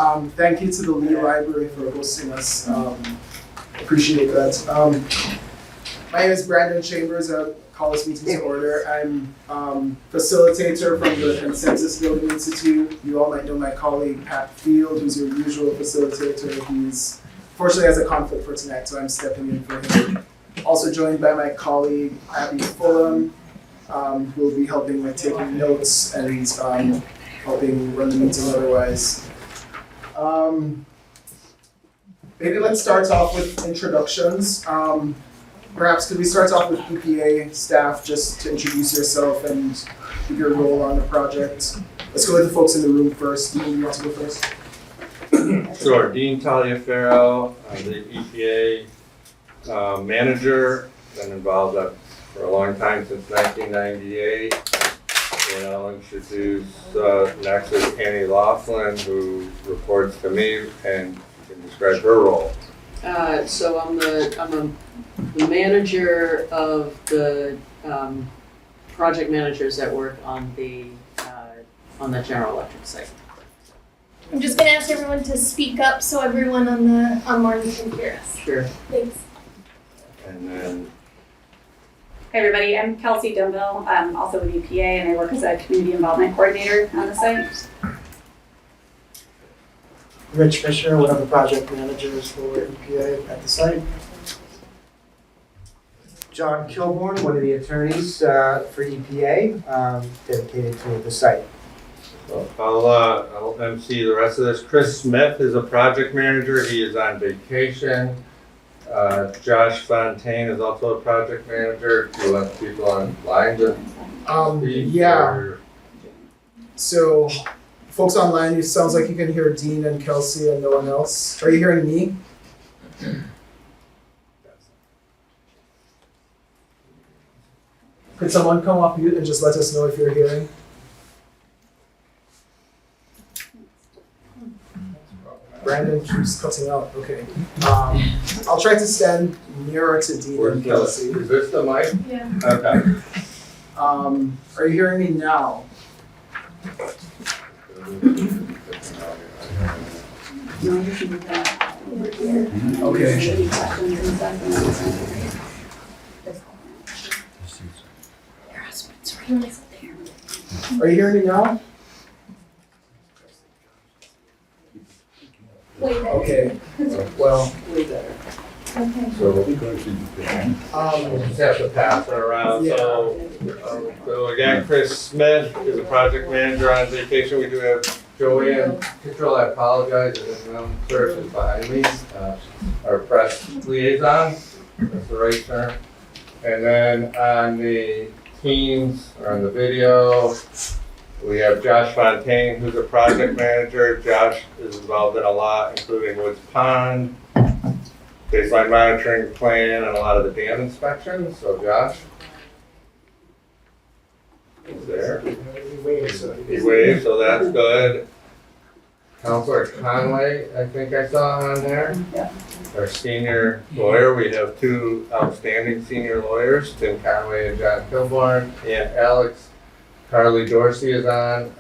Thank you to the Lee Library for hosting us. Appreciate that. My name is Brandon Chambers. I'll call this meeting to order. I'm facilitator from the Consensus Building Institute. You all might know my colleague Pat Field, who's your usual facilitator. He's fortunately has a conflict for tonight, so I'm stepping in for him. Also joined by my colleague Abby Fulham, who will be helping with taking notes and helping run the meeting otherwise. Maybe let's start off with introductions. Perhaps could we start off with EPA staff, just to introduce yourself and your role on the project. Let's go with the folks in the room first. Dean, you want to go first? Sure. Dean Taliaferro, I'm the EPA manager. Been involved for a long time, since 1998. And I'll introduce next is Annie Laughlin, who reports to me and can describe her role. So I'm the manager of the project managers that work on the General Electric site. I'm just gonna ask everyone to speak up so everyone on the online can hear us. Sure. Thanks. And then Hi everybody, I'm Kelsey Dunville. I'm also with EPA and I work as a community involvement coordinator on the site. Rich Fisher, one of the project managers for EPA at the site. John Kilborn, one of the attorneys for EPA, dedicated to the site. so I'll MC the rest of this. Chris Smith is a project manager. He is on vacation. Josh Fontaine is also a project manager. Do you want people online to speak? Yeah. Or- So, folks online, it sounds like you can hear Dean and Kelsey and no one else. Are you hearing me? Could someone come off mute and just let us know if you're hearing? Brandon keeps cutting out. Okay. I'll try to stand nearer to Dean and Kelsey. Is this the mic? Yeah. Okay. Are you hearing me now? Okay. Are you hearing me now? Way better. Okay. Well, Way better. Okay. So we'll just have to pass it around. Yeah. So again, Chris Smith is a project manager on vacation. We do have Joanne Kittrell, I apologize, clerk is behind me, our press liaison, that's the right term. And then on the teams, or on the video, we have Josh Fontaine, who's a project manager. Josh is involved in a lot, including Woods Pond, baseline monitoring plan, and a lot of the dam inspections. So Josh is there. He waved, so that's good. Counselor Conway, I think I saw on there. Yeah. Our senior lawyer, we have two outstanding senior lawyers, Tim Conway and John Kilborn. And Alex Carly Dorsey is on.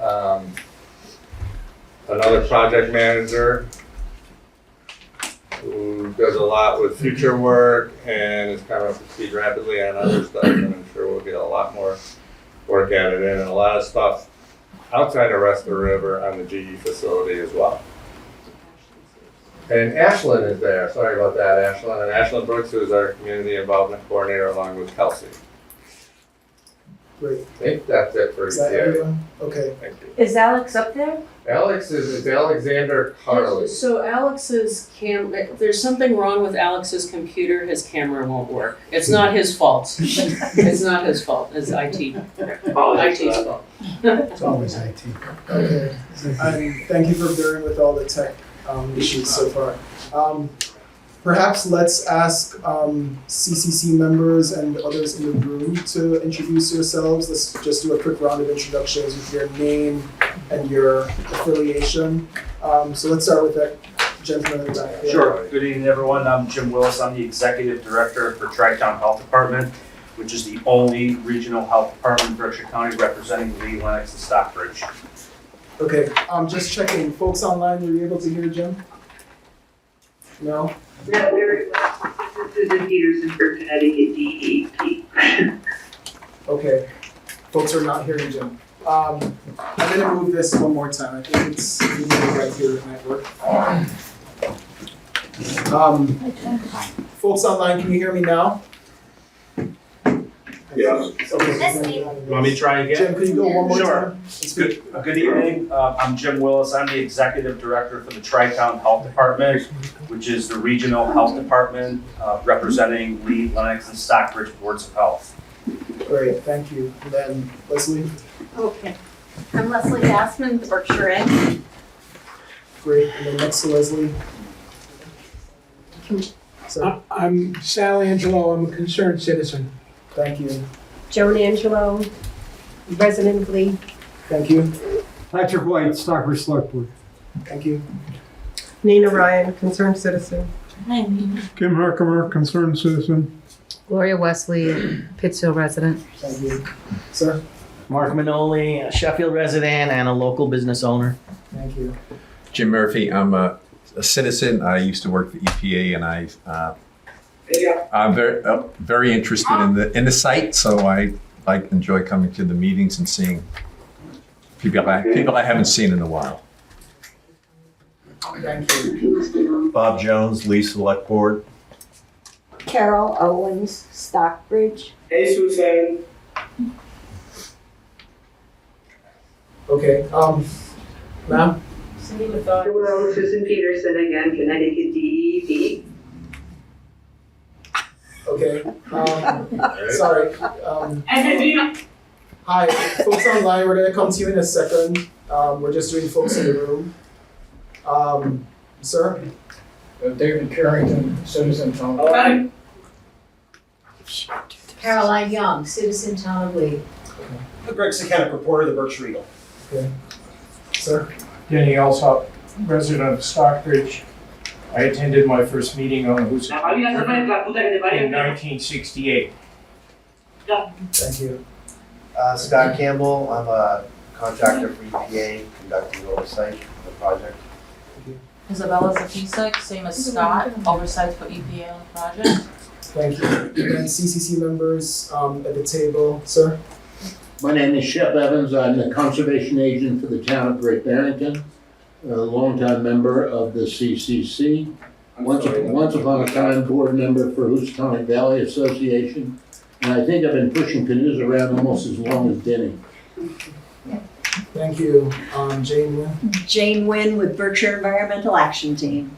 Another project manager who does a lot with future work and is kind of up to speed rapidly on other stuff, and I'm sure we'll get a lot more work added in and a lot of stuff outside of Rest of the River on the GE facility as well. And Ashlyn is there, sorry about that, Ashlyn. And Ashlyn Brooks, who is our community involvement coordinator, along with Kelsey. great. I think that's it for Is that EPA. everyone? Okay. Thank you. Is Alex up there? Alex is Alexander Carly. So Alex's if there's something wrong with Alex's computer, his camera won't work. It's not his fault. It's not his fault, it's IT. IT's fault. It's always IT. Okay. Thank you for bearing with all the tech issues so far. Perhaps let's ask CCC members and others in the room to introduce yourselves. Let's just do a quick round of introductions with your name and your affiliation. So let's start with that gentleman in the back. Yeah. Sure. Good evening, everyone. I'm Jim Willis. I'm the Executive Director for Tri-Town Health Department, which is the only regional health department in Berkshire County representing Lee, Lennox, and Stockbridge. Okay, just checking, folks online, were you able to hear Jim? No? No, very well. This is Susan Peterson for Connecticut DEP. Okay, folks are not hearing Jim. I'm gonna move this one more time, I think it's, we need it right here, it might work. Folks online, can you hear me now? Yes. Okay. Yes, ma'am. Want me to try again? Jim, could you go one more Sure. time? Speak. Good evening, I'm Jim Willis, I'm the Executive Director for the Tri-Town Health Department, which is the regional health department representing Lee, Lennox, and Stockbridge Boards of Health. Great, thank you. And then Leslie, Okay. I'm Leslie Gassman, the Berkshire Inn. great, and then next to Leslie. So, I'm Sal Angelo, I'm a concerned citizen. thank you, Joan Angelo, resident of Lee. thank you, Patrick White, Stockbridge Select Board. thank you. Nina Ryan, concerned citizen. Kim Herkimer, concerned citizen. Gloria Wesley, Pittsfield resident. Thank you. Sir, Mark Manoli, a Sheffield resident and a local business owner. thank you. Jim Murphy, I'm a citizen. I used to work for EPA, and I'm very interested in the site. So I enjoy coming to the meetings and seeing people I haven't seen in a while. Thank you. Bob Jones, Lee Select Board. Carol Owens, Stockbridge. Hey, Susan. Okay, ma'am? Hello, Susan Peterson again, Connecticut DEP. Okay, sorry, hi, folks online, we're gonna come to you in a second. We're just doing folks in the room. Sir? David Carrington, citizen town. Caroline Young, citizen town of Lee. The Greg Sekenic, reporter of the Berkshire Eagle. Sir? Danny Alsop, resident of Stockbridge. I attended my first meeting on the Housatonic in 1968. Thank you. Scott Campbell, I'm a contractor for EPA conducting oversight of the project. Isabella Zafisek, same as Scott, oversight for EPA on the project. Thank you. And then CCC members at the table, sir? My name is Shep Evans. I'm the conservation agent for the town of Great Barrington, a longtime member of the CCC. Once upon a time, board member for Housatonic Valley Association. And I think I've been pushing canoes around almost as long as Denny. Thank you. Jane Wynn? Jane Wynn with Berkshire Environmental Action Team.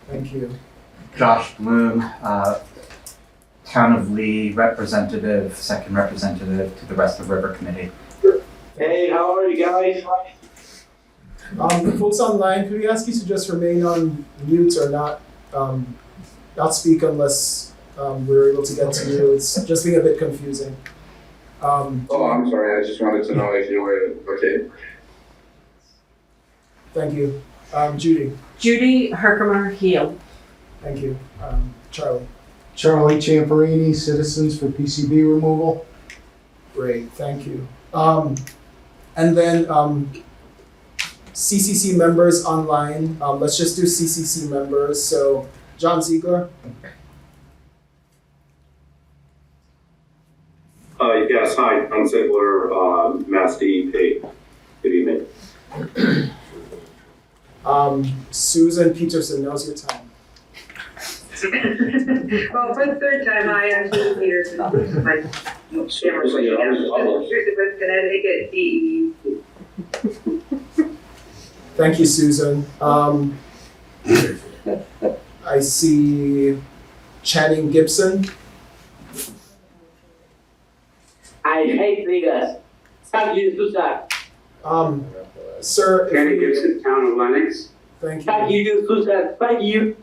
Thank you. Josh Bloom, Town of Lee representative, second representative to the Rest of River Committee. Hey, how are you guys? Folks online, could we ask you to just remain on mute or not speak unless we're able to get to you? It's just being a bit confusing. I'm sorry. I just wanted to know if you were okay. Thank you. Judy? Judy Herkimer Heel. Thank you. Charlie? Charlie Champerini, Citizens for PCB Removal. Great, thank you. And then CCC members online, let's just do CCC members. So John Ziegler? Yes, hi. I'm Ziegler, Mass DEP. Good evening. Susan Peterson, now's your time. Well, for the third time, I am Susan Peterson. My camera's like, with Connecticut DEP. Thank you, Susan. I see Channing Gibson. I hate Vegas. Thank you, Susan. Sir, if Kenny you- Gibson, Town of Lennox. Thank Thank you. you, Susan. Thank you.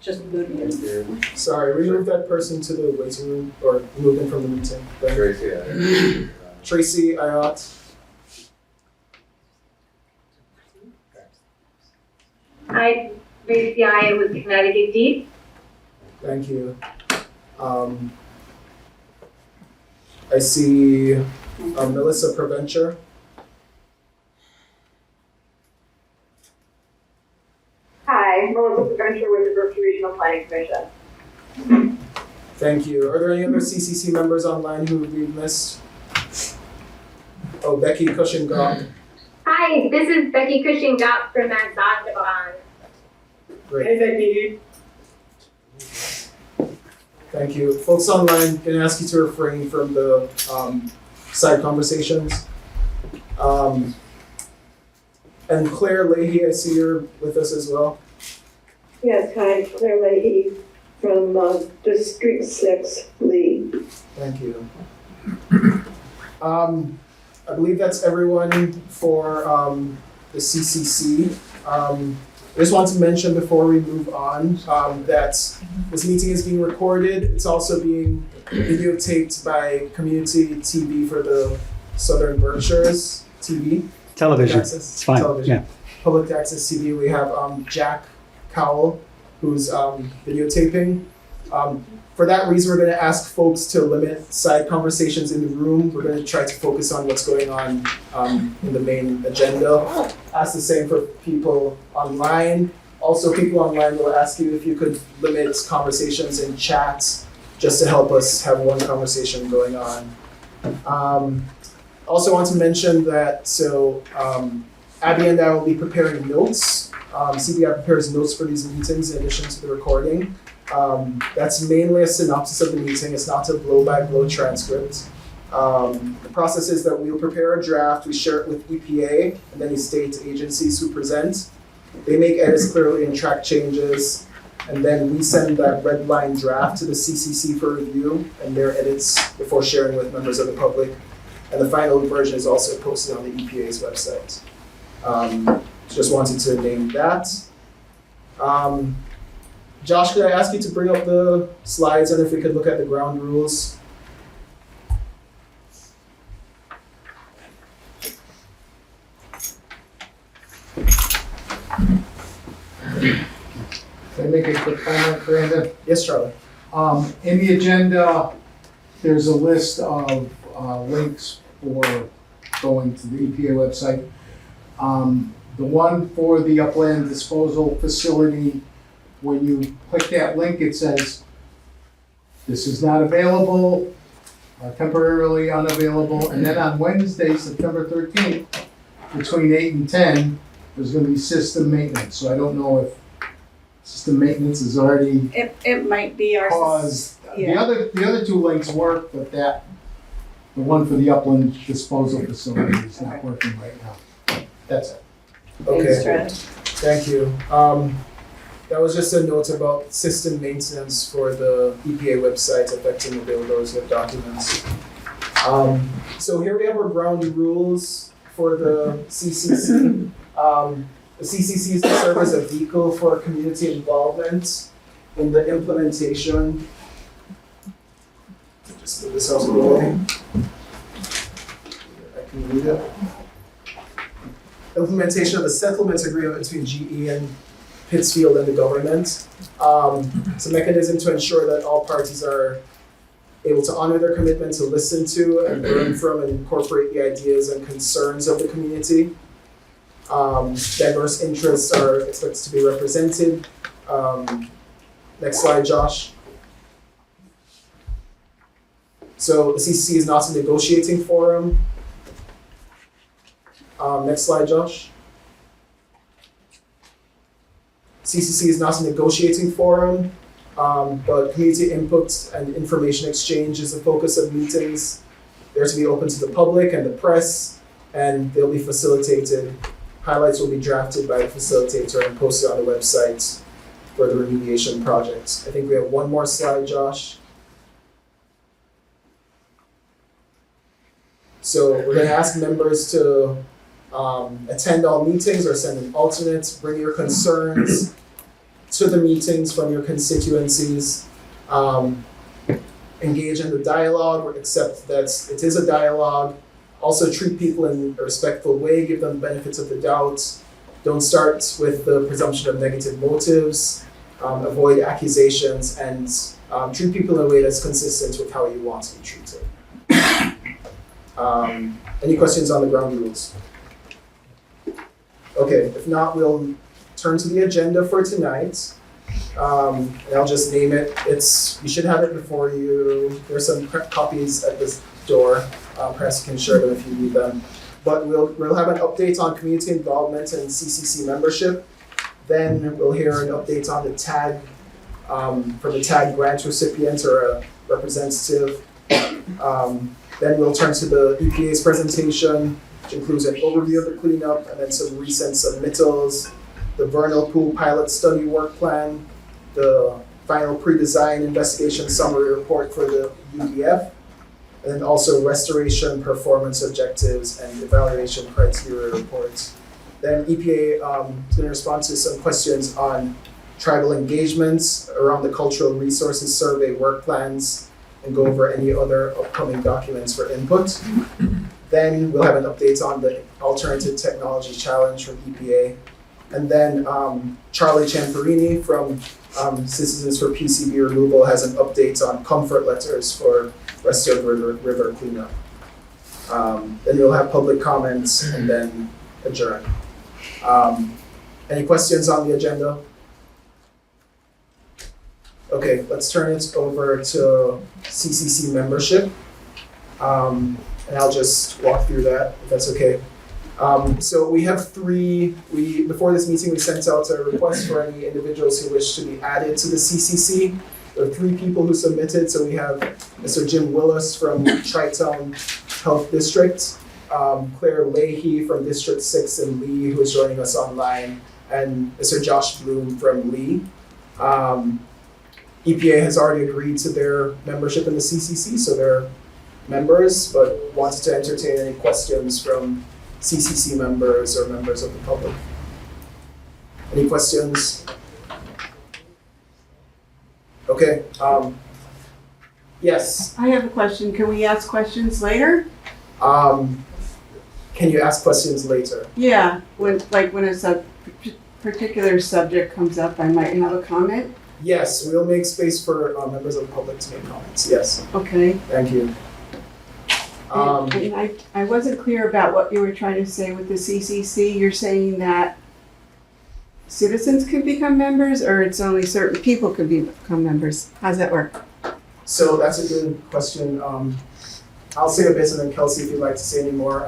Just good. Sorry, remove that person to the waiting room or remove them from the meeting. Thank you. Tracy, Tracy Ayot. I, Tracy, I am with Connecticut DEP. Thank you. I see Melissa Preventure. Melissa Spencer with the Berkshire Regional Planning Commission. Thank you. Are there any other CCC members online who we've missed? Oh, Becky Cushing-Gott. Hi, this is Becky Cushing-Gott from Audubon. Great. Hey, Becky. Thank you. Folks online, can I ask you to refrain from the side conversations? And Claire Leahy, I see you're with us as well. Yes, hi, Claire Leahy from District 6, Lee. Thank you. I believe that's everyone for the CCC. I just want to mention before we move on that this meeting is being recorded. It's also being videotaped by Community TV for the Southern Berkshires TV. Television. Access, It's fine. television. Yeah. Public access TV. We have Jack Cowell, who's videotaping. For that reason, we're going to ask folks to limit side conversations in the room. We're going to try to focus on what's going on in the main agenda. Ask the same for people online. Also, people online will ask you if you could limit conversations in chats just to help us have one conversation going on. Also want to mention that, Abby and I will be preparing notes. CBI prepares notes for these meetings in addition to the recording. That's mainly a synopsis of the meeting. It's not a blow-by-blow transcript. The process is that we'll prepare a draft, we share it with EPA and any state agencies who present. They make edits clearly and track changes, and then we send that red line draft to the CCC for review and their edits before sharing with members of the public. And the final version is also posted on the EPA's website. Just wanted to name that. Josh, could I ask you to bring up the slides and if we could look at the ground rules? Can I make a quick comment, Brandon? Yes, Charlie. In the agenda, there's a list of links for going to the EPA website. The one for the upland disposal facility, when you click that link, it says, this is not available, temporarily unavailable. And then on Wednesday, September 13th, between 8 and 10, there's going to be system maintenance. So I don't know if system maintenance is already It might be our. paused. Yeah. The other two links work, but the one for the upland disposal facility is not working right now. That's it. Okay, thank you. That was just a note about system maintenance for the EPA website affecting availability of documents. So here we have our ground rules for the CCC. The CCC is to serve as a vehicle for community involvement in the implementation. Just move this out of the way. I can read it. Implementation of the settlement agreement between GE and Pittsfield and the government. It's a mechanism to ensure that all parties are able to honor their commitment to listen to and learn from and incorporate the ideas and concerns of the community. Diverse interests are expected to be represented. Next slide, Josh. So the CCC is not a negotiating forum. Next slide, Josh. CCC is not a negotiating forum, but community input and information exchange is the focus of meetings. They're to be open to the public and the press, and they'll be facilitated. Highlights will be drafted by the facilitator and posted on the website for the remediation project. I think we have one more slide, Josh. So we're going to ask members to attend all meetings or send an alternate, bring your concerns to the meetings from your constituencies, engage in the dialogue, accept that it is a dialogue, also treat people in a respectful way, give them benefits of the doubt, don't start with the presumption of negative motives, avoid accusations, and treat people in a way that's consistent with how you want to be treated. Any questions on the ground rules? Okay, if not, we'll turn to the agenda for tonight. And I'll just name it. You should have it before you. There's some copies at this door. Perhaps you can share them if you need them. But we'll have an update on community involvement and CCC membership. Then we'll hear an update on the TAG, from the TAG grant recipient or a representative. Then we'll turn to the EPA's presentation, which includes an overview of the cleanup and then some recent submittals, the vernal pool pilot study work plan, the final pre-design investigation summary report for the UDF, and then also restoration performance objectives and evaluation criteria reports. Then EPA is going to respond to some questions on tribal engagements around the cultural resources survey work plans and go over any other upcoming documents for input. Then we'll have an update on the Alternative Technology Challenge from EPA. And then Charlie Ciamperini from Citizens for PCB Removal has an update on comfort letters for Western River cleanup. Then we'll have public comments and then adjourn. Any questions on the agenda? Okay, let's turn it over to CCC membership. And I'll just walk through that, if that's okay. So we have before this meeting, we sent out a request for any individuals who wish to be added to the CCC. There are 3 people who submitted. So we have Mr. Jim Willis from Tri-Town Health District, Claire Leahy from District 6 in Lee, who is joining us online, and Mr. Josh Bloom from Lee. EPA has already agreed to their membership in the CCC, so they're members, but wanted to entertain any questions from CCC members or members of the public. Any questions? Okay, yes. I have a question. Can we ask questions later? Can you ask questions later? Yeah, when a particular subject comes up, I might have a comment. Yes, we'll make space for members of the public to make comments, yes. Okay. Thank you. And I wasn't clear about what you were trying to say with the CCC. You're saying that citizens can become members, or it's only certain people can become members? How's that work? So that's a good question. I'll say a bit, and then Kelsey, if you'd like to say any more.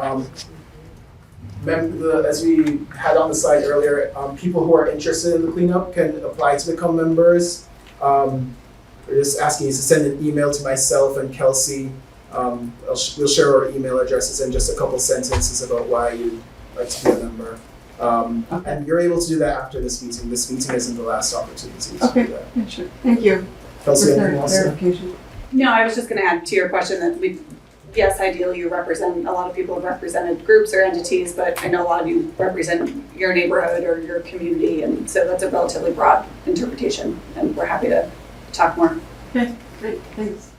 As we had on the slide earlier, people who are interested in the cleanup can apply to become members. We're just asking you to send an email to myself and Kelsey. We'll share our email addresses and just a couple sentences about why you'd like to be a member. And you're able to do that after this meeting. This meeting isn't the last opportunity to do that. Yeah, sure. Thank you. Kelsey, anything else? Clarification. No, I was just going to add to your question that yes, ideally you represent, a lot of people have represented groups or entities, but I know a lot of you represent your neighborhood or your community, and so that's a relatively broad interpretation, and we're happy to talk more. Okay, great, thanks.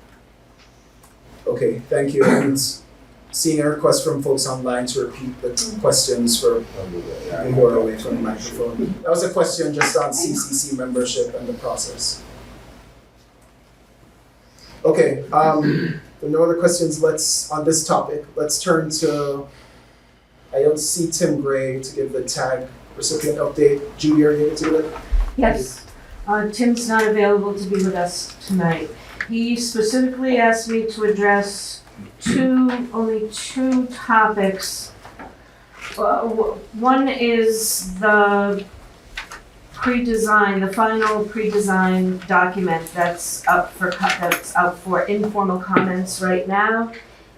Okay, thank you. And seeing a request from folks online to repeat the questions for people who are away from the microphone. That was a question just on CCC membership and the process. Okay, with no other questions, on this topic, let's turn to, I don't see Tim Gray to give the TAG recipient update. Judy, are you able to do it? Yes, Tim's not available to be with us tonight. He specifically asked me to address only two topics. One is the final pre-design document that's up for informal comments right now.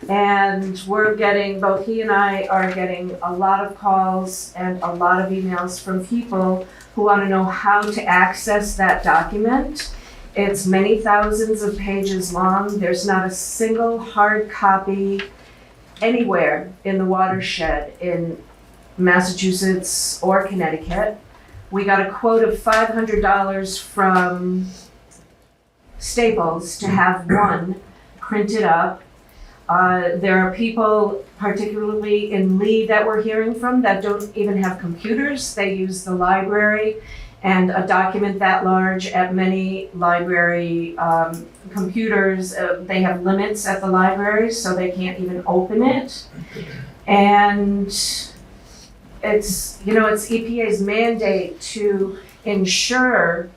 And both he and I are getting a lot of calls and a lot of emails from people who want to know how to access that document. It's many thousands of pages long. There's not a single hard copy anywhere in the watershed in Massachusetts or Connecticut. We got a quote of $500 from Staples to have one printed up. There are people, particularly in Lee, that we're hearing from that don't even have computers. They use the library, and a document that large at many library computers, they have limits at the library, so they can't even open it. And it's EPA's mandate to ensure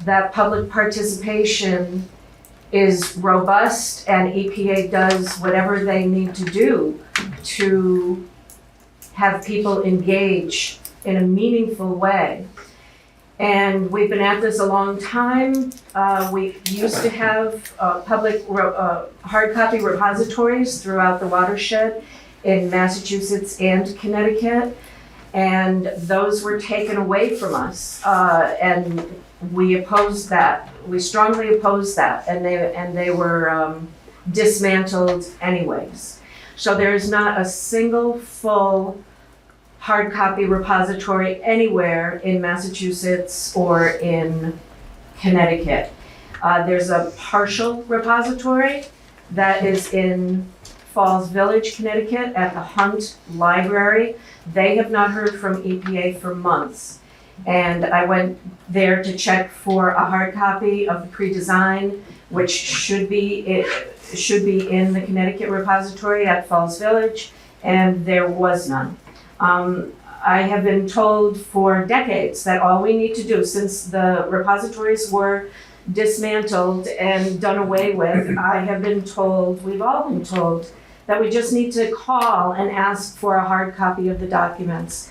that public participation is robust and EPA does whatever they need to do to have people engage in a meaningful way. And we've been at this a long time. We used to have public hard copy repositories throughout the watershed in Massachusetts and Connecticut, and those were taken away from us. And we opposed that. We strongly opposed that, and they were dismantled anyways. So there's not a single full hard copy repository anywhere in Massachusetts or in Connecticut. There's a partial repository that is in Falls Village, Connecticut at the Hunt Library. They have not heard from EPA for months. And I went there to check for a hard copy of the pre-design, which should be in the Connecticut repository at Falls Village, and there was none. I have been told for decades that all we need to do, since the repositories were dismantled and done away with, we've all been told, that we just need to call and ask for a hard copy of the documents.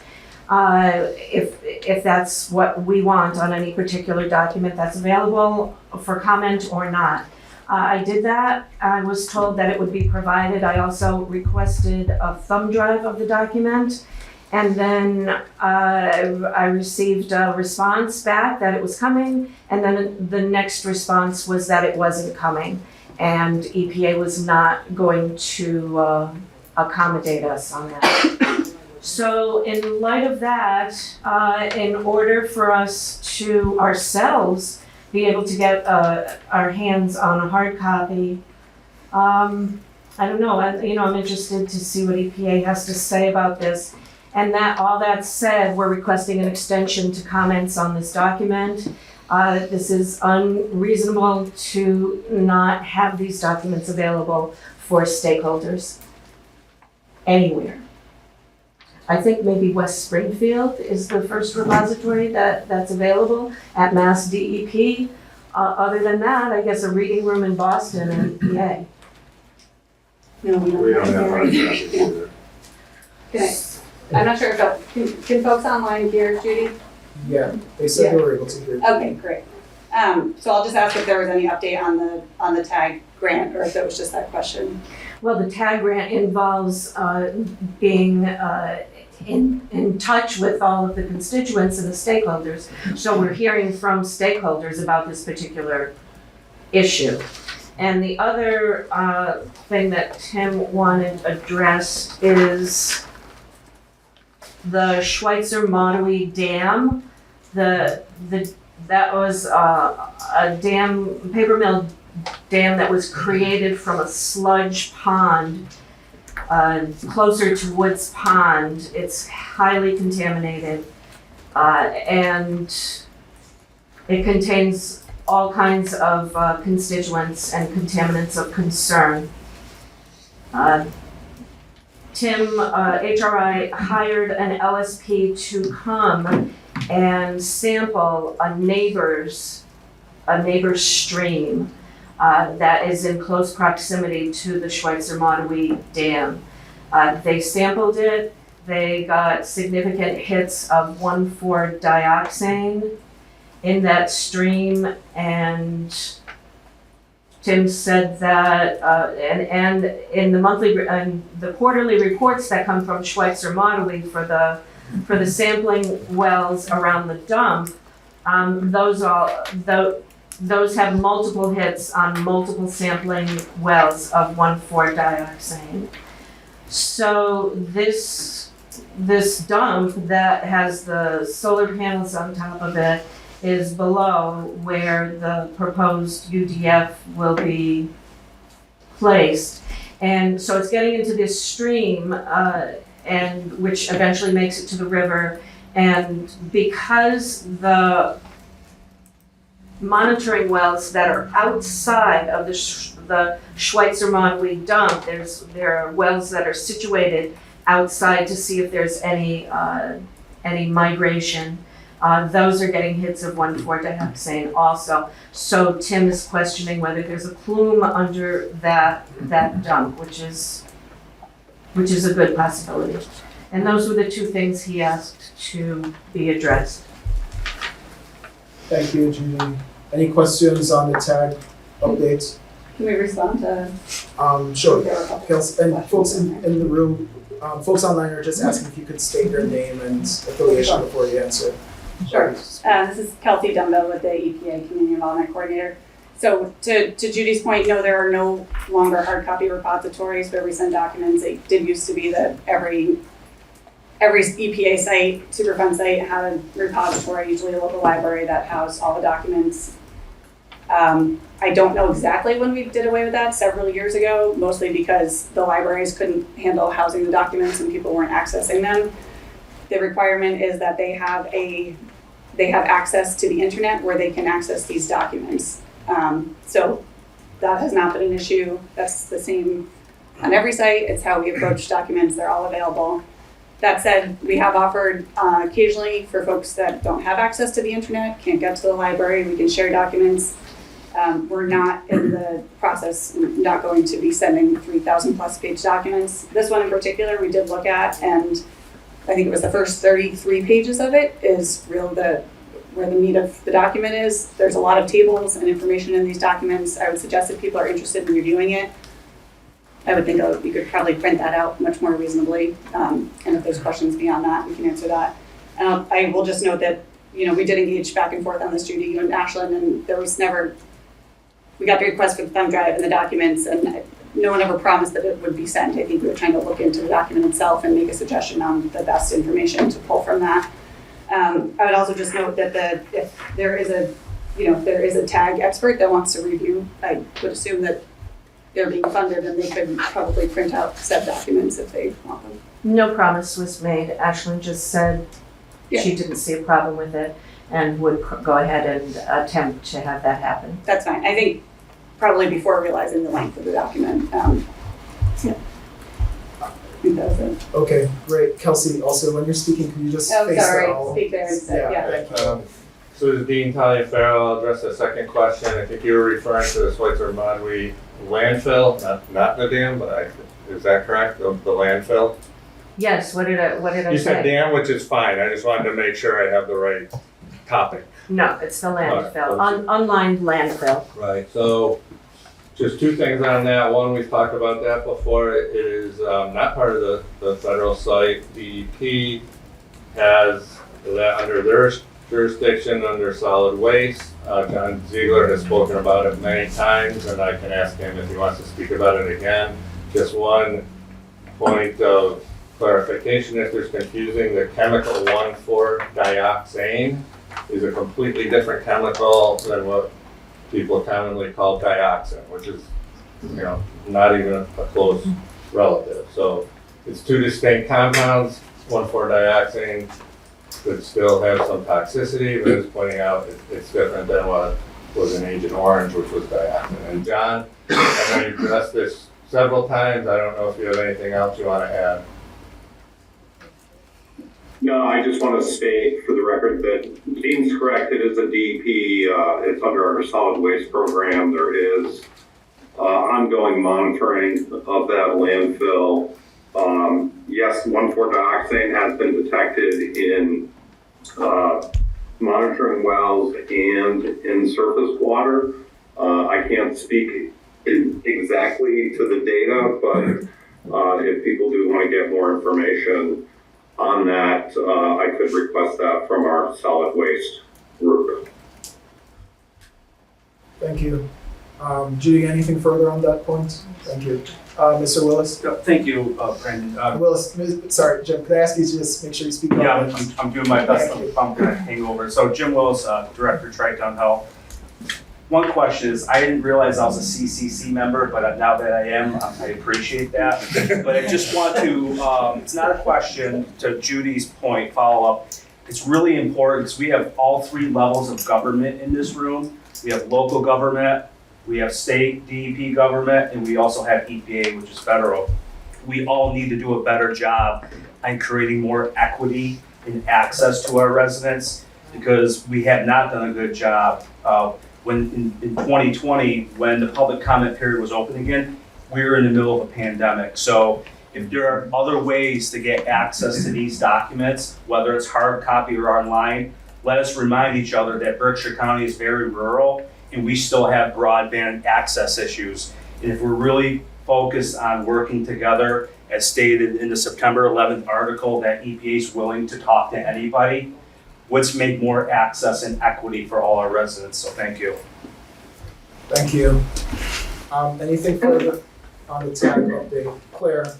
If that's what we want on any particular document that's available for comment or not. I did that. I was told that it would be provided. I also requested a thumb drive of the document. And then I received a response back that it was coming. And then the next response was that it wasn't coming. And EPA was not going to accommodate us on that. So in light of that, in order for us to ourselves be able to get our hands on a hard copy, I don't know, I'm interested to see what EPA has to say about this. And all that said, we're requesting an extension to comments on this document. This is unreasonable to not have these documents available for stakeholders anywhere. I think maybe West Springfield is the first repository that's available at Mass DEP. Other than that, I guess a reading room in Boston and EPA. No, we don't have hard copies either. Okay. I'm not sure if can folks online hear Judy? Yeah, they said they were able to hear. Okay, great. So I'll just ask if there was any update on the TAG grant, or if it was just that question. Well, the TAG grant involves being in touch with all of the constituents and the stakeholders. So we're hearing from stakeholders about this particular issue. And the other thing that Tim wanted addressed is the Schweitzer-Montague Dam. That was a dam, paper mill dam that was created from a sludge pond closer to Woods Pond. It's highly contaminated and it contains all kinds of constituents and contaminants of concern. HRI hired an LSP to come and sample a neighbor's stream that is in close proximity to the Schweitzer-Montague Dam. They sampled it. They got significant hits of 1,4-dioxane in that stream, and Tim said that, and in the quarterly reports that come from Schweitzer-Montague for the sampling wells around the dump, those have multiple hits on multiple sampling wells of 1,4-dioxane. So this dump that has the solar panels on top of it is below where the proposed UDF will be placed. And so it's getting into this stream, and which eventually makes it to the river. And because the monitoring wells that are outside of the Schweitzer-Montague dump, there are wells that are situated outside to see if there's any migration. Those are getting hits of 1,4-dioxane also. So Tim is questioning whether there's a plume under that dump, which is a good possibility. And those were the two things he asked to be addressed. Thank you, Judy. Any questions on the tag updates? Can we respond to? Sure. And folks in the room, folks online are just asking if you could state your name and affiliation before you answer. Sure. This is Kelsey Dumbo with the EPA Community Involvement Coordinator. So to Judy's point, no, there are no longer hard copy repositories where we send documents. It did used to be that every EPA site, Superfund site, had a repository, usually a local library that housed all the documents. I don't know exactly when we did away with that, several years ago, mostly because the libraries couldn't handle housing the documents and people weren't accessing them. The requirement is that they have access to the internet where they can access these documents. So that has not been an issue. That's the same on every site. It's how we approach documents. They're all available. That said, we have offered occasionally for folks that don't have access to the internet, can't get to the library, we can share documents. We're not in the process, not going to be sending 3,000 plus page documents. This one in particular, we did look at, and I think it was the first 33 pages of it is where the meat of the document is. There's a lot of tables and information in these documents. I would suggest if people are interested in reviewing it, I would think you could probably print that out much more reasonably. And if there's questions beyond that, we can answer that. I will just note that, we did engage back and forth on this, Judy, you and Ashlyn, and there was never, we got the request for the thumb drive and the documents, and no one ever promised that it would be sent. I think we were trying to look into the document itself and make a suggestion on the best information to pull from that. I would also just note that if there is a tag expert that wants to review, I would assume that they're being funded and they could probably print out said documents if they want them. No promise was made. Ashlyn just said she didn't see a problem with it and would go ahead and attempt to have that happen. That's fine. I think probably before realizing the length of the document. Yeah. I think that was it. Okay, great. Kelsey, also when you're speaking, can you just face the all? Speak there instead. Yeah. Thank you. So this is Dean Taliaferro. I'll address the second question. I think you were referring to the Schweitzer Modwe landfill, not the dam, but is that correct? The landfill? Yes, what did I You say? said dam, which is fine. I just wanted to make sure I have the right topic. No, it's the landfill, Right. unlined landfill. Right, so just two things on that. One, we've talked about that before. It is not part of the federal site. DEP has that under their jurisdiction under solid waste. John Ziegler has spoken about it many times, and I can ask him if he wants to speak about it again. Just one point of clarification, if there's confusing, the chemical 1,4-dioxane is a completely different chemical than what people commonly call dioxin, which is, not even a close relative. So it's two distinct compounds. 1,4-dioxane could still have some toxicity, but it's pointing out it's different than what was in Agent Orange, which was dioxin. And John, I know you've addressed this several times. I don't know if you have anything else you want to add. No, I just want to state for the record that Dean's correct. It is a DEP. It's under our solid waste program. There is ongoing monitoring of that landfill. Yes, 1,4-dioxane has been detected in monitoring wells and in surface water. I can't speak exactly to the data, but if people do want to get more information on that, I could request that from our solid waste group. Thank you. Judy, anything further on that point? Thank you. Mr. Willis? Thank you, Brandon. Willis, sorry, Jim, could I ask you to just make sure you speak up? Yeah, I'm doing my best. I'm going to hang over. So Jim Willis, Director, Tri-Town Health. One question is, I didn't realize I was a CCC member, but now that I am, I appreciate that. But I just want to, it's not a question, to Judy's point, follow up. It's really important because we have all three levels of government in this room. We have local government, we have state DEP government, and we also have EPA, which is federal. we all need to do a better job on creating more equity and access to our residents, because we have not done a good job. When in 2020, when the public comment period was open again, we were in the middle of a pandemic. So if there are other ways to get access to these documents, whether it's hard copy or online, let us remind each other that Berkshire County is very rural and we still have broadband access issues. And if we're really focused on working together, as stated in the September 11th article, that EPA is willing to talk to anybody, let's make more access and equity for all our residents. So thank you. Thank you. Anything further on the tag update? Claire?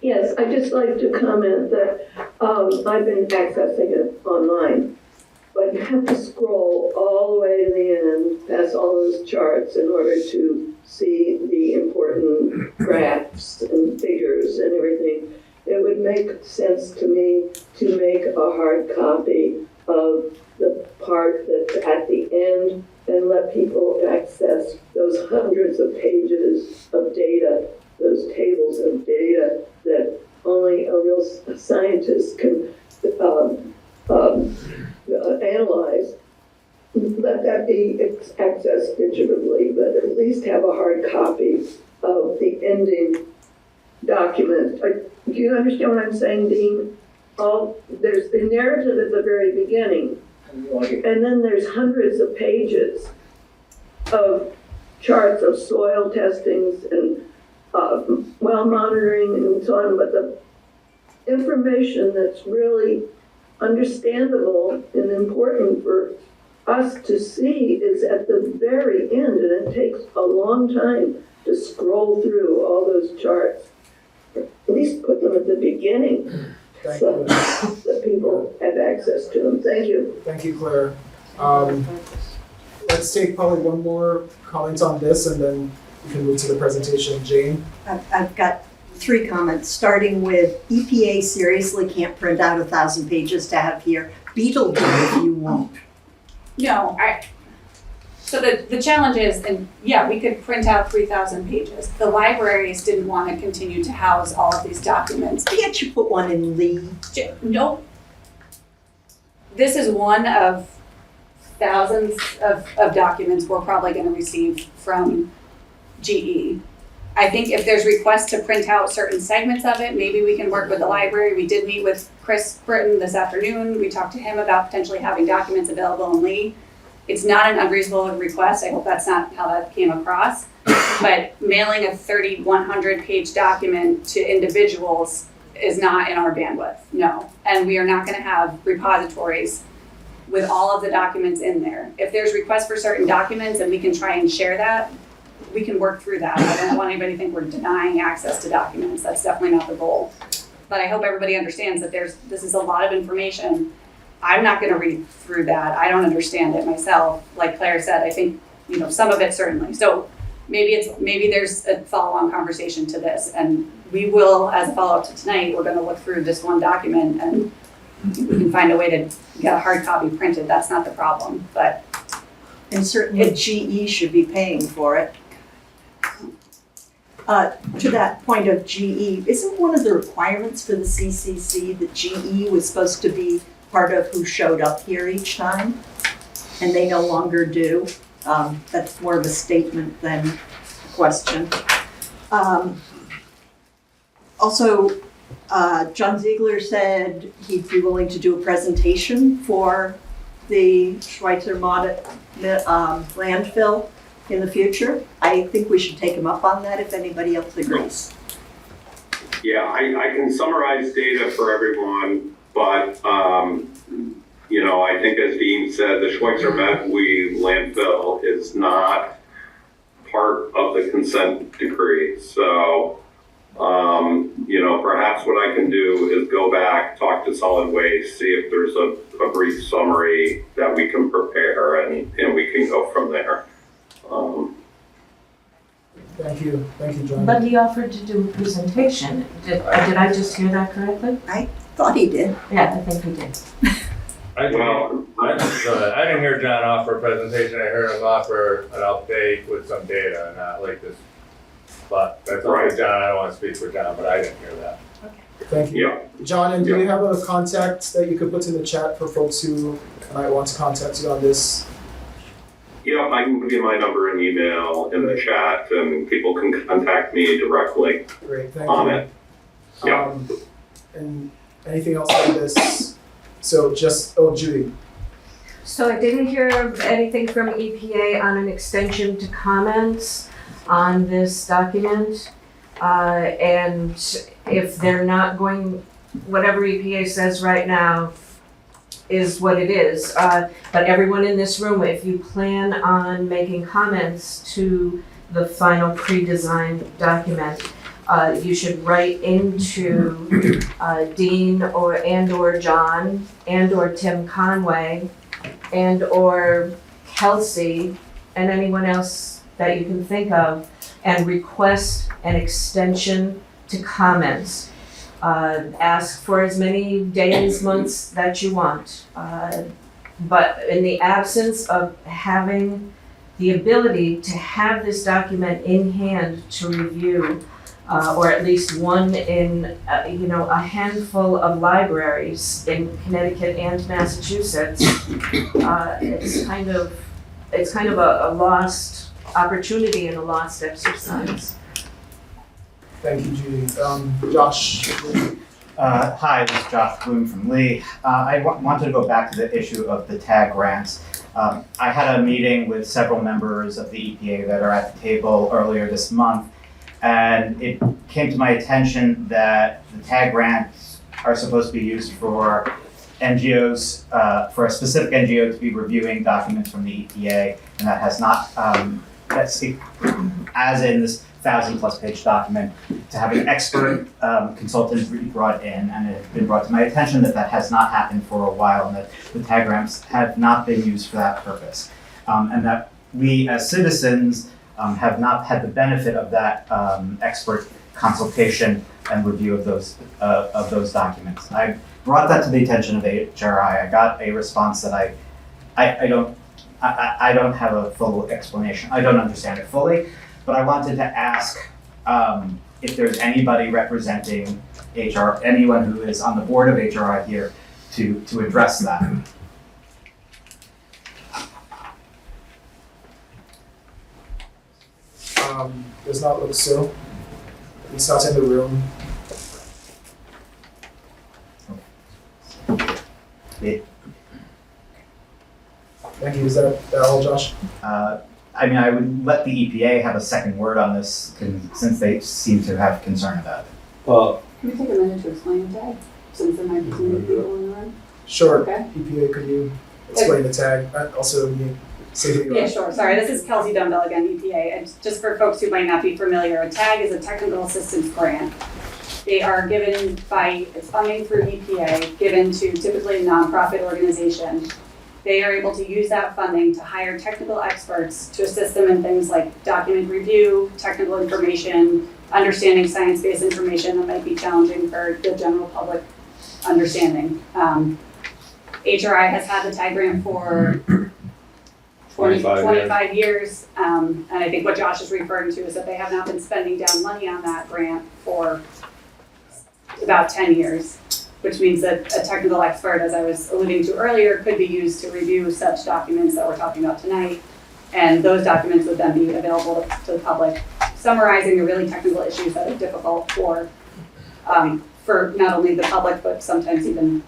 Yes, I'd just like to comment that I've been accessing it online, but you have to scroll all the way to the end, past all those charts in order to see the important graphs and figures and everything. It would make sense to me to make a hard copy of the part that's at the end and let people access those hundreds of pages of data, those tables of data that only a real scientist can analyze. Let that be accessed digitally, but at least have a hard copy of the ending document. Do you understand what I'm saying, Dean? There's the narrative at the very beginning, and then there's hundreds of pages of charts of soil testings and well monitoring and so on, but the information that's really understandable and important for us to see is at the very end, and it takes a long time to scroll through all those charts. At least put them at the beginning so that people have access to them. Thank you. Thank you, Claire. Let's take probably one more comment on this and then we can move to the presentation. Jane? I've got 3 comments, starting with EPA seriously can't print out 1,000 pages to have here. Beetle do if you won't. No, so the challenge is, and yeah, we could print out 3,000 pages. The libraries didn't want to continue to house all of these documents. Can't you put one in Lee? Nope. This is one of thousands of documents we're probably going to receive from GE. I think if there's requests to print out certain segments of it, maybe we can work with the library. We did meet with Chris Britton this afternoon. We talked to him about potentially having documents available in Lee. It's not an unreasonable request. I hope that's not how that came across. But mailing a 3,100 page document to individuals is not in our bandwidth, no. And we are not going to have repositories with all of the documents in there. If there's requests for certain documents and we can try and share that, we can work through that. I don't want anybody to think we're denying access to documents. That's definitely not the goal. But I hope everybody understands that this is a lot of information. I'm not going to read through that. I don't understand it myself. Like Claire said, I think, some of it certainly. So maybe there's a follow-on conversation to this, and we will, as a follow-up to tonight, we're going to look through this one document and we can find a way to get a hard copy printed. That's not the problem, and certainly GE should be paying for it. To that point of GE, isn't one of the requirements for the CCC that GE was supposed to be part of who showed up here each time? And they no longer do. That's more of a statement than a question. Also, John Ziegler said he'd be willing to do a presentation for the Schweitzer landfill in the future. I think we should take him up on that if anybody else agrees. Yeah, I can summarize data for everyone, but I think as Dean said, the Schweitzer Medwee landfill is not part of the consent decree. So, perhaps what I can do is go back, talk to solid waste, see if there's a brief summary that we can prepare and we can go from there. Thank you, John. But he offered to do a presentation. Did I just hear that correctly? I thought he did. Yeah, I think he did. I didn't hear John offer a presentation. I heard him offer an update with some data, not like this but that's up to John, I don't wanna speak for John, but I didn't hear that. Thank you. Yeah. John, and do you have a contact that you could put in the chat for folks who might want to contact you on this? Yeah, I can give you my number and email in the chat, and people can contact me directly Great, thank on you. it. Yeah. And anything else on this? So just, Judy. So I didn't hear anything from EPA on an extension to comments on this document. And if they're not going, whatever EPA says right now is what it is. But everyone in this room, if you plan on making comments to the final pre-designed document, you should write into Dean or John or Tim Conway or Kelsey and anyone else that you can think of and request an extension to comments. Ask for as many days, months that you want. But in the absence of having the ability to have this document in hand to review, or at least one in, a handful of libraries in Connecticut and Massachusetts, it's kind of a lost opportunity and a lost exercise. Thank you, Judy. Josh. Hi, this is Josh Bloom from Lee. I wanted to go back to the issue of the TAG grants. I had a meeting with several members of the EPA that are at the table earlier this month, and it came to my attention that the TAG grants are supposed to be used for NGOs, for a specific NGO to be reviewing documents from the EPA, and that has not, as in this 1,000+ page document, to have an expert consultant be brought in, and it has been brought to my attention that that has not happened for a while, and that the TAG grants have not been used for that purpose, and that we as citizens have not had the benefit of that expert consultation and review of those documents. I brought that to the attention of HRI. I got a response that I don't have a full explanation. I don't understand it fully, but I wanted to ask if there's anybody representing HR, anyone who is on the board of HRI here to address that. Does not look so. He's not in the room. Thank you. Is that all, Josh? I mean, I would let the EPA have a second word on this since they seem to have concern about it. Well, Can we take a minute to explain the tag, since there might be some new people in the room? Sure. Okay. EPA, could you explain the tag? Also, you say who you are. Yeah, sure. Sorry, this is Kelsey Dumbbell again, EPA. And just for folks who might not be familiar, a tag is a technical assistance grant. They are given it's funding through EPA, given to typically a nonprofit organization. They are able to use that funding to hire technical experts to assist them in things like document review, technical information, understanding science-based information that might be challenging for the general public understanding. HRI has had the tag grant for 25 years. And I think what Josh is referring to is that they have not been spending down money on that grant for about 10 years, which means that a technical expert, as I was alluding to earlier, could be used to review such documents that we're talking about tonight. And those documents would then be available to the public, summarizing the really technical issues that are difficult for not only the public, but sometimes even,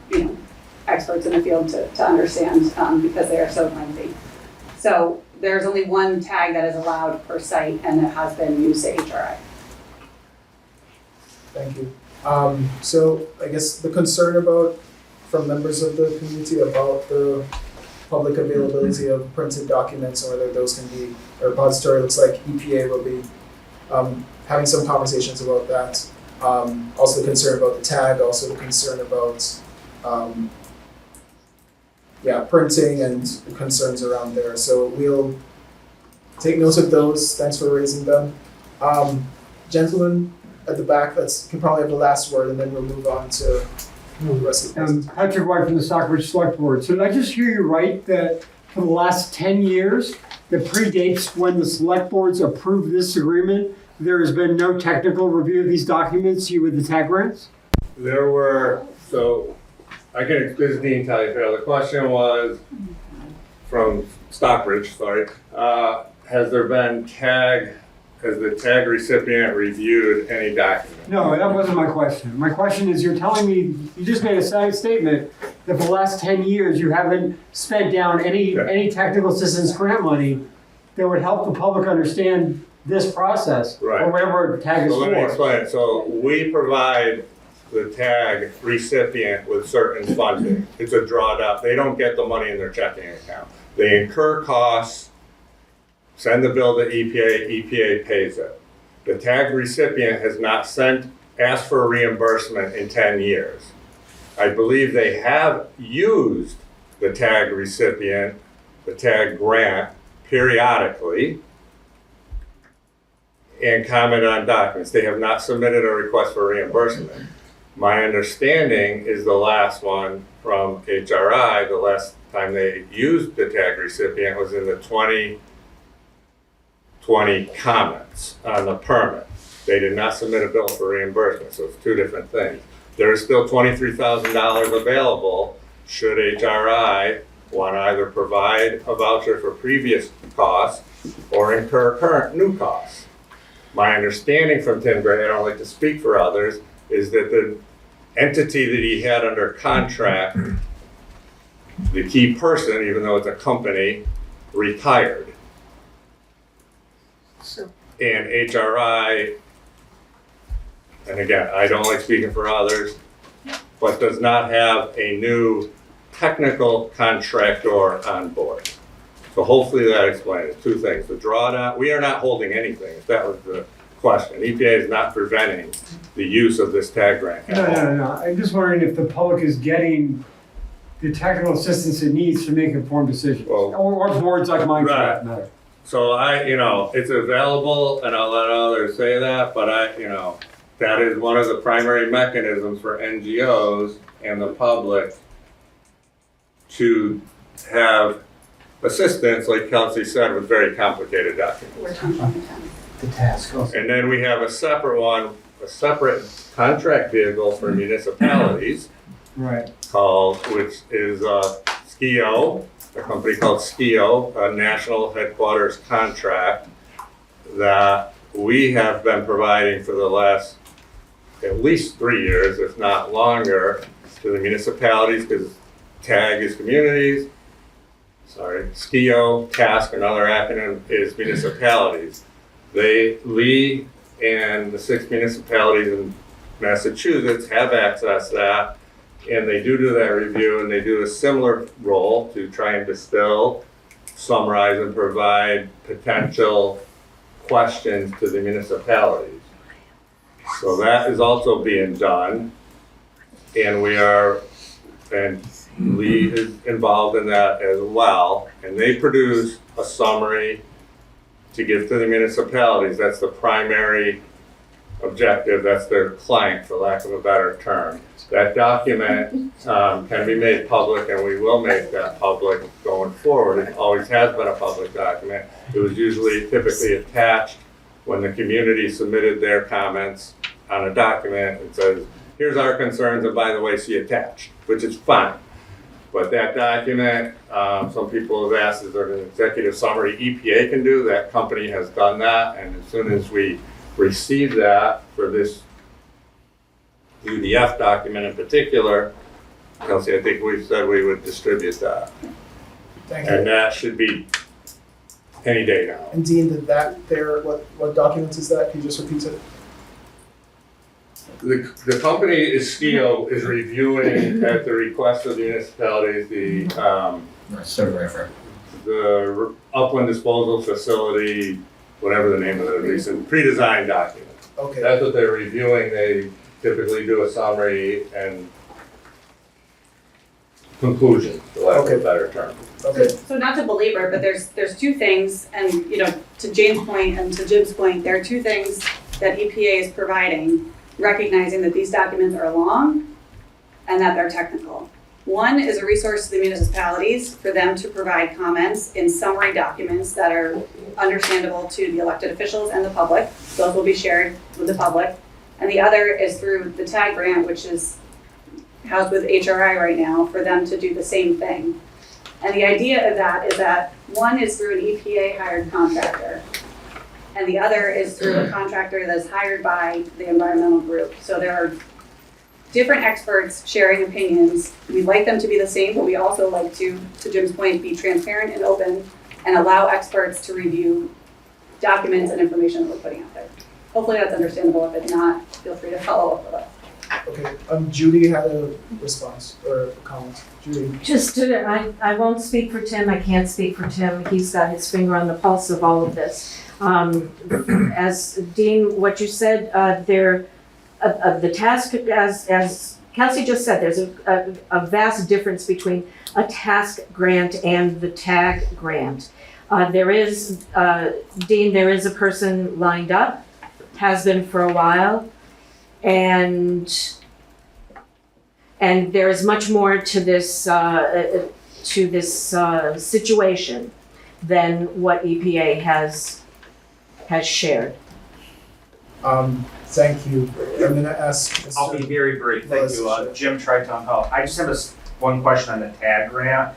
experts in the field to understand because they are so lengthy. So there's only one tag that is allowed per site, and it has been used at HRI. Thank you. So I guess the concern from members of the community about the public availability of printed documents and whether those can be a repository, looks like EPA will be having some conversations about that. Also the concern about the tag, also the concern about printing and the concerns around there. So we'll take note of those. Thanks for raising them. Gentlemen at the back, can probably have the last word, and then we'll move on to the rest of the presentation. Patrick White from the Stockbridge Select Board. So did I just hear you right that for the last 10 years, that predates when the Select Boards approved this agreement, there has been no technical review of these documents with the tag grants? There were, so I can, this is Dean Taliaferro. The question was from Stockbridge, sorry. Has there been has the tag recipient reviewed any document? No, that wasn't my question. My question is, you're telling me, you just made a statement that for the last 10 years, you haven't spent down any technical assistance grant money that would help the public understand this process, Right. or whatever tag is So let me for. explain. So we provide the tag recipient with certain funding. It's a drawdown. They don't get the money in their checking account. They incur costs, send the bill to EPA, EPA pays it. The tag recipient has not asked for a reimbursement in 10 years. I believe they have used the tag recipient, the tag grant, periodically and comment on documents. They have not submitted a request for reimbursement. My understanding is the last one from HRI, the last time they used the tag recipient was in the 2020 comments on the permit. They did not submit a bill for reimbursement, so it's two different things. There is still $23,000 available should HRI want to either provide a voucher for previous costs or incur current new costs. My understanding from Tim Gray, I don't like to speak for others, is that the entity that he had under contract, the key person, even though it's a company, retired. And HRI, and again, I don't like speaking for others, but does not have a new technical contractor on board. So hopefully that explains two things. The drawdown, we are not holding anything, if that was the question. EPA is not preventing the use of this tag grant. No. I'm just wondering if the public is getting the technical assistance it needs to make informed decisions. Well, or boards like mine for that right. matter. So it's available, and I'll let others say that, but that is one of the primary mechanisms for NGOs and the public to have assistance, like Kelsey said, with very complicated documents. The task. And then we have a separate contract vehicle for municipalities Right. which is SKIO, a company called SKIO, a national headquarters contract that we have been providing for the last at least 3 years, if not longer, to the municipalities, because TAG is communities. SKIO, task, another acronym, is municipalities. Lee and the 6 municipalities in Massachusetts have accessed that, and they do that review, and they do a similar role to try and distill, summarize, and provide potential questions to the municipalities. So that is also being done, and Lee is involved in that as well, and they produce a summary to give to the municipalities. That's the primary objective, that's their client, for lack of a better term. That document can be made public, and we will make that public going forward. It always has been a public document. It was typically attached when the community submitted their comments on a document. It says, here's our concerns, and by the way, see attached, which is fine. But that document, some people have asked, is there an executive summary EPA can do? That company has done that, and as soon as we receive that for this UDF document in particular, Kelsey, I think we said we would distribute that. Thank you. And that should be any day now. And Dean, what documents is that? Can you just repeat it? The company is SKIO is reviewing at the request of the municipalities the upland disposal facility, whatever the name of it is, a pre-designed document. Okay. That's what they're reviewing. They typically do a summary and conclusion, for lack of a better term. Okay. So not to belabor, but there's two things, and to Jane's point and to Jim's point, there are two things that EPA is providing, recognizing that these documents are long and that they're technical. One is a resource to the municipalities for them to provide comments in summary documents that are understandable to the elected officials and the public. Those will be shared with the public. And the other is through the TAG grant, which is housed with HRI right now, for them to do the same thing. And the idea of that is that one is through an EPA hired contractor, and the other is through a contractor that's hired by the environmental group. So there are different experts sharing opinions. We like them to be the same, but we also like to Jim's point, be transparent and open and allow experts to review documents and information that we're putting out there. Hopefully that's understandable. If it's not, feel free to follow up with us. Okay, Judy had a response or a comment. Judy. I won't speak for Tim, I can't speak for Tim, he's got his finger on the pulse of all of this. As Dean, what you said, the task, as Kelsey just said, there's a vast difference between a task grant and the TAG grant. There is, Dean, there is a person lined up, has been for a while, and there is much more to this situation than what EPA has shared. Thank you. I'm gonna ask. I'll be very brief. Thank you. Jim, Tri-Town Health. I just have one question on the TAG grant.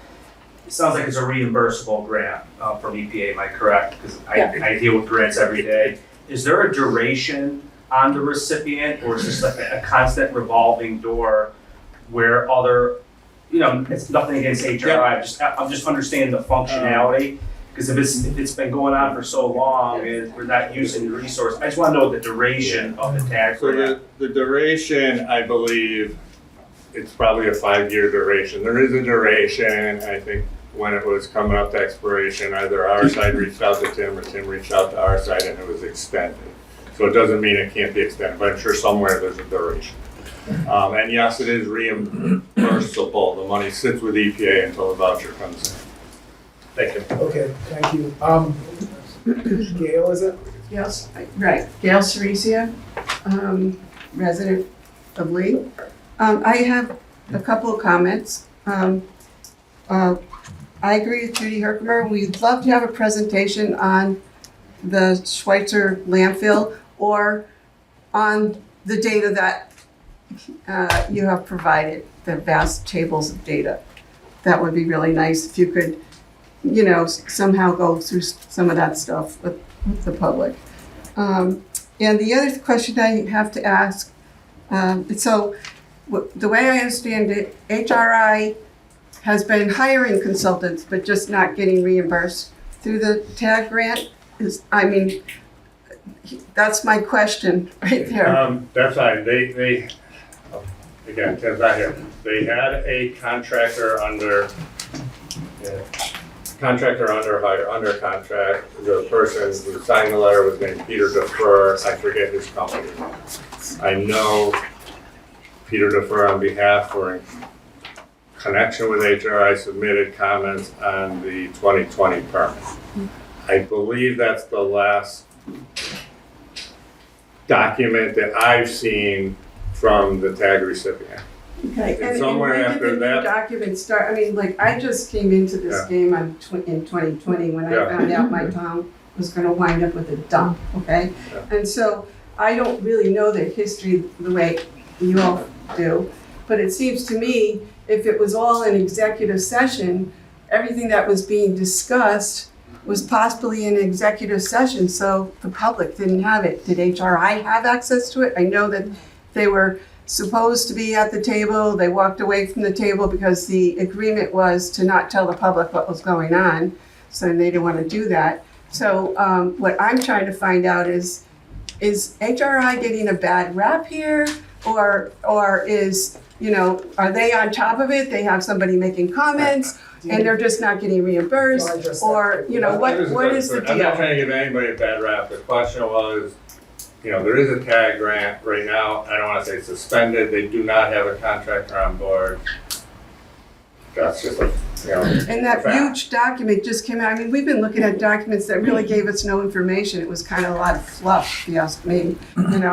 It sounds like it's a reimbursable grant from EPA, am I correct? Because I deal with grants every day. Is there a duration on the recipient, or is this like a constant revolving door where other, it's nothing against HRI, I'm just understanding the functionality. Because if it's been going on for so long and we're not using the resource, I just want to know the duration of the TAG grant. So the duration, I believe, it's probably a 5-year duration. There is a duration, I think, when it was coming up to expiration, either our side reached out to Tim or Tim reached out to our side and it was extended. So it doesn't mean it can't be extended, but I'm sure somewhere there's a duration. And yes, it is reimbursable. The money sits with EPA until the voucher comes in. Thank you. Okay, thank you. Gail, is it? Yes, right. Gail Cerisia, resident of Lee. I have a couple of comments. I agree with Judy Herkimer. We'd love to have a presentation on the Schweitzer landfill or on the data that you have provided, the vast tables of data. That would be really nice if you could, somehow go through some of that stuff with the public. And the other question I have to ask, the way I understand it, HRI has been hiring consultants, but just not getting reimbursed through the TAG grant. That's my question right there. That's fine. They again, Tim's not here. They had a contractor under contract. The person who signed the letter was named Peter Defer. I forget his company. I know Peter Defer on behalf or in connection with HRI submitted comments on the 2020 permit. I believe that's the last document that I've seen from the TAG recipient. Okay, And somewhere when after did the that- new documents start? I just came into this game in 2020 when I found out my town was gonna wind up with a dump, okay? And so I don't really know the history the way you all do, but it seems to me if it was all an executive session, everything that was being discussed was possibly in executive session, so the public didn't have it. Did HRI have access to it? I know that they were supposed to be at the table. They walked away from the table because the agreement was to not tell the public what was going on, so they didn't want to do that. So what I'm trying to find out is HRI getting a bad rap here, or is, are they on top of it? They have somebody making comments and they're just not getting reimbursed, or what is the deal? I'm not trying to give anybody a bad rap. The question was, there is a TAG grant right now. I don't want to say suspended. They do not have a contractor on board. That's just And that huge document just came out. We've been looking at documents that really gave us no information. It was kind of a lot of fluff, if you ask me.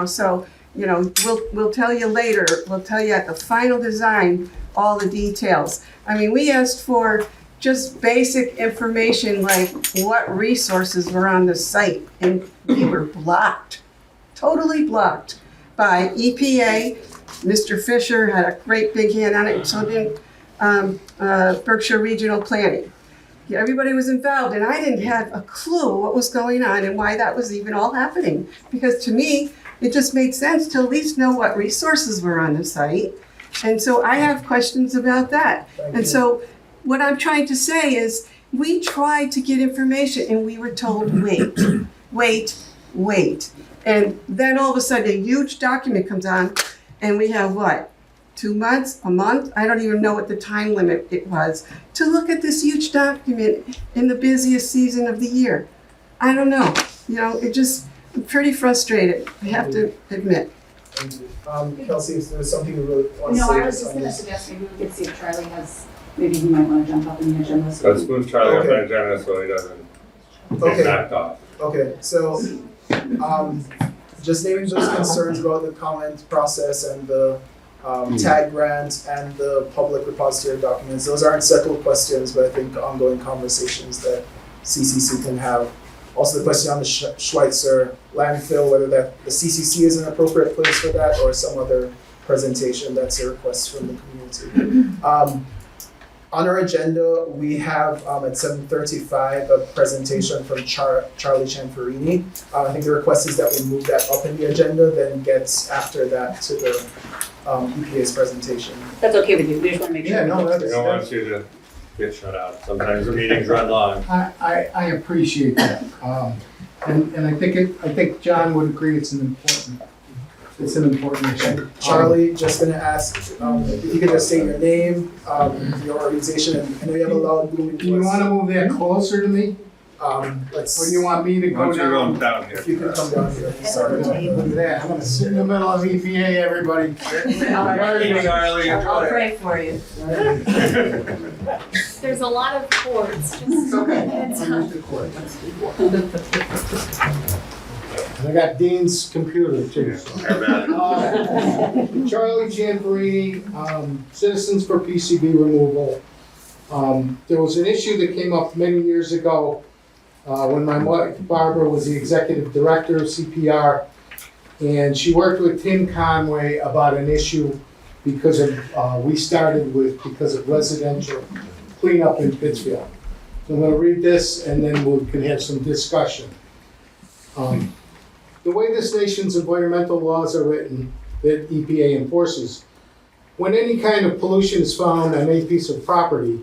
So we'll tell you later. We'll tell you at the final design all the details. I mean, we asked for just basic information like what resources were on the site, and we were blocked, totally blocked by EPA. Mr. Fisher had a great big hand on it, so did Berkshire Regional Planning. Everybody was involved, and I didn't have a clue what was going on and why that was even all happening. Because to me, it just made sense to at least know what resources were on the site. And so I have questions about that. And so what I'm trying to say is, we tried to get information and we were told, wait. And then all of a sudden, a huge document comes on, and we have what? 2 months, a month? I don't even know what the time limit it was to look at this huge document in the busiest season of the year. I don't know. I'm pretty frustrated, I have to admit. Thank you. Kelsey, if there's something you really want to say. No, I was just gonna suggest maybe we could see if Charlie has, maybe he might wanna jump up in the agenda. Let's move Charlie up on the agenda so he doesn't get knocked off. Okay, so, just naming those concerns about the comment process and the tag grant and the public repository documents, those aren't settled questions, but I think ongoing conversations that CCC can have. Also the question on the Schweitzer landfill, whether the CCC is an appropriate place for that or some other presentation, that's a request from the community. On our agenda, we have at 7:35 a presentation from Charlie Cianfarini. I think the request is that we move that up in the agenda, then get after that to the EPA's presentation. That's okay with you, we just wanna make sure. Yeah, no, We don't want you to get shut out. Sometimes the meetings run long. I appreciate that. And I think John would agree it's an important issue. Charlie, just gonna ask, if you could just state your name, your organization, and I know you have a loud booming voice. Do you wanna move that closer to me? Or do you want me to Why go don't you down? go down here? If you could come down here, sorry. Look at that, I'm gonna sit in the middle of EPA, everybody. Charlie, I'll pray for you. There's a lot of chords, just. I got Dean's computer too. Charlie Cianfarini, Citizens for PCB Removal. There was an issue that came up many years ago when my wife Barbara was the executive director of CPR, and she worked with Tim Conway about an issue because of because of residential cleanup in Pittsfield. So I'm going to read this, and then we can have some discussion. The way this nation's environmental laws are written, that EPA enforces, when any kind of pollution is found on any piece of property,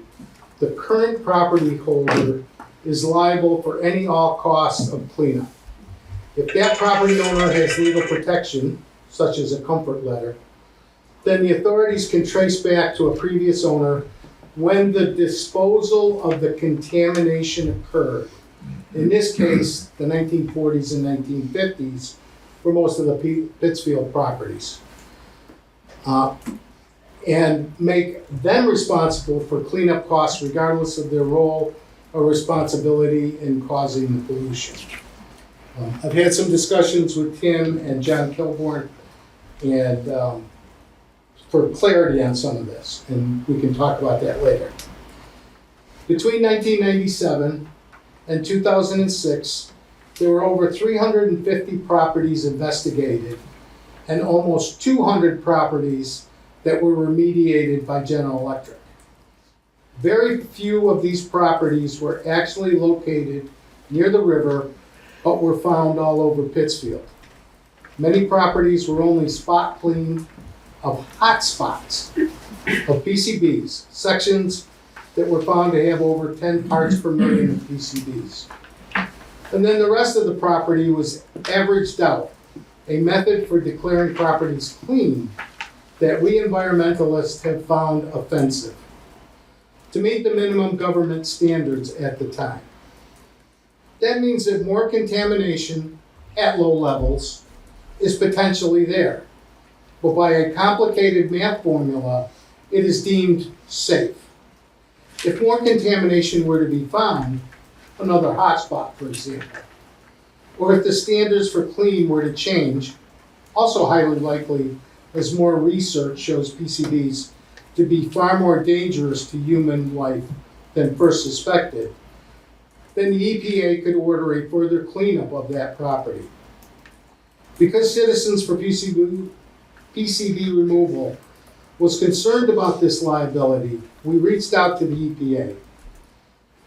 the current property holder is liable for any all costs of cleanup. If that property owner has legal protection, such as a comfort letter, then the authorities can trace back to a previous owner when the disposal of the contamination occurred. In this case, the 1940s and 1950s for most of the Pittsfield properties. And make them responsible for cleanup costs regardless of their role or responsibility in causing the pollution. I've had some discussions with Tim and John Kilborn and for clarity on some of this, and we can talk about that later. Between 1997 and 2006, there were over 350 properties investigated and almost 200 properties that were remediated by General Electric. Very few of these properties were actually located near the river, but were found all over Pittsfield. Many properties were only spot cleaned of hot spots of PCBs, sections that were found to have over 10 parts per million of PCBs. And then the rest of the property was averaged out, a method for declaring properties clean that we environmentalists have found offensive to meet the minimum government standards at the time. That means that more contamination at low levels is potentially there, but by a complicated math formula, it is deemed safe. If more contamination were to be found, another hotspot, for example, or if the standards for clean were to change, also highly likely as more research shows PCBs to be far more dangerous to human life than first suspected, then the EPA could order a further cleanup of that property. Because Citizens for PCB removal was concerned about this liability, we reached out to the EPA.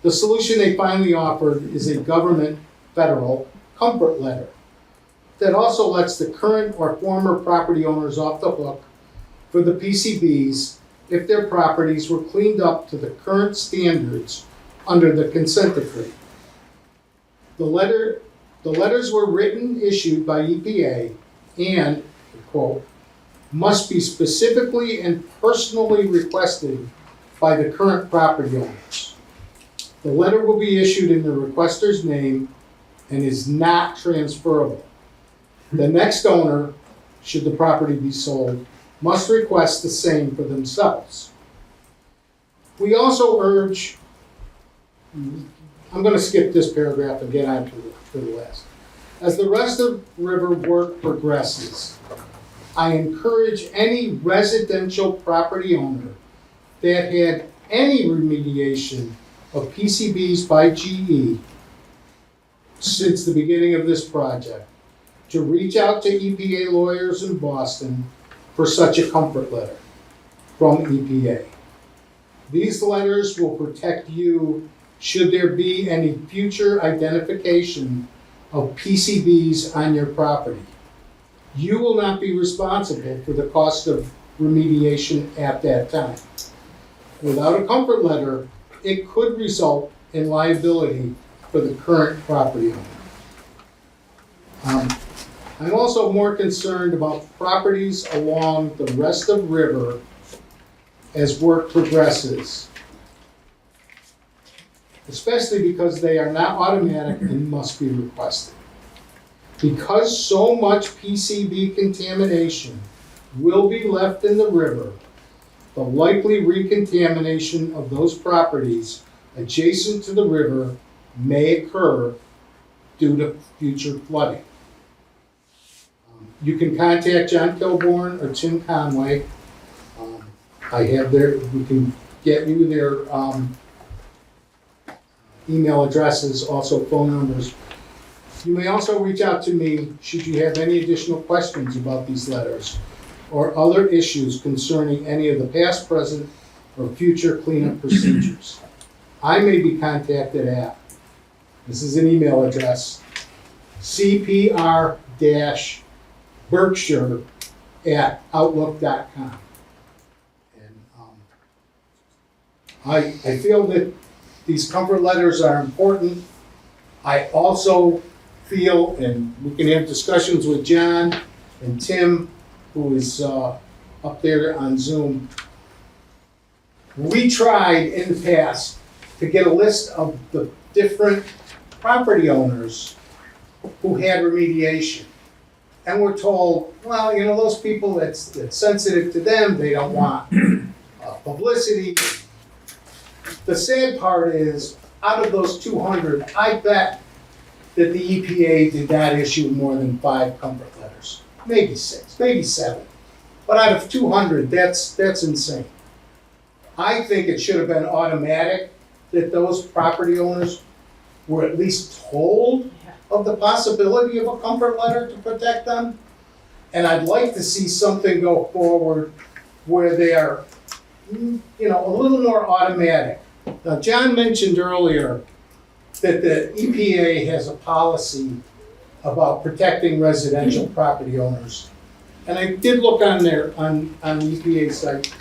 The solution they finally offered is a government federal comfort letter that also lets the current or former property owners off the hook for the PCBs if their properties were cleaned up to the current standards under the consent decree. The letters were written, issued by EPA, and, quote, must be specifically and personally requested by the current property owners. The letter will be issued in the requester's name and is not transferable. The next owner, should the property be sold, must request the same for themselves. We also urge, I'm going to skip this paragraph and get on to the last. As the rest of river work progresses, I encourage any residential property owner that had any remediation of PCBs by GE since the beginning of this project to reach out to EPA lawyers in Boston for such a comfort letter from EPA. These letters will protect you should there be any future identification of PCBs on your property. You will not be responsible for the cost of remediation at that time. Without a comfort letter, it could result in liability for the current property owner. I'm also more concerned about properties along the rest of river as work progresses, especially because they are not automatic and must be requested. Because so much PCB contamination will be left in the river, the likely recontamination of those properties adjacent to the river may occur due to future flooding. You can contact John Kilborn or Tim Conway. We can get you their email addresses, also phone numbers. You may also reach out to me should you have any additional questions about these letters or other issues concerning any of the past, present, or future cleanup procedures. I may be contacted at, this is an email address, cpr-berkshire@outlook.com. And I feel that these comfort letters are important. I also feel, and we can have discussions with John and Tim, who is up there on Zoom. We tried in the past to get a list of the different property owners who had remediation. And we're told, well, you know, those people, that's sensitive to them, they don't want publicity. The sad part is, out of those 200, I bet that the EPA did not issue more than 5 comfort letters. Maybe 6, maybe 7. But out of 200, that's insane. I think it should have been automatic that those property owners were at least told of the possibility of a comfort letter to protect them. And I'd like to see something go forward where they are, you know, a little more automatic. Now, John mentioned earlier that the EPA has a policy about protecting residential property owners. And I did look on the EPA site,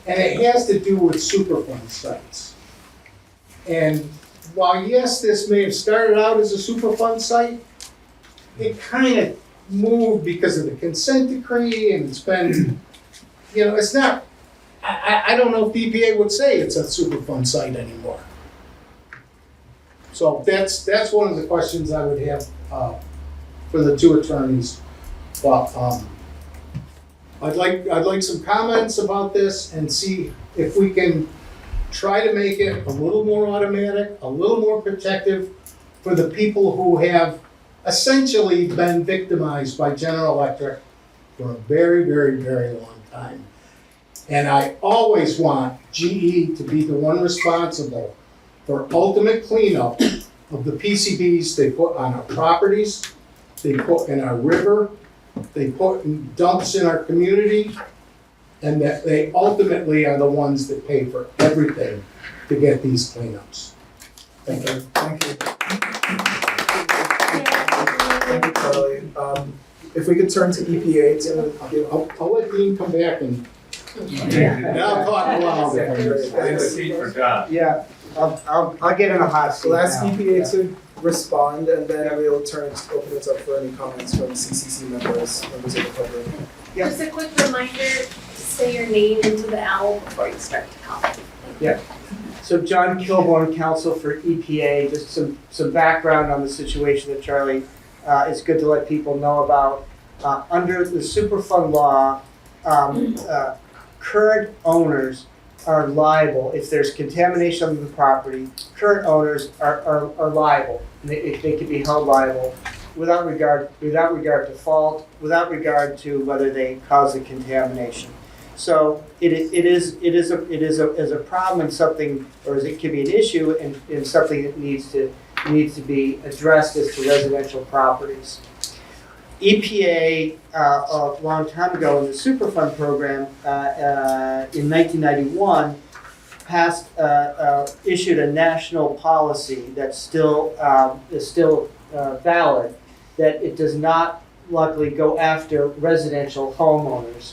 and it has to do with Superfund sites. And while yes, this may have started out as a Superfund site, it kind of moved because of the consent decree, and it's been, you know, it's not, I don't know if the EPA would say it's a Superfund site anymore. So that's one of the questions I would have for the 2 attorneys. But I'd like some comments about this and see if we can try to make it a little more automatic, a little more protective for the people who have essentially been victimized by General Electric for a very, very, very long time. And I always want GE to be the one responsible for ultimate cleanup of the PCBs they put on our properties, they put in our river, they put in dumps in our community, and that they ultimately are the ones that pay for everything to get these cleanups. Thank you. Thank you. Thank you, Charlie. If we could turn to EPA to give. I'll let Dean come back and I'll talk louder. Yeah, I'll get in a hot seat We'll ask now. EPA to respond, and then we'll open it up for any comments from CCC members of the public. Just a quick reminder to say your name into the owl before you start to comment. Yeah. So John Kilborn, counsel for EPA, just some background on the situation that Charlie is good to let people know about. Under the Superfund law, current owners are liable if there's contamination on the property. Current owners are liable. They can be held liable without regard to fault, without regard to whether they cause the contamination. So it is a problem and something, or it can be an issue and something that needs to be addressed as to residential properties. EPA a long time ago in the Superfund program in 1991 issued a national policy that's still valid, that it does not luckily go after residential homeowners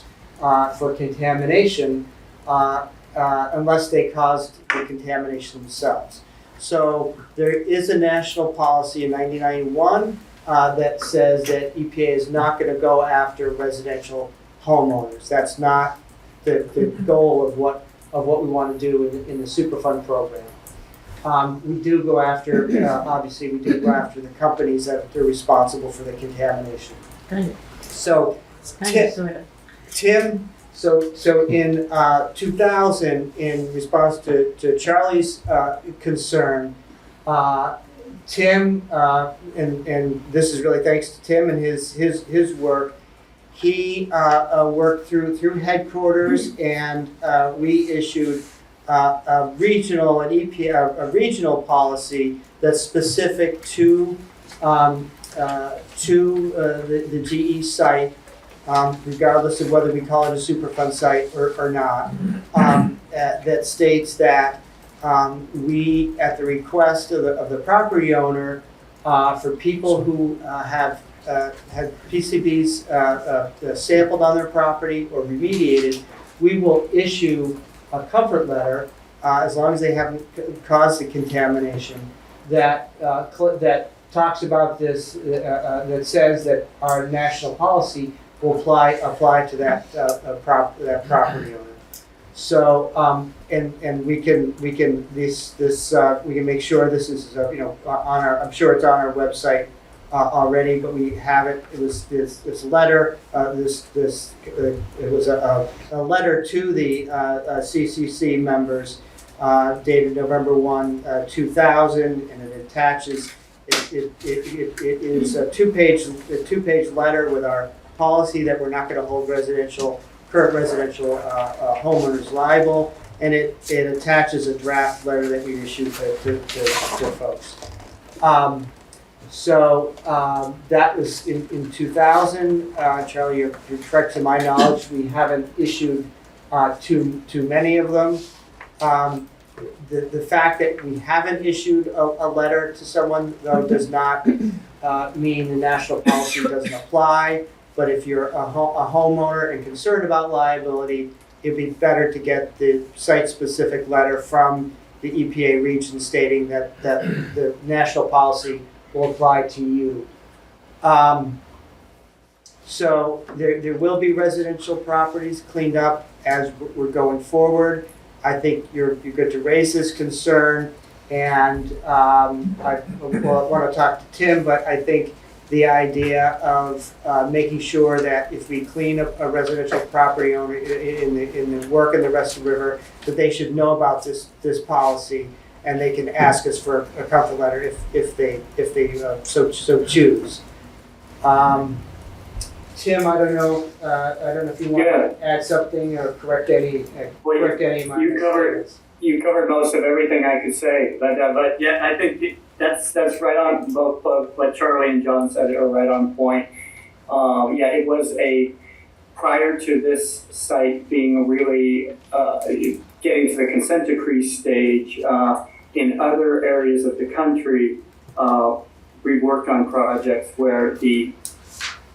for contamination unless they caused the contamination themselves. So there is a national policy in 1991 that says that EPA is not going to go after residential homeowners. That's not the goal of what we want to do in the Superfund program. We do go after, obviously, we do go after the companies that are responsible for the contamination. So, Tim, so in 2000, in response to Charlie's concern, Tim, and this is really thanks to Tim and his work, he worked through headquarters, and we issued a regional policy that's specific to the GE site, regardless of whether we call it a Superfund site or not, that states that we, at the request of the property owner, for people who have had PCBs sampled on their property or remediated, we will issue a comfort letter, as long as they haven't caused the contamination, that talks about this, that says that our national policy will apply to that property owner. So and we can make sure this is on our, I'm sure it's on our website already, but we have it. It was this letter. It was a letter to the CCC members dated November 1, 2000, and it attaches. It is a two-page letter with our policy that we're not going to hold current residential homeowners liable, and it attaches a draft letter that we issued to folks. So that was in 2000. Charlie, you're correct. To my knowledge, we haven't issued too many of them. The fact that we haven't issued a letter to someone, though, does not mean the national policy doesn't apply. But if you're a homeowner and concerned about liability, it'd be better to get the site-specific letter from the EPA region stating that the national policy will apply to you. So there will be residential properties cleaned up as we're going forward. I think you're good to raise this concern, and I want to talk to Tim, but I think the idea of making sure that if we clean up a residential property owner in the work in the rest of the river, that they should know about this policy, and they can ask us for a comfort letter if they so choose. Tim, I don't know if you want to add something or correct any of my mistakes. You covered most of everything I could say, but yeah, I think that's right on. Both what Charlie and John said are right on point. Yeah, it was prior to this site being really getting to the consent decree stage. In other areas of the country, we worked on projects where the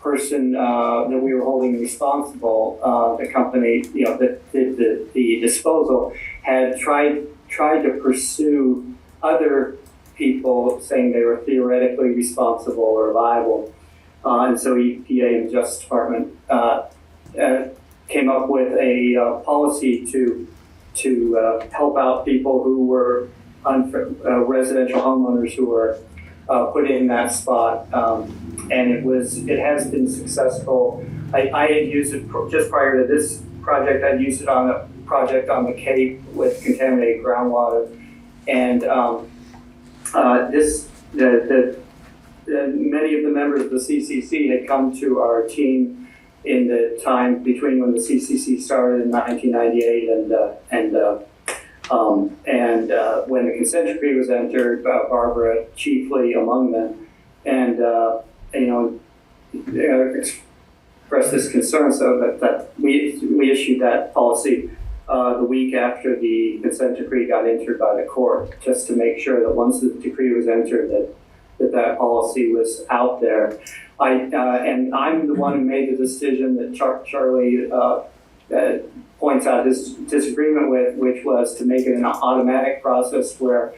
person that we were holding responsible, the company, that did the disposal, had tried to pursue other people saying they were theoretically responsible or liable. And so EPA and the Justice Department came up with a policy to help out people who were residential homeowners who were put in that spot, and it has been successful. I had used it just prior to this project. I'd used it on a project on the Cape with contaminated groundwater, and many of the members of the CCC had come to our team in the time between when the CCC started in 1998 and when the consent decree was entered, Barbara chiefly among them, and expressed this concern, so that we issued that policy the week after the consent decree got entered by the court, just to make sure that once the decree was entered, that policy was out there. And I'm the one who made the decision that Charlie points out his disagreement with, which was to make it an automatic process where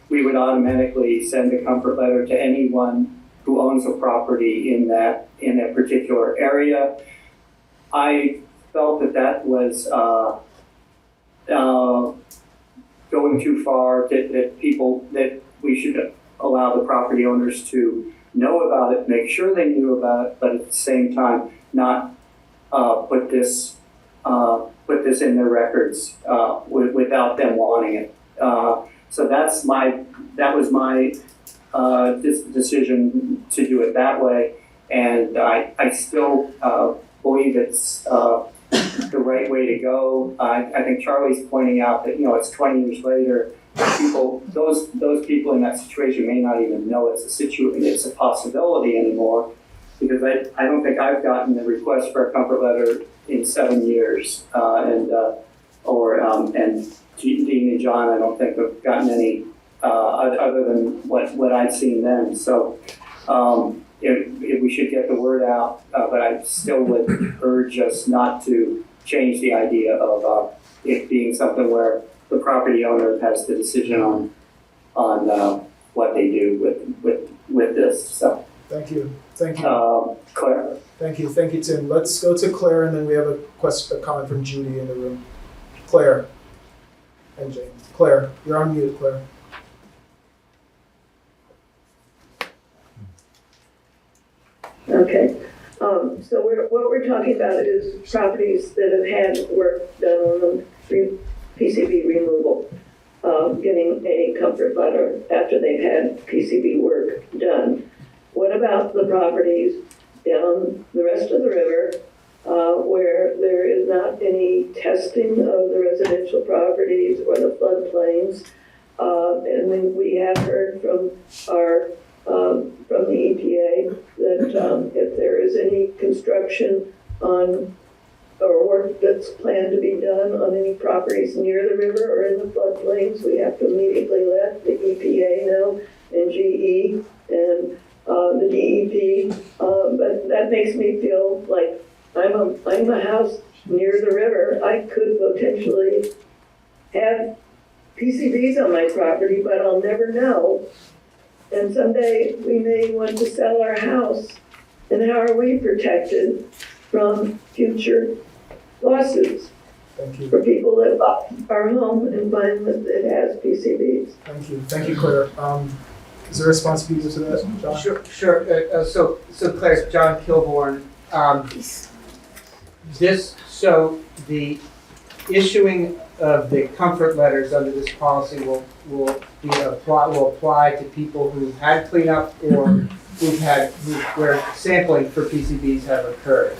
we would automatically send a comfort letter to anyone who owns a property in that particular area. I felt that was going too far, that we should allow the property owners to know about it, make sure they knew about it, but at the same time not put this in their records without them wanting it. So that was my decision to do it that way, and I still believe it's the right way to go. I think Charlie's pointing out that it's 20 years later. Those people in that situation may not even know it's a possibility anymore, because I don't think I've gotten a request for a comfort letter in 7 years, and Dean and John I don't think have gotten any other than what I'd seen then. So if we should get the word out, but I still would urge us not to change the idea of it being something where the property owner has the decision on what they do with this. So Thank you. Claire. Thank you, Tim. Let's go to Claire, and then we have a comment from Judy in the room. Claire and James. Claire, you're on mute, Claire. Okay. So what we're talking about is properties that have had work done on them, PCB removal, getting a comfort letter after they've had PCB work done. What about the properties down the rest of the river where there is not any testing of the residential properties or the floodplains? And then we have heard from from the EPA that if there is any construction on or work that's planned to be done on any properties near the river or in the floodplains, we have to immediately let the EPA know, and GE and the DEP. But that makes me feel like I'm a house near the river. I could potentially have PCBs on my property, but I'll never know. And someday we may want to sell our house, and how are we protected from future lawsuits for people that buy our home and find that it has PCBs? Thank you, Claire. Is there a response to that, John? Sure. So Claire, John Kilborn. The issuing of the comfort letters under this policy will apply to people who've had cleanup or where sampling for PCBs have occurred.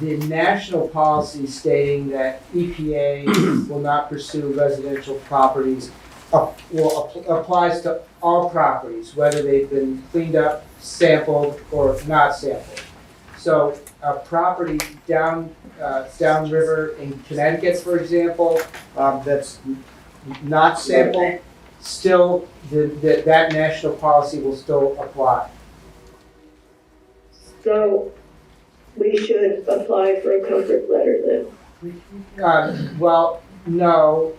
The national policy stating that EPA will not pursue residential properties applies to all properties, whether they've been cleaned up, sampled, or not sampled. So a property downriver in Connecticut, for example, that's not sampled, still, that national policy will still apply. So we should apply for a comfort letter then? Well, no,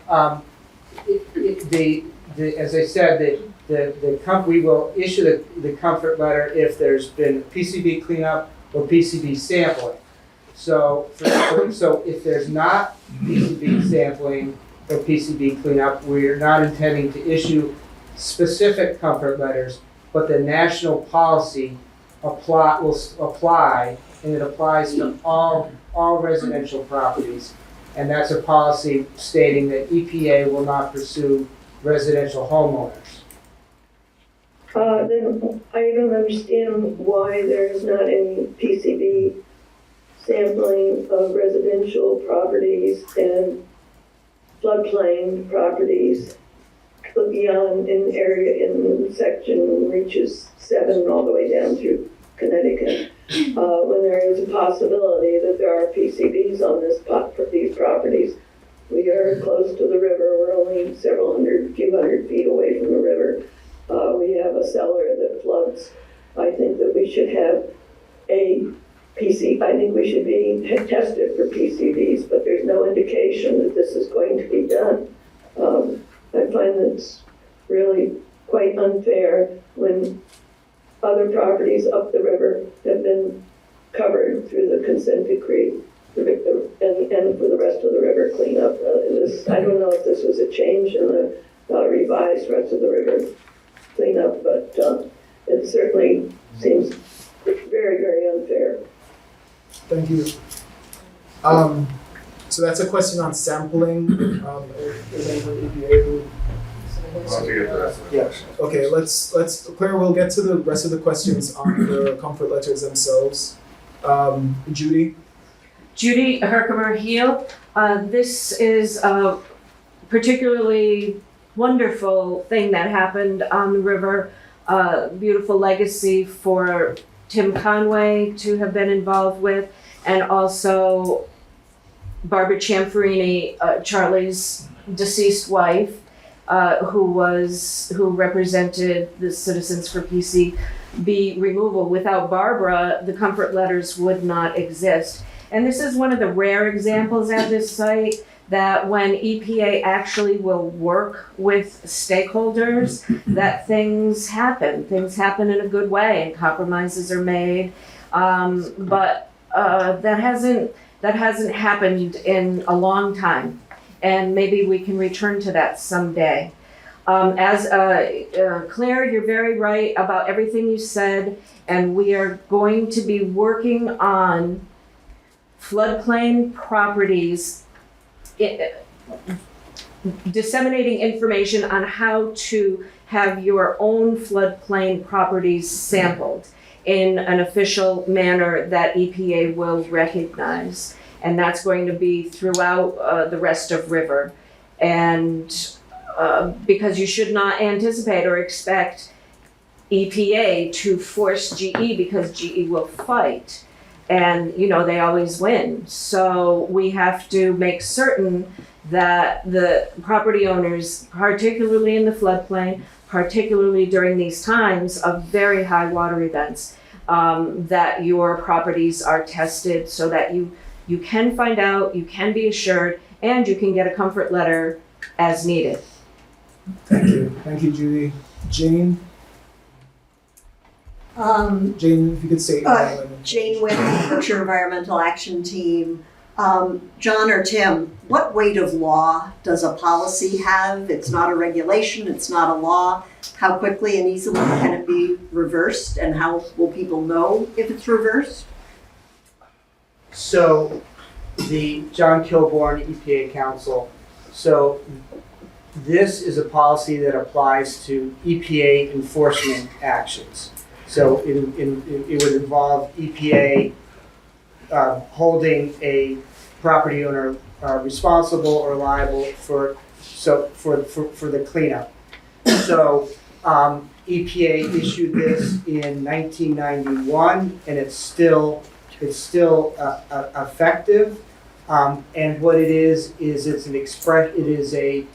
as I said, we will issue the comfort letter if there's been PCB cleanup or PCB sampling. So if there's not PCB sampling or PCB cleanup, we're not intending to issue specific comfort letters, but the national policy will apply, and it applies to all residential properties. And that's a policy stating that EPA will not pursue residential homeowners. Then I don't understand why there's not any PCB sampling of residential properties and floodplain properties beyond an area in section reaches 7 all the way down through Connecticut, when there is a possibility that there are PCBs on these properties. We are close to the river. We're only few hundred feet away from the river. We have a cellar that floods. I think that we should have I think we should be tested for PCBs, but there's no indication that this is going to be done. I find that's really quite unfair when other properties up the river have been covered through the consent decree and for the rest of the river cleanup. I don't know if this was a change in the revised rest of the river cleanup, but it certainly seems very, very unfair. Thank you. So that's a question on sampling. Is anyone EPA who? I'll get the rest of the question. Okay, let's Claire, we'll get to the rest of the questions on the comfort letters themselves. Judy? Judy Herkimer Heel. This is a particularly wonderful thing that happened on the river. Beautiful legacy for Tim Conway to have been involved with, and also Barbara Ciamferini, Charlie's deceased wife, who represented the Citizens for PCB removal. Without Barbara, the comfort letters would not exist. And this is one of the rare examples at this site that when EPA actually will work with stakeholders, that things happen in a good way and compromises are made. But that hasn't happened in a long time. And maybe we can return to that someday. Claire, you're very right about everything you said, and we are going to be working on floodplain properties, disseminating information on how to have your own floodplain properties sampled in an official manner that EPA will recognize. And that's going to be throughout the rest of river. And because you should not anticipate or expect EPA to force GE, because GE will fight. And, they always win. So we have to make certain that the property owners, particularly in the floodplain, particularly during these times of very high water events, that your properties are tested so that you can find out, you can be assured, and you can get a comfort letter as needed. Thank you, Judy. Jane? Jane, if you could say your name. Jane Witt, Berkshire Environmental Action Team. John or Tim, what weight of law does a policy have? It's not a regulation, it's not a law. How quickly and easily can it be reversed, and how will people know if it's reversed? So, the John Kilbourne EPA Council. So, this is a policy that applies to EPA enforcement actions. So it would involve EPA holding a property owner responsible or liable for the cleanup. So EPA issued this in 1991, and it's still effective. And what it is it's a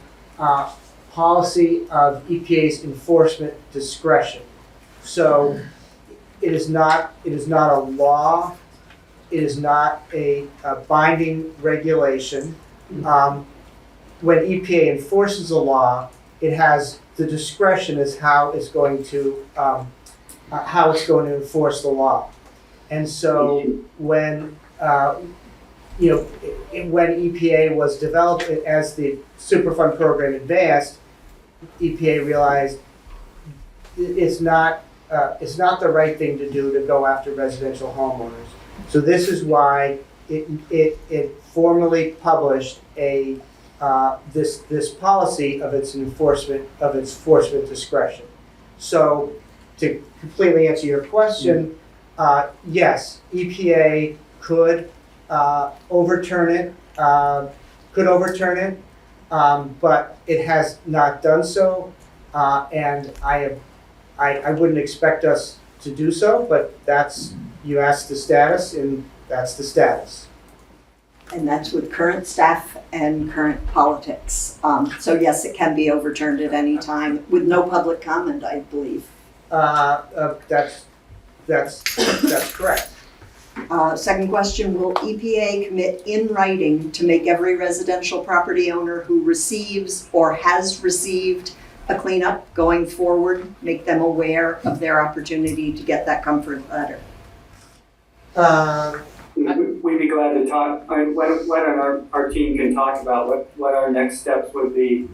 policy of EPA's enforcement discretion. So it is not a law. It is not a binding regulation. When EPA enforces a law, it has the discretion as how it's going to enforce the law. And so when when EPA was developed as the Superfund program advanced, EPA realized it's not the right thing to do to go after residential homeowners. So this is why it formally published this policy of its enforcement discretion. So to completely answer your question, yes, EPA could overturn it, but it has not done so, and I wouldn't expect us to do so, but you asked the status, and that's the status. And that's with current staff and current politics. So yes, it can be overturned at any time with no public comment, I believe. That's correct. Second question, will EPA commit in writing to make every residential property owner who receives or has received a cleanup going forward, make them aware of their opportunity to get that comfort letter? We'd be glad to talk. Why don't our team can talk about what our next steps would be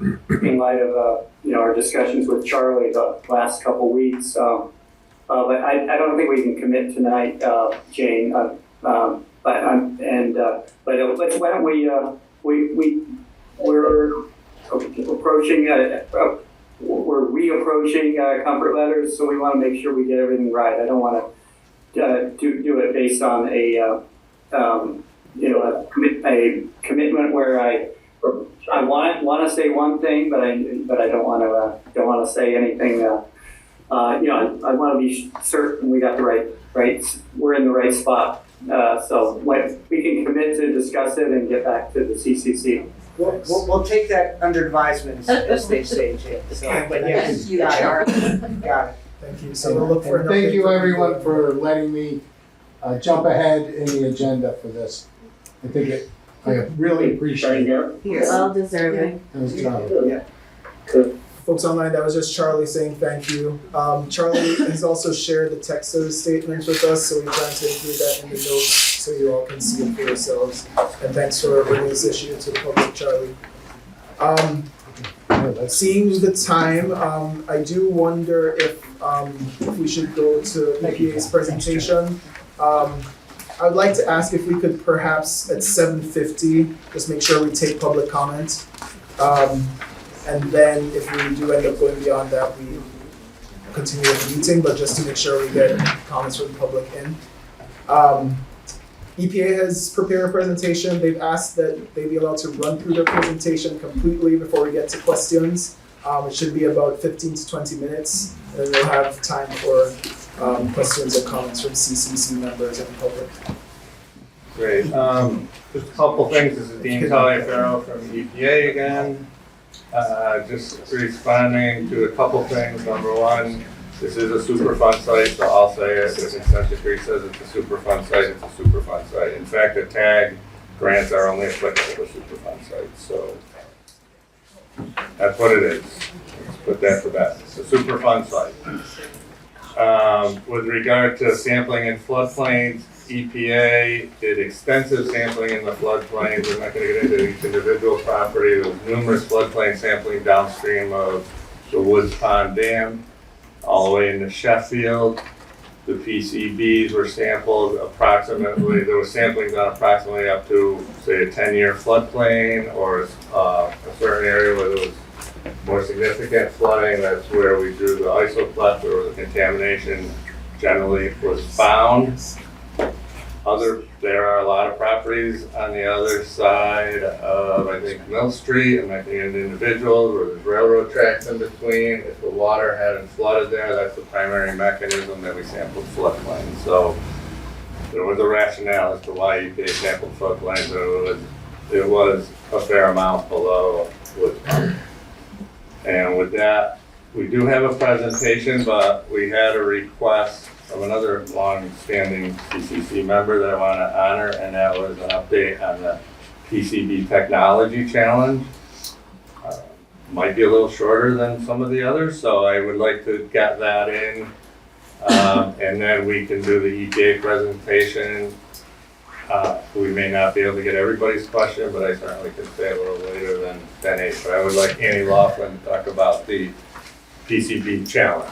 in light of our discussions with Charlie the last couple weeks. But I don't think we can commit tonight, Jane. Why don't we're reapproaching comfort letters, so we want to make sure we get everything right. I don't want to do it based on a commitment where I want to say one thing, but I don't want to say anything. I want to be certain we got the right. We're in the right spot. So we can commit to discuss it and get back to the CCC. We'll take that under advisement, as they say, Jay. So, but yes, got it. Thank you. So we'll look for. And thank you everyone for letting me jump ahead in the agenda for this. I really appreciate it. You're well deserving. Yeah. Folks online, that was just Charlie saying thank you. Charlie has also shared the text of the statement with us, so we plan to include that in the notes so you all can see it for yourselves. And thanks for bringing this issue to the public, Charlie. Seeing the time, I do wonder if we should go to EPA's presentation. I would like to ask if we could perhaps at 7:50 just make sure we take public comment. And then if we do end up going beyond that, we continue with the meeting, but just to make sure we get comments from the public in. EPA has prepared a presentation. They've asked that they be allowed to run through their presentation completely before we get to questions. It should be about 15 to 20 minutes, and then we'll have time for questions or comments from CCC members and the public. Great. Just a couple things. This is Dean Taliaferro from EPA again. Just responding to a couple things. Number one, this is a Superfund site, so I'll say it. If consent decree says it's a Superfund site, it's a Superfund site. In fact, the TAG grants are only applicable to Superfund sites, so that's what it is. Let's put that to bed. It's a Superfund site. With regard to sampling in floodplains, EPA did extensive sampling in the floodplains. We're not going to get into each individual property. There was numerous floodplain sampling downstream of the Woods Pond Dam, all the way into Sheffield. The PCBs were sampled approximately, there was sampling done approximately up to, say, a 10-year floodplain or a certain area where there was more significant flooding. That's where we drew the isoclep, where the contamination generally was found. There are a lot of properties on the other side of, I think, Mill Street and I think individuals where there's railroad tracks in between. If the water hadn't flooded there, that's the primary mechanism that we sampled floodplains. So there was a rationale as to why EPA sampled floodplains. It was a fair amount below wood pump. And with that, we do have a presentation, but we had a request from another long-standing CCC member that I want to honor, and that was an update on the PCB Technology Challenge. Might be a little shorter than some of the others, so I would like to get that in. And then we can do the EPA presentation. We may not be able to get everybody's question, but I certainly can say a little later than 8. But I would like Annie Laughlin to talk about the PCB challenge,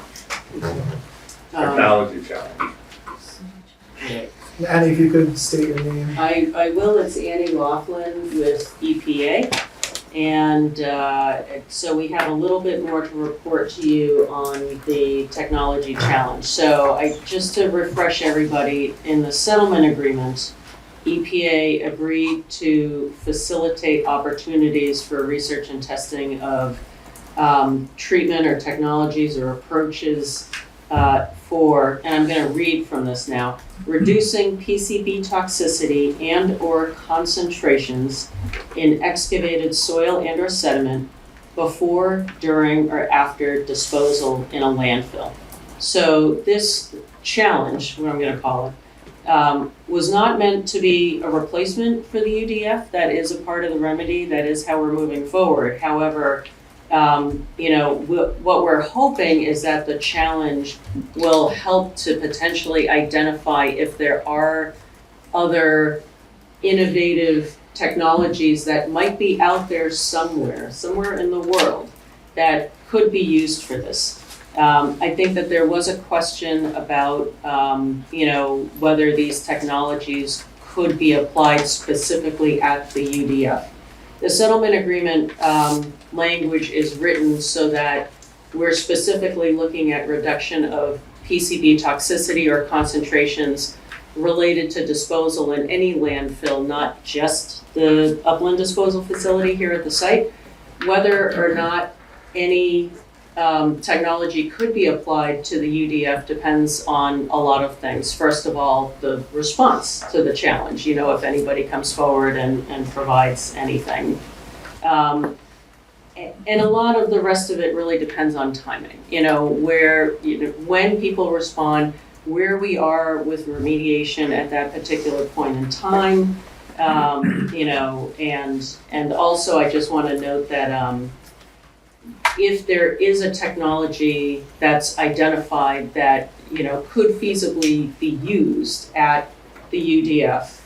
technology challenge. Annie, if you could state your name. I will, it's Annie Laughlin with EPA. And so we have a little bit more to report to you on the technology challenge. So just to refresh everybody, in the settlement agreement, EPA agreed to facilitate opportunities for research and testing of treatment or technologies or approaches for, and I'm going to read from this now, reducing PCB toxicity and or concentrations in excavated soil and or sediment before, during, or after disposal in a landfill. So this challenge, what I'm going to call it, was not meant to be a replacement for the UDF. That is a part of the remedy. That is how we're moving forward. However, what we're hoping is that the challenge will help to potentially identify if there are other innovative technologies that might be out there somewhere in the world that could be used for this. I think that there was a question about, whether these technologies could be applied specifically at the UDF. The settlement agreement language is written so that we're specifically looking at reduction of PCB toxicity or concentrations related to disposal in any landfill, not just the upland disposal facility here at the site. Whether or not any technology could be applied to the UDF depends on a lot of things. First of all, the response to the challenge, if anybody comes forward and provides anything. And a lot of the rest of it really depends on timing, when people respond, where we are with remediation at that particular point in time, and also I just want to note that if there is a technology that's identified that, could feasibly be used at the UDF,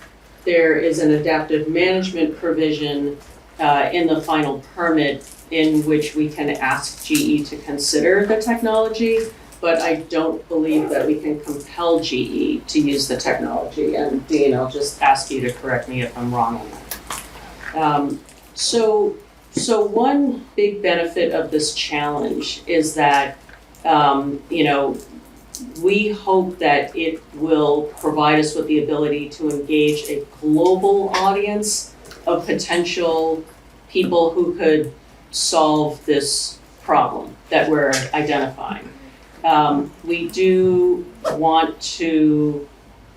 there is an adaptive management provision in the final permit in which we can ask GE to consider the technology, but I don't believe that we can compel GE to use the technology. And Dean, I'll just ask you to correct me if I'm wrong on that. So one big benefit of this challenge is that, we hope that it will provide us with the ability to engage a global audience of potential people who could solve this problem that we're identifying. We do want to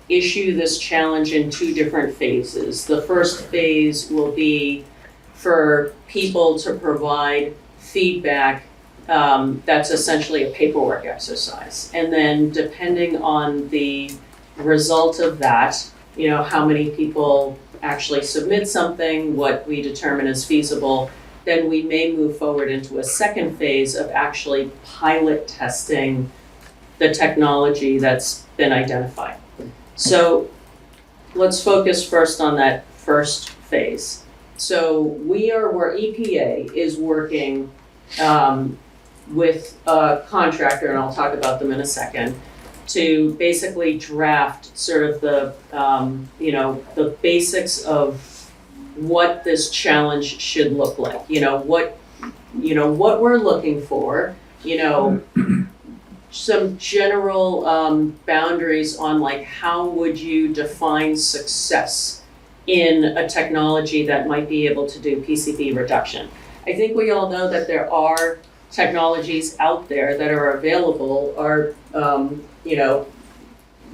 issue this challenge in 2 different phases. The first phase will be for people to provide feedback that's essentially a paperwork exercise. And then depending on the result of that, how many people actually submit something, what we determine as feasible, then we may move forward into a second phase of actually pilot testing the technology that's been identified. So let's focus first on that first phase. So where EPA is working with a contractor, and I'll talk about them in a second, to basically draft sort of the basics of what this challenge should look like. What we're looking for, some general boundaries on like how would you define success in a technology that might be able to do PCB reduction. I think we all know that there are technologies out there that are available,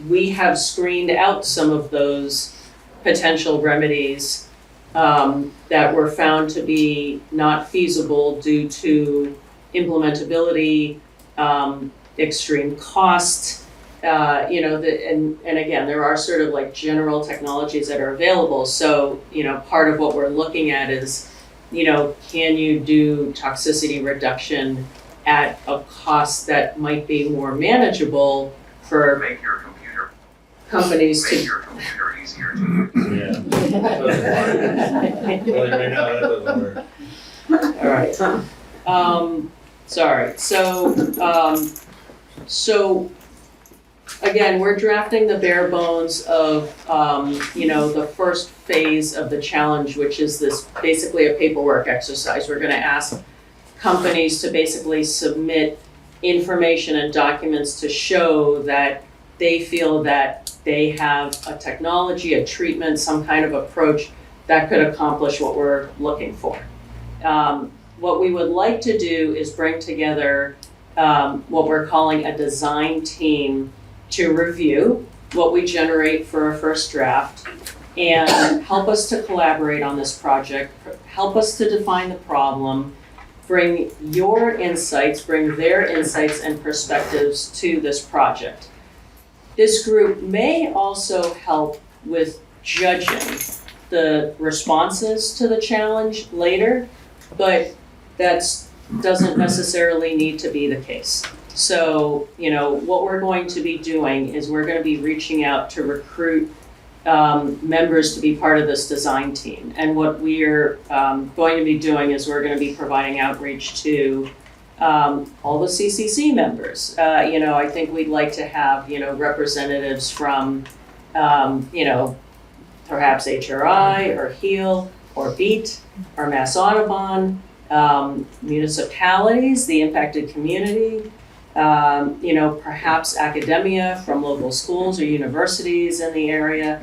we have screened out some of those potential remedies that were found to be not feasible due to implementability, extreme cost, and again, there are sort of like general technologies that are available. So, part of what we're looking at is, can you do toxicity reduction at a cost that might be more manageable for companies to. Yeah. Well, right now, that doesn't work. All right. Sorry. So again, we're drafting the bare bones of, the first phase of the challenge, which is this basically a paperwork exercise. We're going to ask companies to basically submit information and documents to show that they feel that they have a technology, a treatment, some kind of approach that could accomplish what we're looking for. What we would like to do is bring together what we're calling a design team to review what we generate for a first draft and help us to collaborate on this project, help us to define the problem, bring your insights, bring their insights and perspectives to this project. This group may also help with judging the responses to the challenge later, but that doesn't necessarily need to be the case. So, what we're going to be doing is we're going to be reaching out to recruit members to be part of this design team. And what we're going to be doing is we're going to be providing outreach to all the CCC members. I think we'd like to have, representatives from, perhaps HRI or HEAL or BEAT or Mass Audubon, municipalities, the impacted community, perhaps academia from local schools or universities in the area.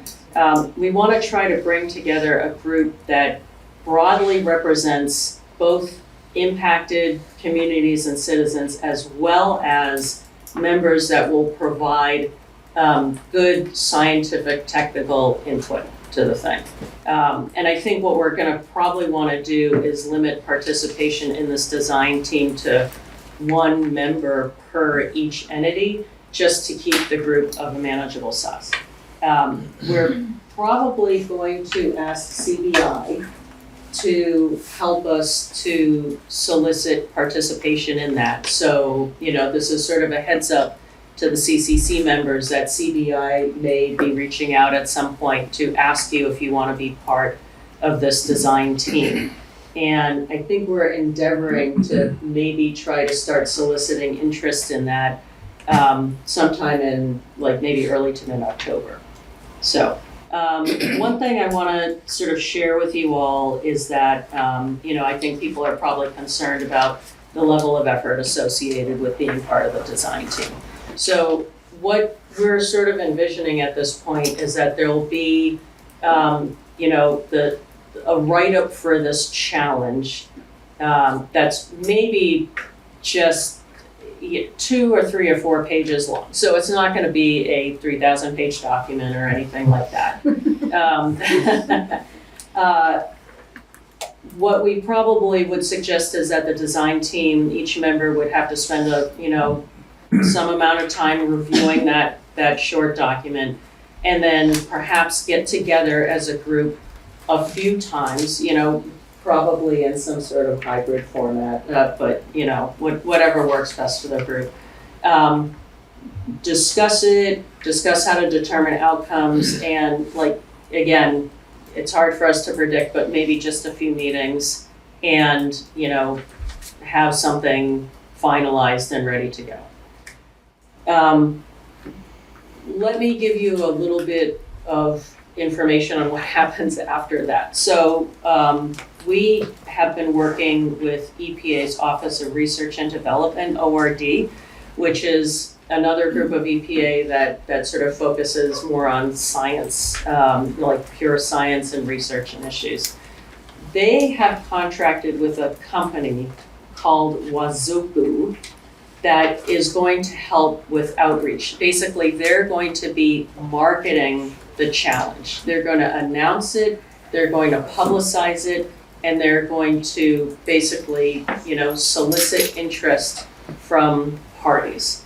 We want to try to bring together a group that broadly represents both impacted communities and citizens, as well as members that will provide good scientific, technical input to the thing. And I think what we're going to probably want to do is limit participation in this design team to one member per each entity, just to keep the group of a manageable size. We're probably going to ask CBI to help us to solicit participation in that. So, this is sort of a heads up to the CCC members that CBI may be reaching out at some point to ask you if you want to be part of this design team. And I think we're endeavoring to maybe try to start soliciting interest in that sometime in maybe early to mid-October. So one thing I want to sort of share with you all is that, I think people are probably concerned about the level of effort associated with being part of the design team. So what we're sort of envisioning at this point is that there will be, a write-up for this challenge that's maybe just 2 or 3 or 4 pages long. So it's not going to be a 3,000-page document or anything like that. What we probably would suggest is that the design team, each member would have to spend some amount of time reviewing that short document, and then perhaps get together as a group a few times, probably in some sort of hybrid format, but whatever works best for the group. Discuss how to determine outcomes, and again, it's hard for us to predict, but maybe just a few meetings and, have something finalized and ready to go. Let me give you a little bit of information on what happens after that. So we have been working with EPA's Office of Research and Development, ORD, which is another group of EPA that sort of focuses more on science, like pure science and research and issues. They have contracted with a company called Wazoku that is going to help with outreach. Basically, they're going to be marketing the challenge. They're going to announce it, they're going to publicize it, and they're going to basically, solicit interest from parties.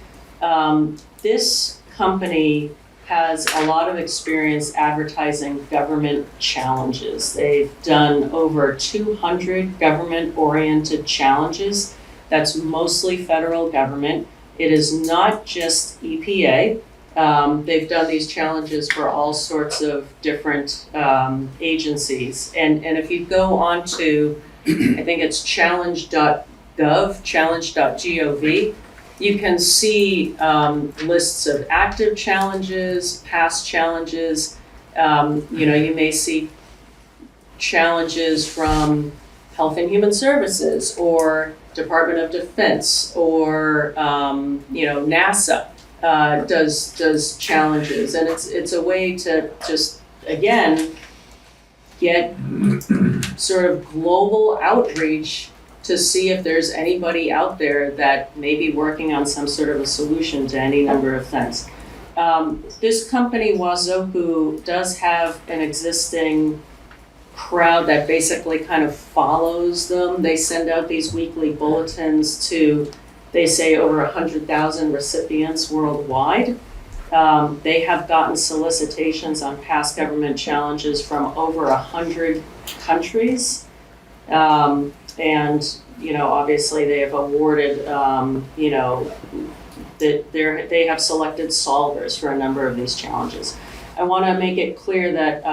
This company has a lot of experience advertising government challenges. They've done over 200 government-oriented challenges. That's mostly federal government. It is not just EPA. They've done these challenges for all sorts of different agencies. And if you go on to, I think it's challenge.gov, challenge.gov, you can see lists of active challenges, past challenges. You may see challenges from Health and Human Services or Department of Defense or NASA does challenges, and it's a way to just again get sort of global outreach to see if there's anybody out there that may be working on some sort of a solution to any number of things. This company, Wazoku, does have an existing crowd that basically kind of follows them. They send out these weekly bulletins to, they say, over 100,000 recipients worldwide. They have gotten solicitations on past government challenges from over 100 countries. And, obviously they have awarded, they have selected solvers for a number of these challenges. I want to make it clear that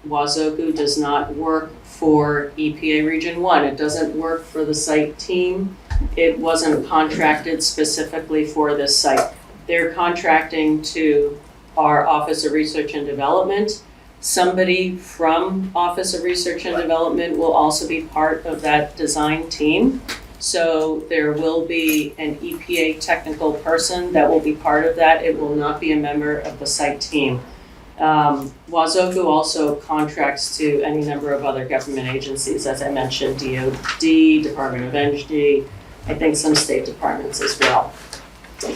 Wazoku does not work for EPA Region 1. It doesn't work for the site team. It wasn't contracted specifically for this site. They're contracting to our Office of Research and Development. Somebody from Office of Research and Development will also be part of that design team. So there will be an EPA technical person that will be part of that. It will not be a member of the site team. Wazoku also contracts to any number of other government agencies, as I mentioned, DOD, Department of Energy, I think some state departments as well.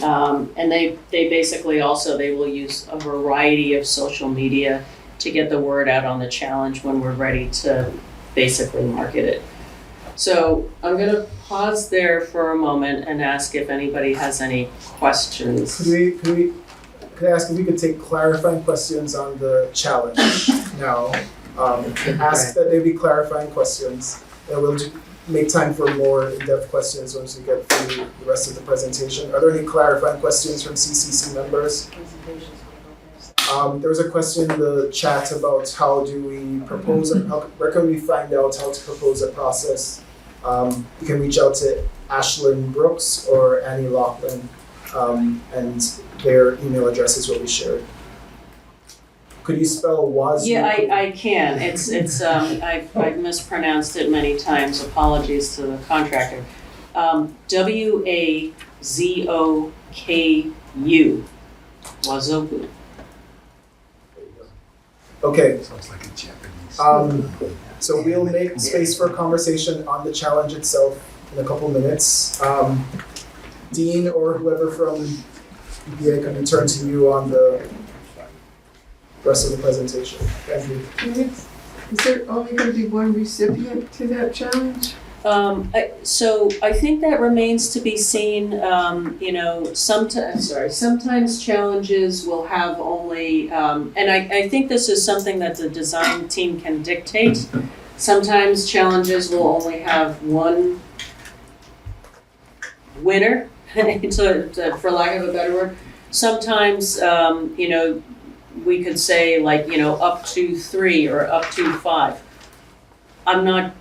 And they basically also, they will use a variety of social media to get the word out on the challenge when we're ready to basically market it. So I'm gonna pause there for a moment and ask if anybody has any questions. Could I ask if we could take clarifying questions on the challenge now? Ask that they be clarifying questions, and we'll make time for more in-depth questions once we get through the rest of the presentation. Are there any clarifying questions from CCC members? There was a question in the chat about how do we propose, where can we find out how to propose a process? You can reach out to Ashlyn Brooks or Annie Laughlin, and their email addresses will be shared. Could you spell Wazoku? Yeah, I can. It's I've mispronounced it many times. Apologies to the contractor. WAZOKU. Wazoku. Okay. Sounds like a Japanese. So we'll make space for conversation on the challenge itself in a couple minutes. Dean or whoever from EPA can turn to you on the rest of the presentation. Thank you. Is there only going to be one recipient to that challenge? So I think that remains to be seen. Sometimes challenges will have only, and I think this is something that the design team can dictate. Sometimes challenges will only have one winner, for lack of a better word. Sometimes, we could say up to 3 or up to 5. I'm not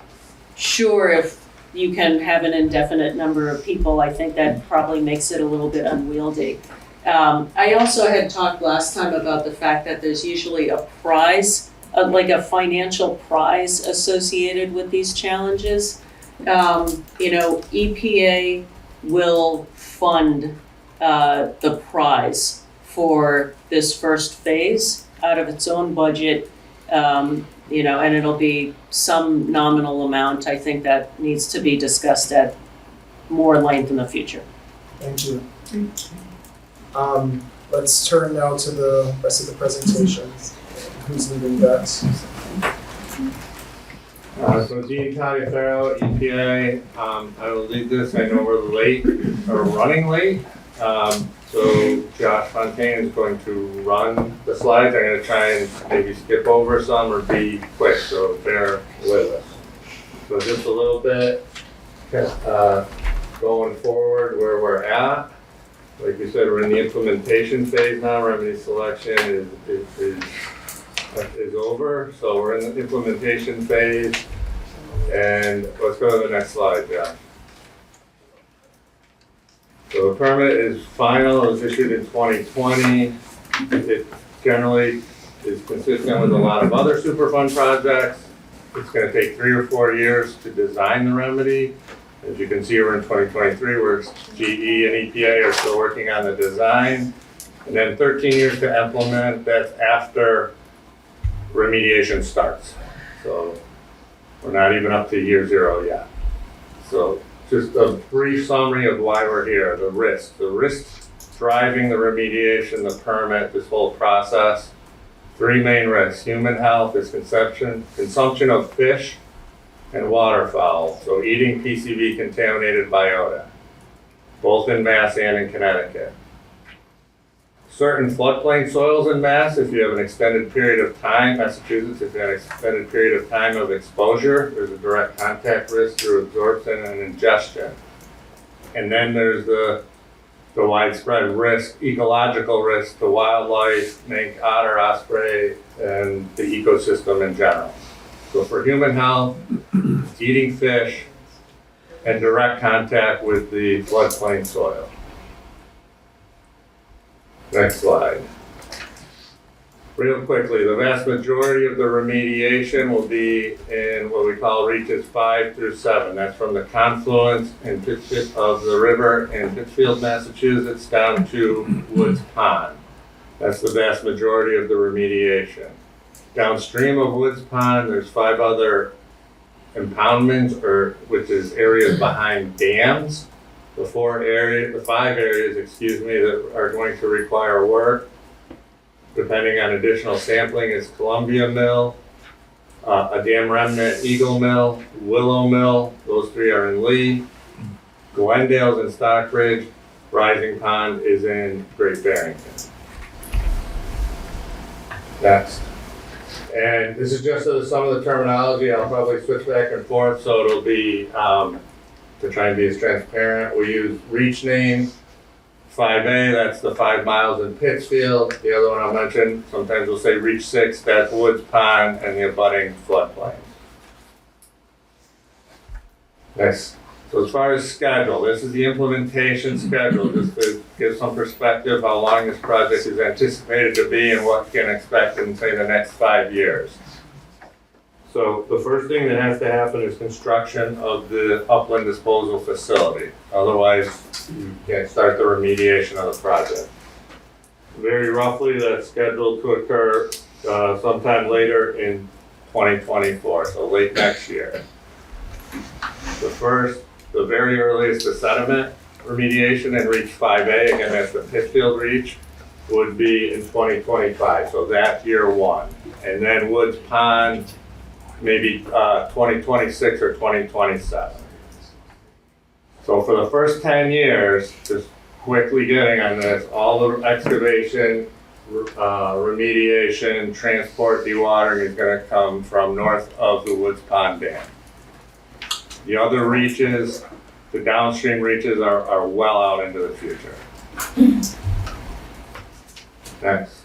sure if you can have an indefinite number of people. I think that probably makes it a little bit unwieldy. I also had talked last time about the fact that there's usually a prize, like a financial prize associated with these challenges. EPA will fund the prize for this first phase out of its own budget. You know, and it'll be some nominal amount, I think, that needs to be discussed at more length in the future. Thank you. Let's turn now to the rest of the presentations. Who's leading that? So Dean Taliaferro, EPA, I will lead this. I know we're late, or running late. So Josh Fontaine is going to run the slides. I'm gonna try and maybe skip over some or be quick, so bear with us. So just a little bit, going forward where we're at. Like we said, we're in the implementation phase now. Remedy selection is over, so we're in the implementation phase. And let's go to the next slide, Josh. So the permit is final, it was issued in 2020. It generally is consistent with a lot of other Superfund projects. It's gonna take 3 or 4 years to design the remedy. As you can see, we're in 2023, where GE and EPA are still working on the design. And then 13 years to implement, that's after remediation starts. So we're not even up to year 0 yet. So just a brief summary of why we're here. The risks driving the remediation, the permit, this whole process. 3 main risks. Human health is consumption of fish and waterfowl, so eating PCB contaminated biota, both in Mass and in Connecticut. Certain floodplain soils in Mass, if you have an extended period of time, Massachusetts, if you have an extended period of time of exposure, there's a direct contact risk through absorption and ingestion. And then there's the widespread risk, ecological risk to wildlife, mink, otter, osprey, and the ecosystem in general. So for human health, eating fish, and direct contact with the floodplain soil. Next slide. Real quickly, the vast majority of the remediation will be in what we call reaches 5 through 7. That's from the confluence of the river in Pittsfield, Massachusetts, down to Woods Pond. That's the vast majority of the remediation. Downstream of Woods Pond, there's 5 other impoundments, which is areas behind dams. The 5 areas, that are going to require work, depending on additional sampling, is Columbia Mill, a dam remnant, Eagle Mill, Willow Mill. Those 3 are in Lee. Glendale's in Stockbridge. Rising Pond is in Great Barrington. Next. And this is just some of the terminology. I'll probably switch back and forth, so it'll be, to try and be as transparent. We use reach name, 5A, that's the 5 miles in Pittsfield. The other one I'll mention, sometimes we'll say reach 6, that's Woods Pond and the abutting floodplains. Next. So as far as schedule, this is the implementation schedule, just to give some perspective how long this project is anticipated to be and what you can expect in, say, the next 5 years. So the first thing that has to happen is construction of the upland disposal facility. Otherwise, you can't start the remediation of the project. Very roughly, that's scheduled to occur sometime later in 2024, so late next year. The very earliest, the sediment remediation and reach 5A, again, that's the Pittsfield reach, would be in 2025, so that's year 1. And then Woods Pond, maybe 2026 or 2027. So for the first 10 years, just quickly getting on this, all the excavation, remediation, transport, dewatering is going to come from north of the Woods Pond Dam. The other reaches, the downstream reaches are well out into the future. Next.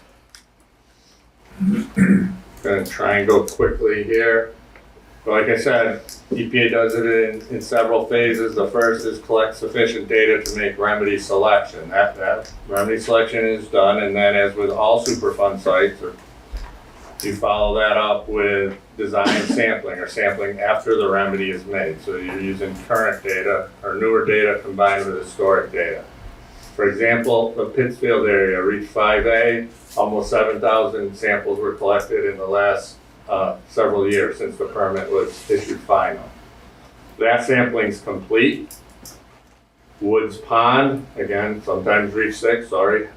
Gonna try and go quickly here. But like I said, EPA does it in several phases. The first is collect sufficient data to make remedy selection. That remedy selection is done, and then as with all Superfund sites, you follow that up with design sampling, or sampling after the remedy is made. So you're using current data or newer data combined with historic data. For example, the Pittsfield area reached 5A, almost 7,000 samples were collected in the last several years since the permit was issued final. That sampling's complete. Woods Pond, again, sometimes reach 6, sorry.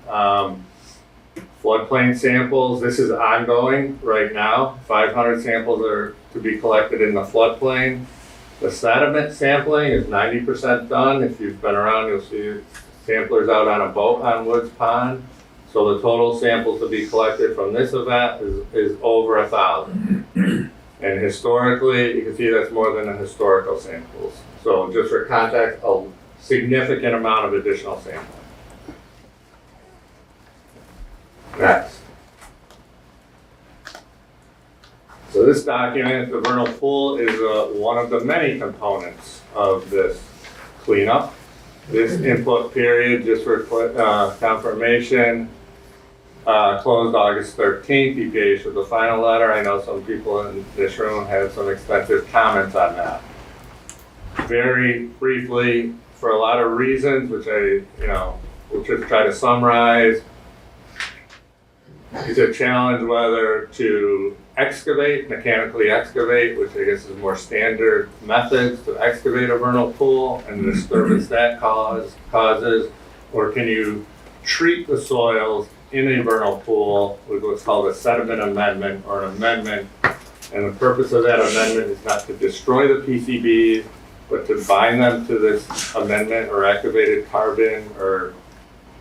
Floodplain samples, this is ongoing right now. 500 samples are to be collected in the floodplain. The sediment sampling is 90% done. If you've been around, you'll see samplers out on a boat on Woods Pond. So the total samples to be collected from this event is over 1,000. And historically, you can see that's more than the historical samples. So just for context, a significant amount of additional sampling. Next. So this document, the vernal pool, is one of the many components of this cleanup. This input period, just for confirmation, closed August 13th. EPA issued the final letter. I know some people in this room had some extensive comments on that. Very briefly, for a lot of reasons, which we'll just try to summarize. It's a challenge whether to excavate, mechanically excavate, which I guess is more standard methods to excavate a vernal pool and the disturbance that causes, or can you treat the soils in a vernal pool with what's called a sediment amendment or an amendment. And the purpose of that amendment is not to destroy the PCBs, but to bind them to this amendment or activated carbon or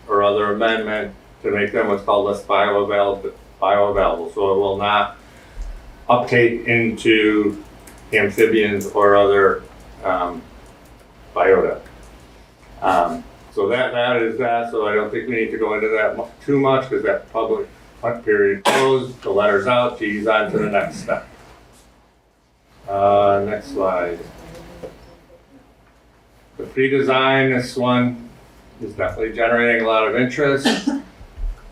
other amendment to make them what's called less bioavailable. So it will not uptake into amphibians or other biota. So that is that. So I don't think we need to go into that too much because that public period closed. The letter's out. GE's on to the next step. Next slide. The pre-design, this one is definitely generating a lot of interest.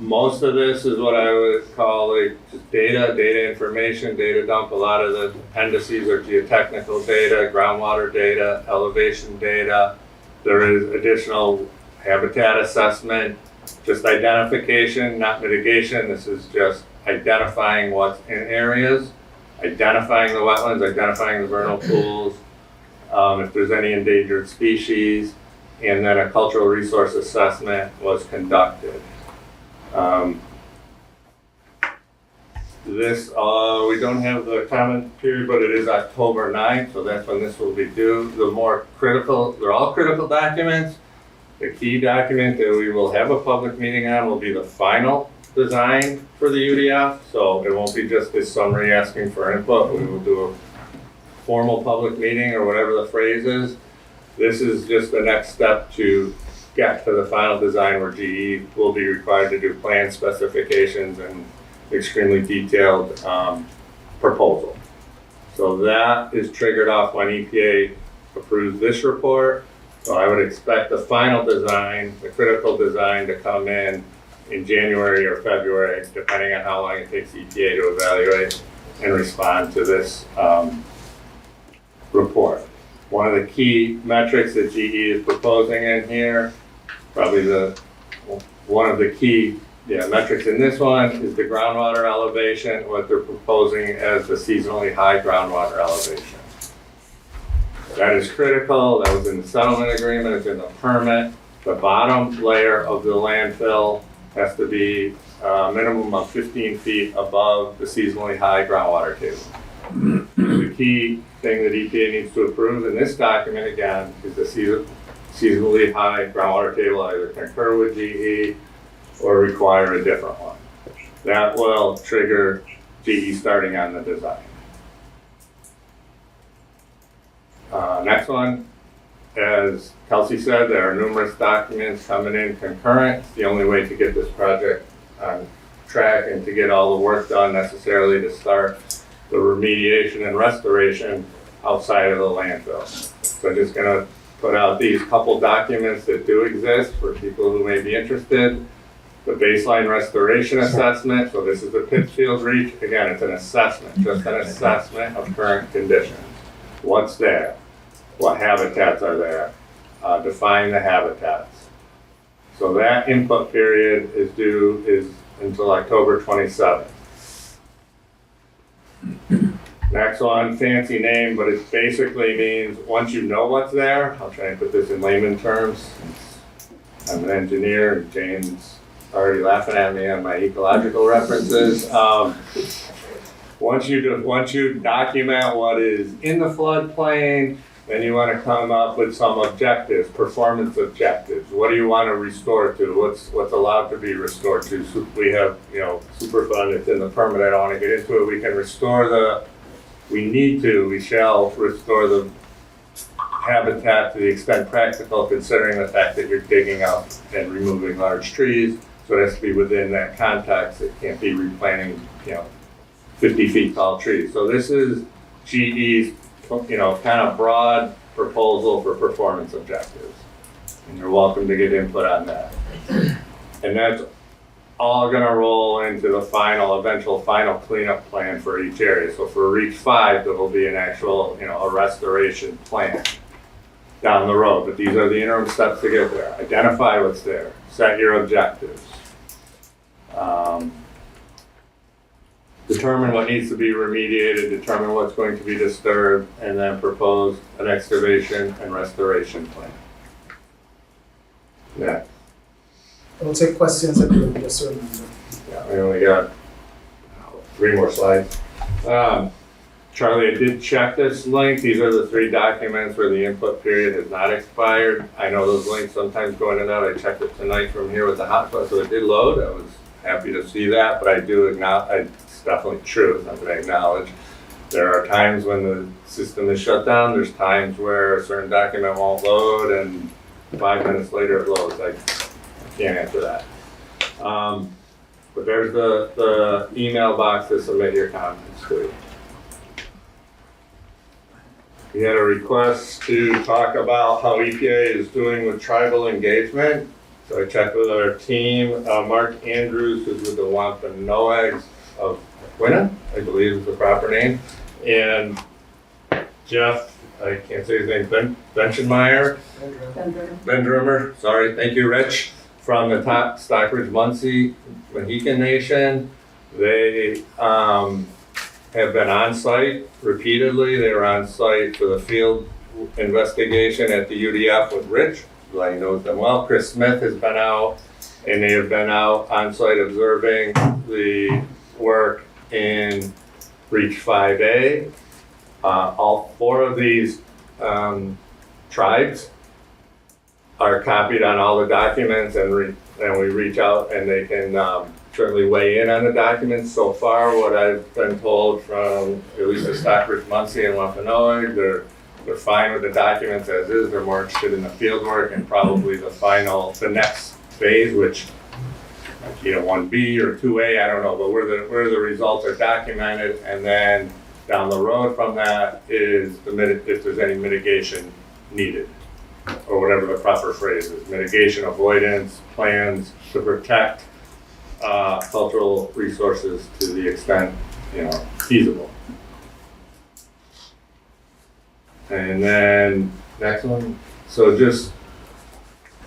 Most of this is what I would call like just data information, data dump. A lot of the appendices are geotechnical data, groundwater data, elevation data. There is additional habitat assessment, just identification, not mitigation. This is just identifying what's in areas, identifying the wetlands, identifying the vernal pools, if there's any endangered species, and then a cultural resource assessment was conducted. We don't have the comment period, but it is October 9th, so that's when this will be due. The more critical, they're all critical documents. The key document that we will have a public meeting on will be the final design for the UDF, so it won't be just this summary asking for input. We will do a formal public meeting or whatever the phrase is. This is just the next step to get to the final design where GE will be required to do plan specifications and extremely detailed proposal. So that is triggered off when EPA approves this report. So I would expect the final design, the critical design, to come in January or February, depending on how long it takes EPA to evaluate and respond to this report. One of the key metrics that GE is proposing in here, probably one of the key metrics in this one is the groundwater elevation, what they're proposing as the seasonally high groundwater elevation. That is critical. That was in the settlement agreement, it's in the permit. The bottom layer of the landfill has to be a minimum of 15 feet above the seasonally high groundwater table. The key thing that EPA needs to approve in this document, again, is the seasonally high groundwater table, either concur with GE or require a different one. That will trigger GE starting on the design. Next one, as Kelsey said, there are numerous documents coming in concurrent. It's the only way to get this project on track and to get all the work done necessarily to start the remediation and restoration outside of the landfill. So I'm just gonna put out these couple documents that do exist for people who may be interested. The baseline restoration assessment, so this is the Pittsfield Reach. Again, it's an assessment, just an assessment of current conditions. What's there? What habitats are there? Define the habitats. So that input period is until October 27th. Next one, fancy name, but it basically means once you know what's there, I'll try and put this in layman terms. I'm an engineer, and Jane's already laughing at me on my ecological references. Once you document what is in the floodplain, then you want to come up with some objectives, performance objectives. What do you want to restore to? What's allowed to be restored to? So we have, Superfund, it's in the permit, I don't want to get into it. We can restore we shall restore the habitat to the extent practical, considering the fact that you're digging up and removing large trees. So it has to be within that context. It can't be replanting, 50 feet tall trees. So this is GE's, kind of broad proposal for performance objectives. And you're welcome to get input on that. And that's all gonna roll into the eventual final cleanup plan for each area. So for Reach 5, there will be an actual, a restoration plan down the road. But these are the interim steps to get there. Identify what's there, set your objectives. Determine what needs to be remediated, determine what's going to be disturbed, and then propose an excavation and restoration plan. Yeah. We'll take questions at the end, yes, sir. Yeah, we only got 3 more slides. Charlie, I did check this link. These are the 3 documents where the input period has not expired. I know those links sometimes go in and out. I checked it tonight from here with the hotspot, so it did load. I was happy to see that, but I do acknowledge, it's definitely true, something I acknowledge. There are times when the system is shut down. There's times where a certain document won't load, and 5 minutes later it loads. I can't answer that. But there's the email box to submit your comments to. We had a request to talk about how EPA is doing with tribal engagement. So I checked with our team. Mark Andrews, who's with the Wampanoags of Aquinnah, I believe is the proper name. And Jeff, I can't say his name, Benschenmeyer? Ben Drummer, sorry, thank you, Rich. From the top Stockbridge Munsee Mohican Nation. They have been on site repeatedly. They were on site for the field investigation at the UDF with Rich, who I know them well. Chris Smith has been out, and they have been out on site observing the work in Reach 5A. All 4 of these tribes are copied on all the documents, and we reach out and they can certainly weigh in on the documents. So far, what I've been told from at least the Stockbridge Munsee and Wampanoag, they're fine with the documents as is. They're more interested in the field work and probably the next phase, which 1B or 2A, I don't know, but where the results are documented, and then down the road from that is if there's any mitigation needed, or whatever the proper phrase is, mitigation, avoidance, plans to protect cultural resources to the extent feasible. And then next one, so just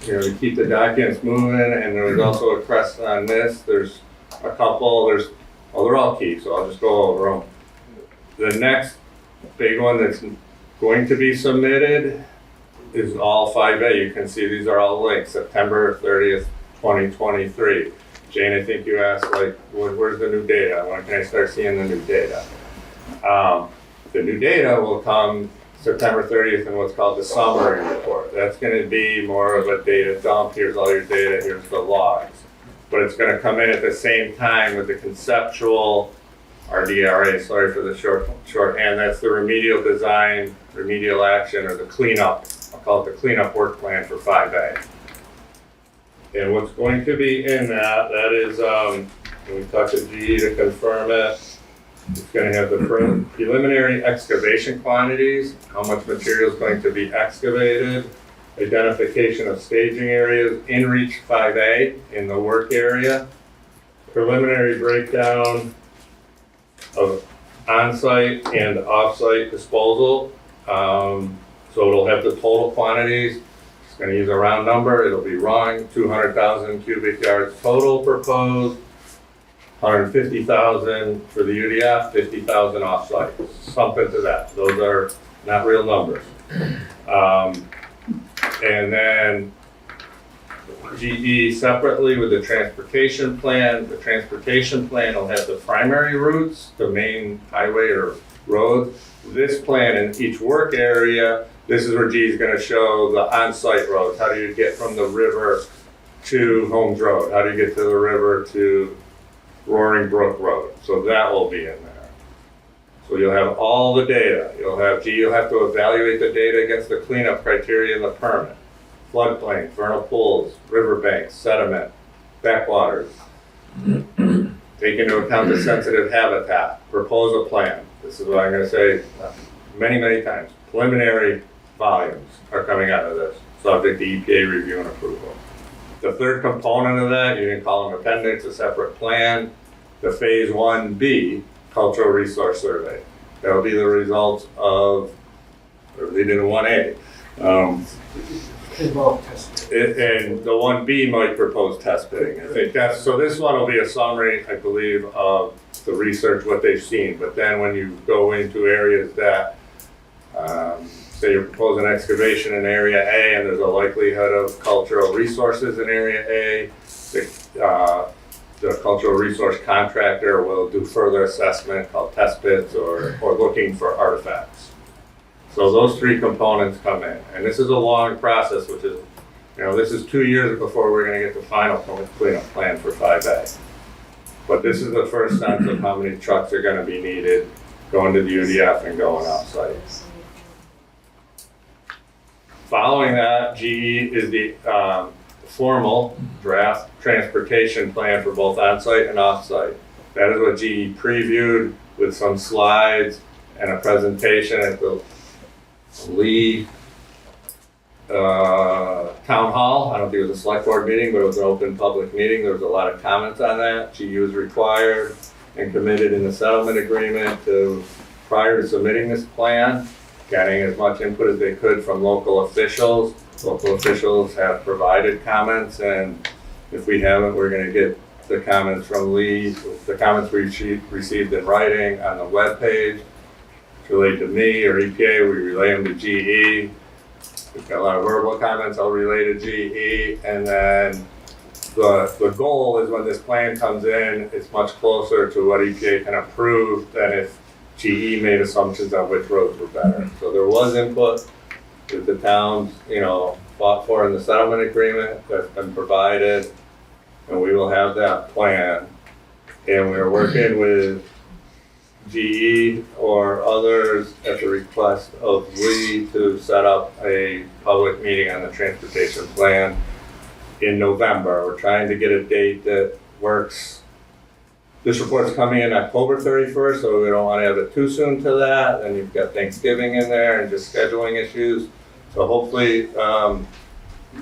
to keep the documents moving, and there was also a request on this. There's a couple. They're all key, so I'll just go over them. The next big one that's going to be submitted is all 5A. You can see these are all linked. September 30th, 2023. Jane, I think you asked, where's the new data? When can I start seeing the new data? The new data will come September 30th in what's called the summary report. That's going to be more of a data dump. Here's all your data, here's the logs. But it's going to come in at the same time with the conceptual RDRA, sorry for the shorthand, that's the remedial design, remedial action, or the cleanup. I'll call it the cleanup work plan for 5A. And what's going to be in that is, we talked to GE to confirm it. It's going to have the preliminary excavation quantities, how much material is going to be excavated, identification of staging areas in Reach 5A in the work area, preliminary breakdown of on-site and off-site disposal. So it'll have the total quantities. It's gonna use a round number, it'll be wrong, 200,000 cubic yards total proposed, 150,000 for the UDF, 50,000 offsite, something to that. Those are not real numbers. And then GE separately with the transportation plan. The transportation plan will have the primary routes, the main highway or roads. This plan in each work area, this is where GE is going to show the on-site roads. How do you get from the river to Holmes Road? How do you get to the river to Roaring Brook Road? So that will be in there. So you'll have all the data. You'll have to evaluate the data against the cleanup criteria in the permit. Floodplain, vernal pools, riverbanks, sediment, backwaters. Take into account the sensitive habitat. Propose a plan. This is what I'm going to say many, many times. Preliminary volumes are coming out of this, subject to EPA review and approval. The third component of that, you can call them appendix, a separate plan, the phase 1B cultural resource survey. That will be the results of, or they did a 1A. And the 1B might propose test pitting. I think that's, so this one will be a summary, I believe, of the research, what they've seen. But then when you go into areas that, say you're proposing excavation in area A and there's a likelihood of cultural resources in area A, the cultural resource contractor will do further assessment called test pits or looking for artifacts. So those three components come in. And this is a long process, which is, this is 2 years before we're going to get the final cleanup plan for 5A. But this is the first sense of how many trucks are going to be needed going to the UDF and going offsite. Following that, GE is the formal draft transportation plan for both on-site and off-site. That is what GE previewed with some slides and a presentation at the Lee Town Hall. I don't think it was a select board meeting, but it was an open public meeting. There was a lot of comments on that. GE was required and committed in the settlement agreement to, prior to submitting this plan, getting as much input as they could from local officials. Local officials have provided comments, and if we haven't, we're going to get the comments from Lee, the comments we received in writing on the webpage. Relate to me or EPA, we relay them to GE. We've got a lot of verbal comments, I'll relay to GE, and then the goal is when this plan comes in, it's much closer to what EPA can approve than if GE made assumptions on which roads were better. So there was input that the towns, fought for in the settlement agreement that's been provided, and we will have that plan. And we're working with GE or others at the request of Lee to set up a public meeting on the transportation plan in November. We're trying to get a date that works. This report's coming in October 31st, so we don't want to have it too soon to that. And you've got Thanksgiving in there and just scheduling issues. So hopefully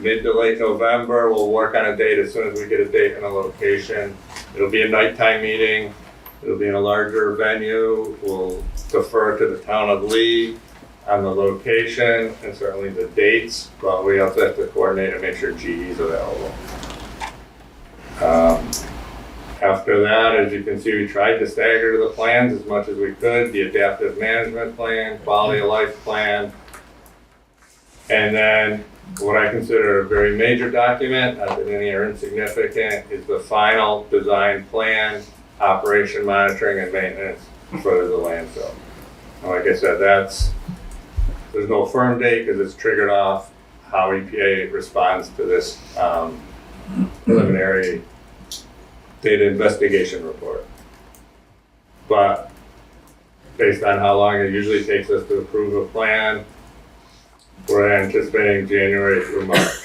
mid to late November, we'll work on a date as soon as we get a date and a location. It'll be a nighttime meeting. It'll be in a larger venue. We'll defer to the town of Lee on the location and certainly the dates, but we also have to coordinate and make sure GE is available. After that, as you can see, we tried to stagger the plans as much as we could, the adaptive management plan, quality of life plan, and then what I consider a very major document, not that any are insignificant, is the final design plan, operation, monitoring, and maintenance for the landfill. And like I said, there's no firm date because it's triggered off how EPA responds to this preliminary data investigation report. But based on how long it usually takes us to approve a plan, we're anticipating January through March.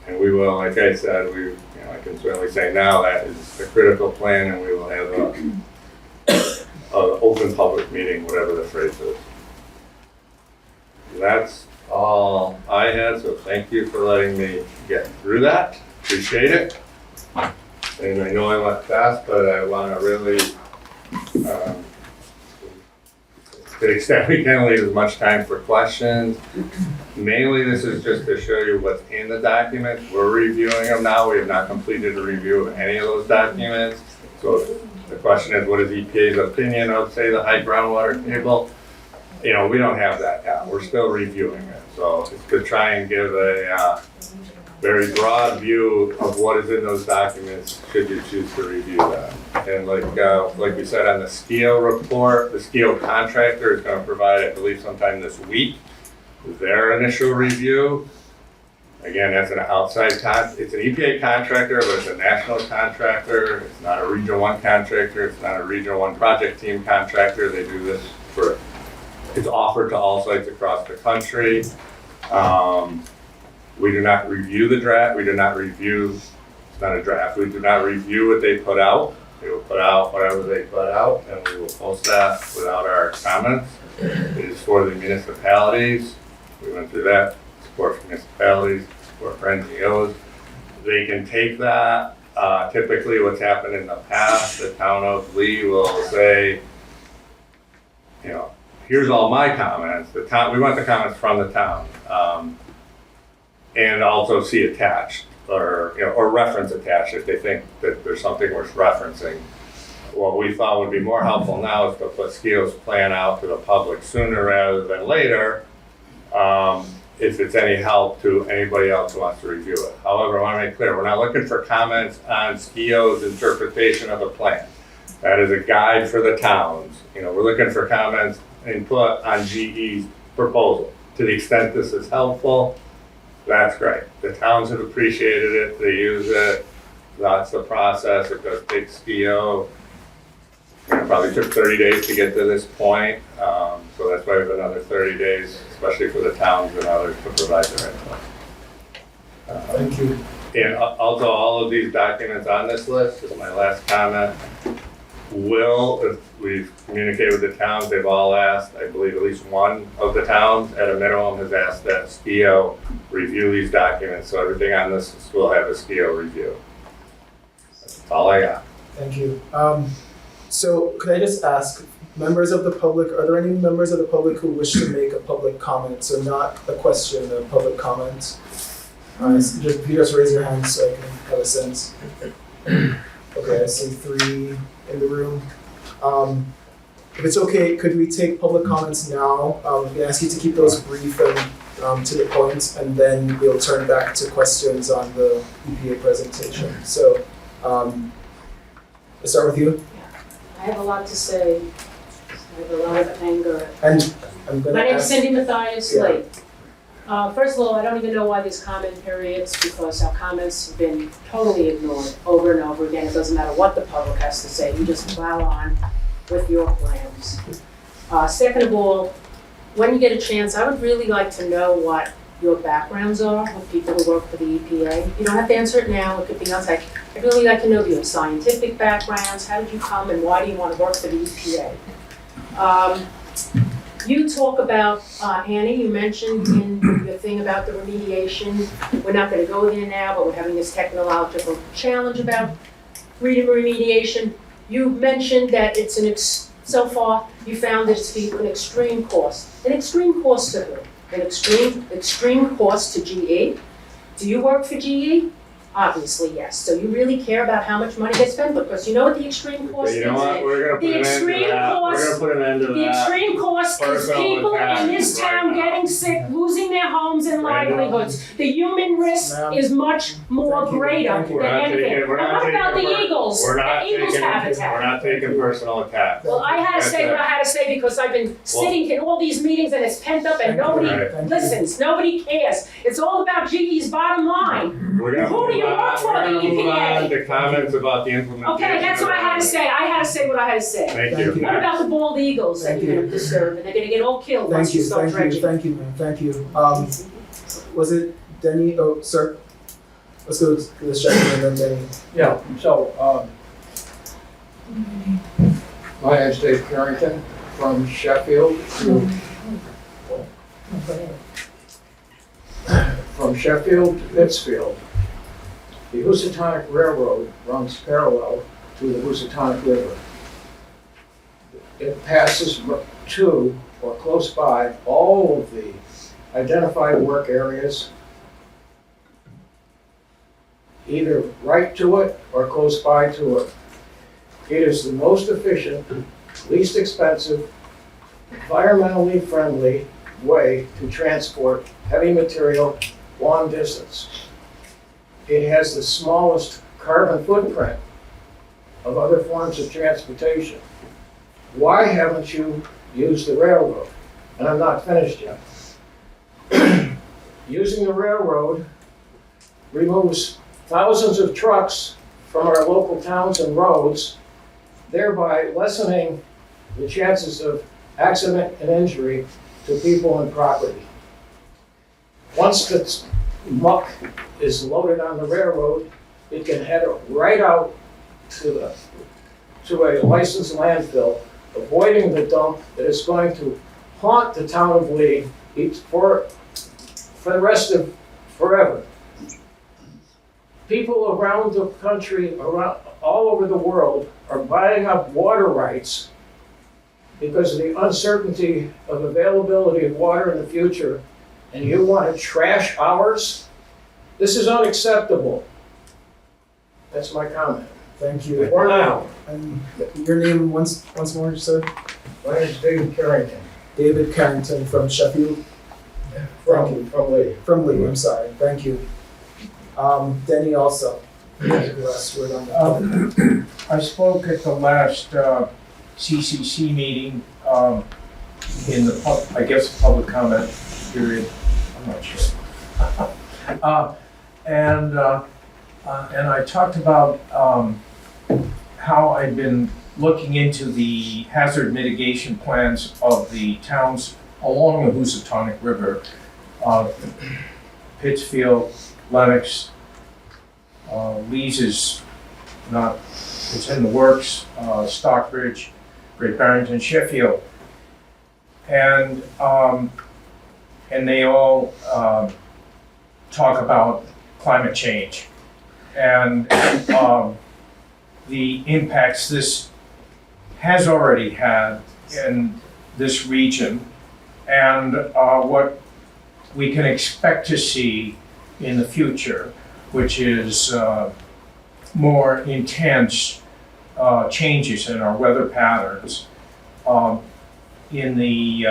And we will, like I said, I can certainly say now that is a critical plan, and we will have an open public meeting, whatever the phrase is. That's all I had, so thank you for letting me get through that. Appreciate it. And I know I went fast, but I want to really to the extent we can, leave as much time for questions. Mainly, this is just to show you what's in the documents. We're reviewing them now. We have not completed a review of any of those documents. So the question is, what is EPA's opinion of, say, the high groundwater table? You know, we don't have that now. We're still reviewing it. So it's to try and give a very broad view of what is in those documents should you choose to review them. And like we said on the SKIO report, the SKIO contractor is going to provide, I believe, sometime this week, their initial review. Again, that's an outside it's an EPA contractor, but it's a national contractor. It's not a Region 1 contractor. It's not a Region 1 project team contractor. They do this it's offered to all sites across the country. We do not review the draft. We do not review, it's not a draft. We do not review what they put out. They will put out whatever they put out, and we will post that without our comments. It is for the municipalities. We went through that. Support for municipalities, support for NGOs. They can take that. Typically what's happened in the past, the town of Lee will say, you know, here's all my comments. We want the comments from the town. And also see attached or reference attached if they think that there's something worth referencing. What we thought would be more helpful now is to put SKIO's plan out to the public sooner rather than later, if it's any help to anybody else who wants to review it. However, I want to make clear, we're not looking for comments on SKIO's interpretation of the plan. That is a guide for the towns. You know, we're looking for comments, input on GE's proposal. To the extent this is helpful, that's great. The towns have appreciated it, they use it, that's the process. It does take SKIO. It probably took 30 days to get to this point, so that's why we have another 30 days, especially for the towns and others to provide their input. Thank you. And also, all of these documents on this list, this is my last comment, if we've communicated with the towns, they've all asked, I believe at least one of the towns at a minimum has asked that SKIO review these documents, so everything on this will have a SKIO review. That's all I got. Thank you. So could I just ask, members of the public, are there any members of the public who wish to make a public comment? So not a question, a public comment. If you just raise your hand so I can have a sense. Okay, I see 3 in the room. If it's okay, could we take public comments now? We ask you to keep those brief and to the point, and then we'll turn back to questions on the EPA presentation. So, let's start with you. I have a lot to say. I have a lot of anger. And I'm gonna My name's ask, Cindy Mathias Yeah. Slate. First of all, I don't even know why there's comment periods, because our comments have been totally ignored over and over again. It doesn't matter what the public has to say, you just plow on with your plans. Second of all, when you get a chance, I would really like to know what your backgrounds are with people who work for the EPA. You don't have to answer it now, it could be outside. I'd really like to know your scientific backgrounds, how did you come and why do you want to work for the EPA? You talk about, Annie, you mentioned in your thing about the remediation. We're not going to go there now, but we're having this technological challenge about remediation. You mentioned that it's so far you found it to be an extreme cost. An extreme cost to who? An extreme cost to GE? Do you work for GE? Obviously, yes. So you really care about how much money gets spent, because you know what the extreme cost is? You know what, we're gonna put an end to that. We're gonna put an end to that. The extreme cost is Personal people in attacks this right town now. getting sick, losing their homes and Right now. livelihoods. The human risk Ma'am. is much more Thank you. greater Thank you. than anything. And what about the Eagles? We're not The Eagles taking, habitat. we're not taking personal attacks. Well, I had to That's say it. what I had to say, because I've been sitting in all these meetings and it's pent up and nobody Right. listens, nobody cares. It's all about GE's bottom line. We're gonna Who do you move work on. for, We're gonna the move on EPA? to comments about the implementation. Okay, that's what I had to say. I had to say what I had to say. Thank you. What about the bald eagles that Thank you're you. gonna disturb, and they're gonna get all killed once thank you you, start thank you, dredging? thank you, man, thank you. Was it Denny? Oh, sir. Let's go to this gentleman and then Denny. Yeah, so, my name's Dave Carrington from Sheffield. From Sheffield to Pittsfield. The Housatonic Railroad runs parallel to the Housatonic River. It passes to or close by all of the identified work areas, either right to it or close by to it. It is the most efficient, least expensive, environmentally friendly way to transport heavy material long distance. It has the smallest carbon footprint of other forms of transportation. Why haven't you used the railroad? And I'm not finished yet. Using the railroad removes thousands of trucks from our local towns and roads, thereby lessening the chances of accident and injury to people and property. Once the muck is loaded on the railroad, it can head right out to a licensed landfill, avoiding the dump that is going to haunt the town of Lee for the rest of forever. People around the country, all over the world, are buying up water rights because of the uncertainty of availability of water in the future, and you want to trash ours? This is unacceptable. That's my comment. Thank you. For now. And your name once more, sir? My name is David Carrington. David Carrington from Sheffield? From Lee. From Lee, I'm sorry. Thank you. Denny also. Last word on that. I spoke at the last CCC meeting in the, public comment period. I'm not sure. And I talked about how I'd been looking into the hazard mitigation plans of the towns along the Housatonic River, Pittsfield, Lenox, Lee's is not, it's in the works, Stockbridge, Great Barrington, Sheffield. And they all talk about climate change and the impacts this has already had in this region, and what we can expect to see in the future, which is more intense changes in our weather patterns. In the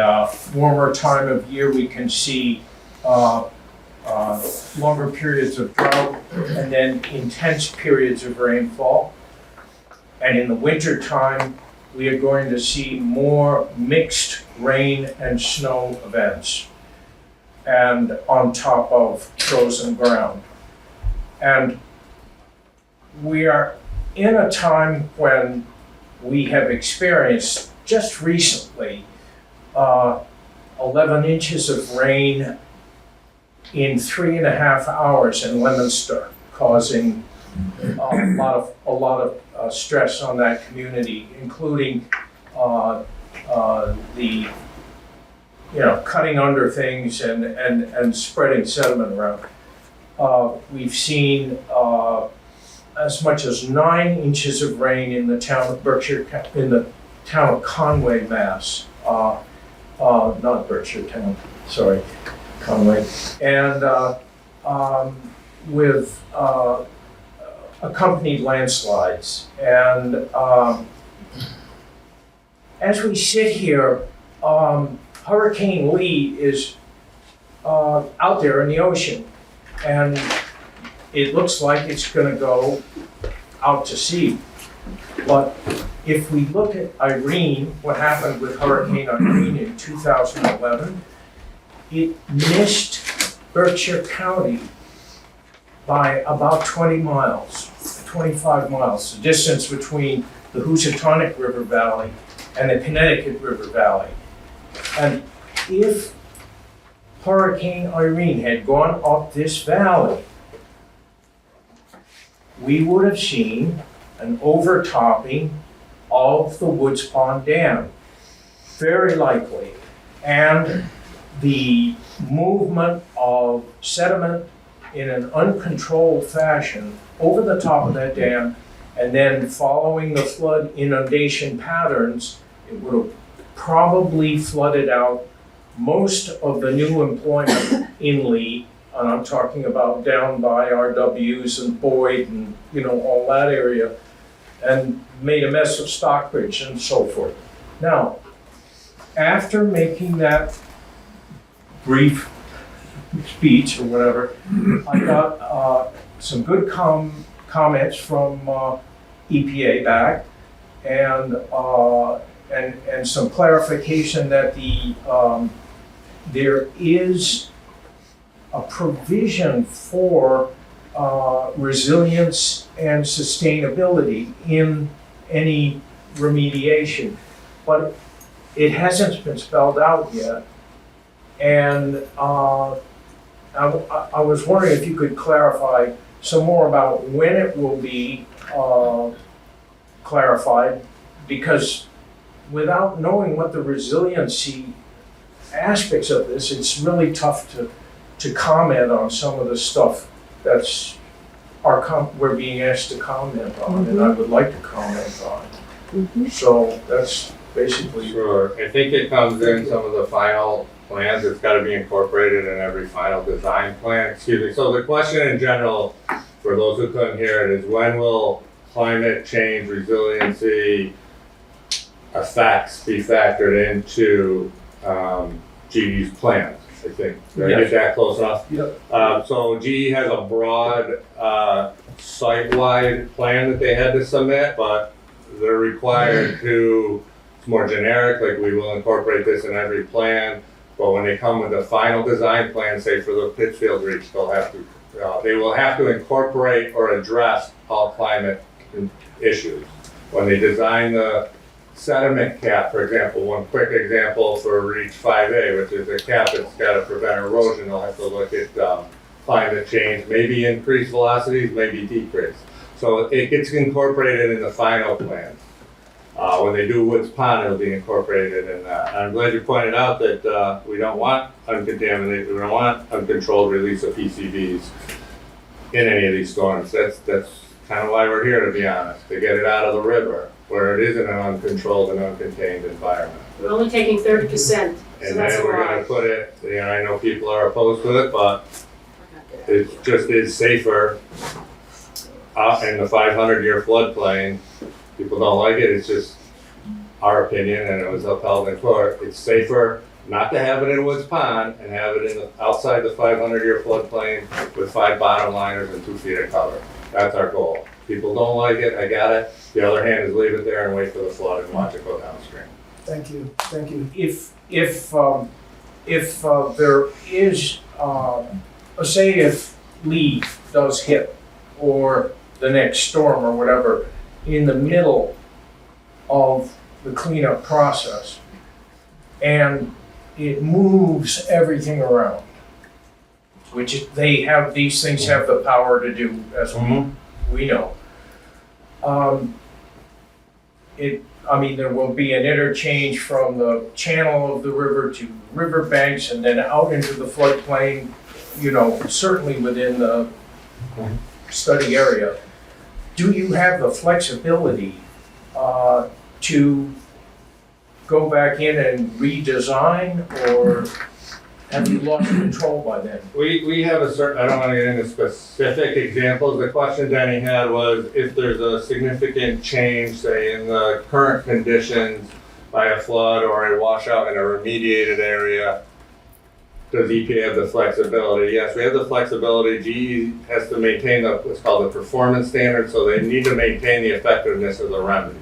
warmer time of year, we can see longer periods of drought and then intense periods of rainfall. And in the winter time, we are going to see more mixed rain and snow events, and on top of frozen ground. And we are in a time when we have experienced just recently 11 inches of rain in 3.5 hours in Leominster, causing a lot of stress on that community, including the cutting under things and spreading sediment around. We've seen as much as 9 inches of rain in the town of Berkshire, in the town of Conway, Mass. Not Berkshire Town, sorry, Conway. And with accompanied landslides. And as we sit here, Hurricane Lee is out there in the ocean, and it looks like it's going to go out to sea. But if we look at Irene, what happened with Hurricane Irene in 2011, it missed Berkshire County by about 20 miles, 25 miles, the distance between the Housatonic River Valley and the Connecticut River Valley. And if Hurricane Irene had gone up this valley, we would have seen an overtopping of the Woods Pond Dam, very likely, and the movement of sediment in an uncontrolled fashion over the top of that dam, and then following the flood inundation patterns, it would have probably flooded out most of the new employment in Lee, and I'm talking about down by RW's and Boyd and, all that area, and made a mess of Stockbridge and so forth. Now, after making that brief speech or whatever, I got some good comments from EPA back, and some clarification that there is a provision for resilience and sustainability in any remediation, but it hasn't been spelled out yet. And I was wondering if you could clarify some more about when it will be clarified, because without knowing what the resiliency aspects of this, it's really tough to comment on some of the stuff that's we're being asked to comment on, and I would like to comment on. So that's basically. Sure, I think it comes in some of the final plans. It's got to be incorporated in every final design plan. Excuse me. So the question in general, for those who couldn't hear it, is when will climate change resiliency effects be factored into GE's plans? I think. Did I get that close enough? Yep. So GE has a broad site-wide plan that they had to submit, but they're required to, it's more generic, like we will incorporate this in every plan, but when they come with the final design plan, say for the Pittsfield Reach, they will have to incorporate or address all climate issues. When they design the sediment cap, for example, one quick example for Reach 5A, which is a cap that's got to prevent erosion, they'll have to look at climate change, maybe increase velocities, maybe decrease. So it gets incorporated in the final plan. When they do Woods Pond, it'll be incorporated in that. And I'm glad you pointed out that we don't want uncontaminated, we don't want uncontrolled release of PCBs in any of these storms. That's kind of why we're here, to be honest, to get it out of the river, where it is in an uncontrolled and uncontained environment. We're only taking 30%, so And that's then a we're lot. gonna put it, I know people are opposed to it, but it just is safer in the 500-year floodplain. People don't like it, it's just our opinion, and it was upheld in court. It's safer not to have it in Woods Pond and have it outside the 500-year floodplain with 5 bottom liners and 2 feet of cover. That's our goal. People don't like it, I got it. The other hand is leave it there and wait for the flood and watch it go downstream. Thank you. If there is, say if Lee does hit, or the next storm or whatever, in the middle of the cleanup process, and it moves everything around, which these things have the power to do, as we know. There will be an interchange from the channel of the river to riverbanks and then out into the floodplain, certainly within the study area. Do you have the flexibility to go back in and redesign, or have you lost control by then? We have a certain, I don't want to get into specific examples. The question Danny had was if there's a significant change, say in the current conditions by a flood or a washout in a remediated area, does EPA have the flexibility? Yes, we have the flexibility. GE has to maintain what's called the performance standard, so they need to maintain the effectiveness of the remedy.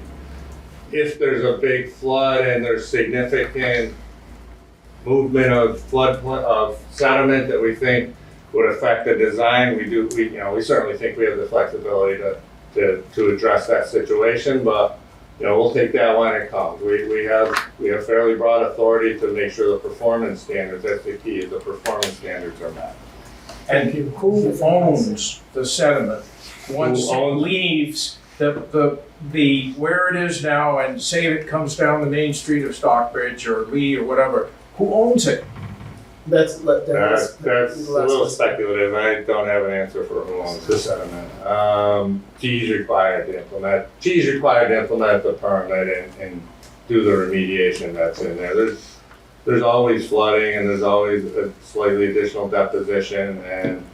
If there's a big flood and there's significant movement of sediment that we think would affect the design, we certainly think we have the flexibility to address that situation, but we'll take that when it comes. We have fairly broad authority to make sure the performance standards, that's the key, the performance standards are met. And who owns the sediment once it leaves the where it is now, and say it comes down the main street of Stockbridge or Lee or whatever? Who owns it? That's a little speculative. I don't have an answer for who owns the sediment. GE's required to implement the permit do the remediation that's in there. There's always flooding and there's always a slightly additional deposition, and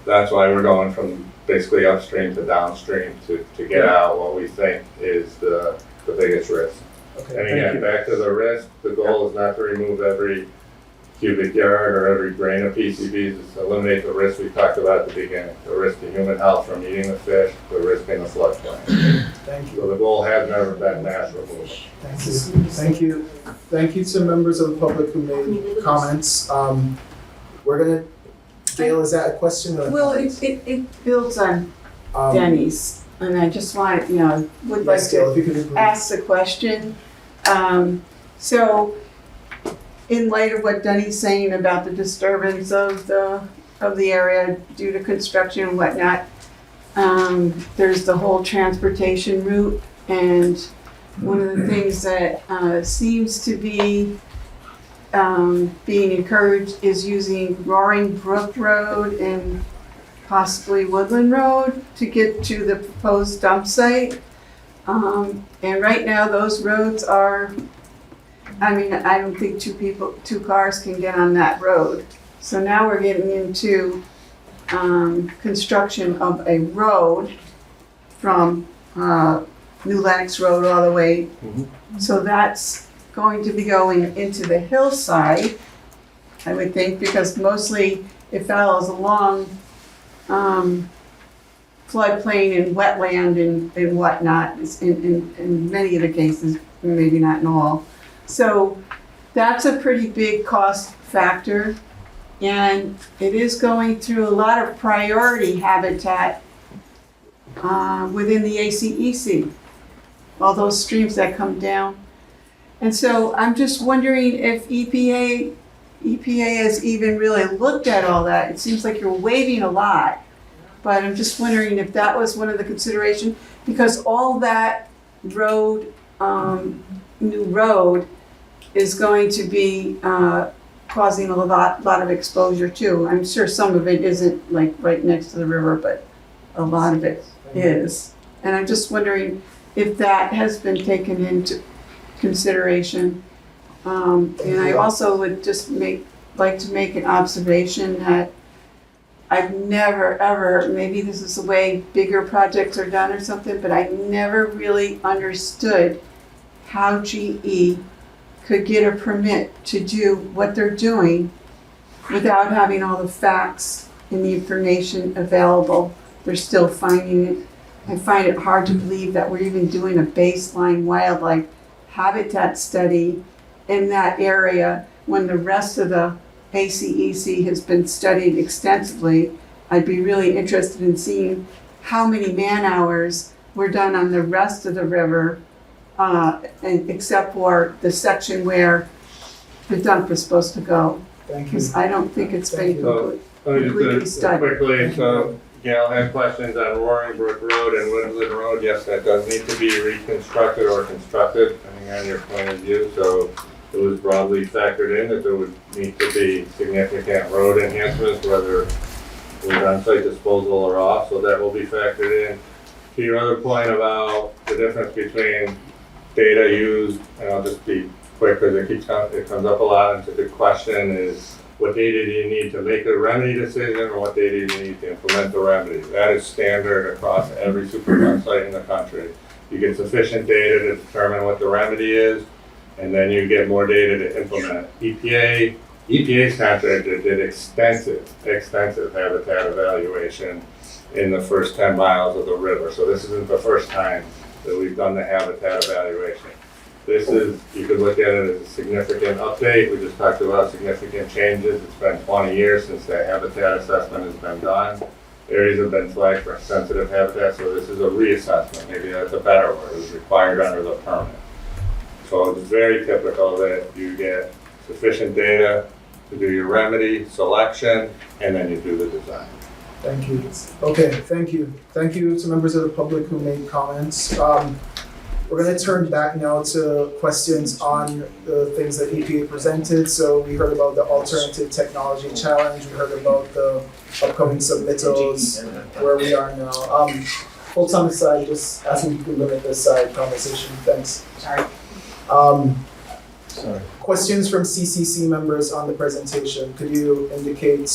that's why we're going from basically upstream to downstream to get out what we think is the biggest risk. Okay, And thank again, you. back to the risk, the goal is not to remove every cubic yard or every grain of PCBs, it's to eliminate the risk we talked about at the beginning, the risk to human health from eating the fish, the risk in the floodplain. Thank you. So the goal has never been mass removal. Thank you. Thank you. Thank you to members of the public who made comments. We're gonna, Gail, is that a question or? Well, it builds on Um, Denny's, and I just want, would like Yes, Gail, if you to could brief. ask the question. So, in light of what Denny's saying about the disturbance of the area due to construction and whatnot, there's the whole transportation route, and one of the things that seems to be being encouraged is using Roaring Brook Road and possibly Woodland Road to get to the proposed dump site. And right now, those roads are, I don't think two cars can get on that road. So now we're getting into construction of a road from New Lenox Road all the way. So that's going to be going into the hillside, I would think, because mostly it follows along floodplain and wetland and whatnot in many of the cases, maybe not in all. So that's a pretty big cost factor, and it is going through a lot of priority habitat within the ACEC, all those streams that come down. And so I'm just wondering if EPA has even really looked at all that. It seems like you're waiving a lot, but I'm just wondering if that was one of the considerations, because all that road, new road, is going to be causing a lot of exposure too. I'm sure some of it isn't like right next to the river, but a lot of it is. And I'm just wondering if that has been taken into consideration. And I also would just like to make an observation that I've never ever, maybe this is the way bigger projects are done or something, but I never really understood how GE could get a permit to do what they're doing without having all the facts and the information available. They're still finding it. I find it hard to believe that we're even doing a baseline wildlife habitat study in that area when the rest of the ACEC has been studied extensively. I'd be really interested in seeing how many man-hours were done on the rest of the river, except for the section where the dump is supposed to go. Thank you. Because I don't think it's been So, let me completely just studied. quickly, so Gail had questions on Roaring Brook Road and Woodland Road. Yes, that does need to be reconstructed or constructed, depending on your point of view. So it was broadly factored in that there would need to be significant road enhancements, whether it was on-site disposal or off, so that will be factored in. To your other point about the difference between data used, and I'll just be quick because it comes up a lot, and it's a good question, is what data do you need to make a remedy decision, or what data do you need to implement the remedy? That is standard across every Superfund site in the country. You get sufficient data to determine what the remedy is, and then you get more data to implement. EPA's contractor did extensive habitat evaluation in the first 10 miles of the river. So this isn't the first time that we've done the habitat evaluation. This is, you could look at it as a significant update. We just talked about significant changes. It's been 20 years since that habitat assessment has been done. Areas have been flagged for sensitive habitat, so this is a reassessment. Maybe that's a better word. It was required under the permit. So it's very typical that you get sufficient data to do your remedy selection, and then you do the design. Thank you. Okay, thank you. Thank you to members of the public who made comments. We're going to turn back now to questions on the things that EPA presented. So we heard about the alternative technology challenge. We heard about the upcoming submittals, where we are now. Hold on the side, just asking you to limit this side conversation. Thanks. Sorry. Questions from CCC members on the presentation. Could you indicate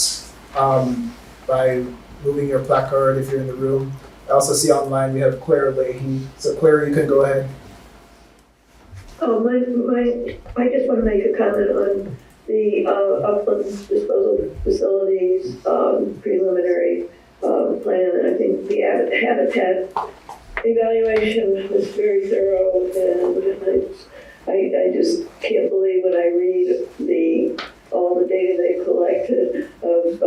by moving your placard if you're in the room? I also see online we have Claire Leahy. So Claire, you can go ahead. Oh, I just want to make a comment on the upland disposal facilities preliminary plan. And I think the habitat evaluation was very thorough, and I just can't believe when I read all the data they collected of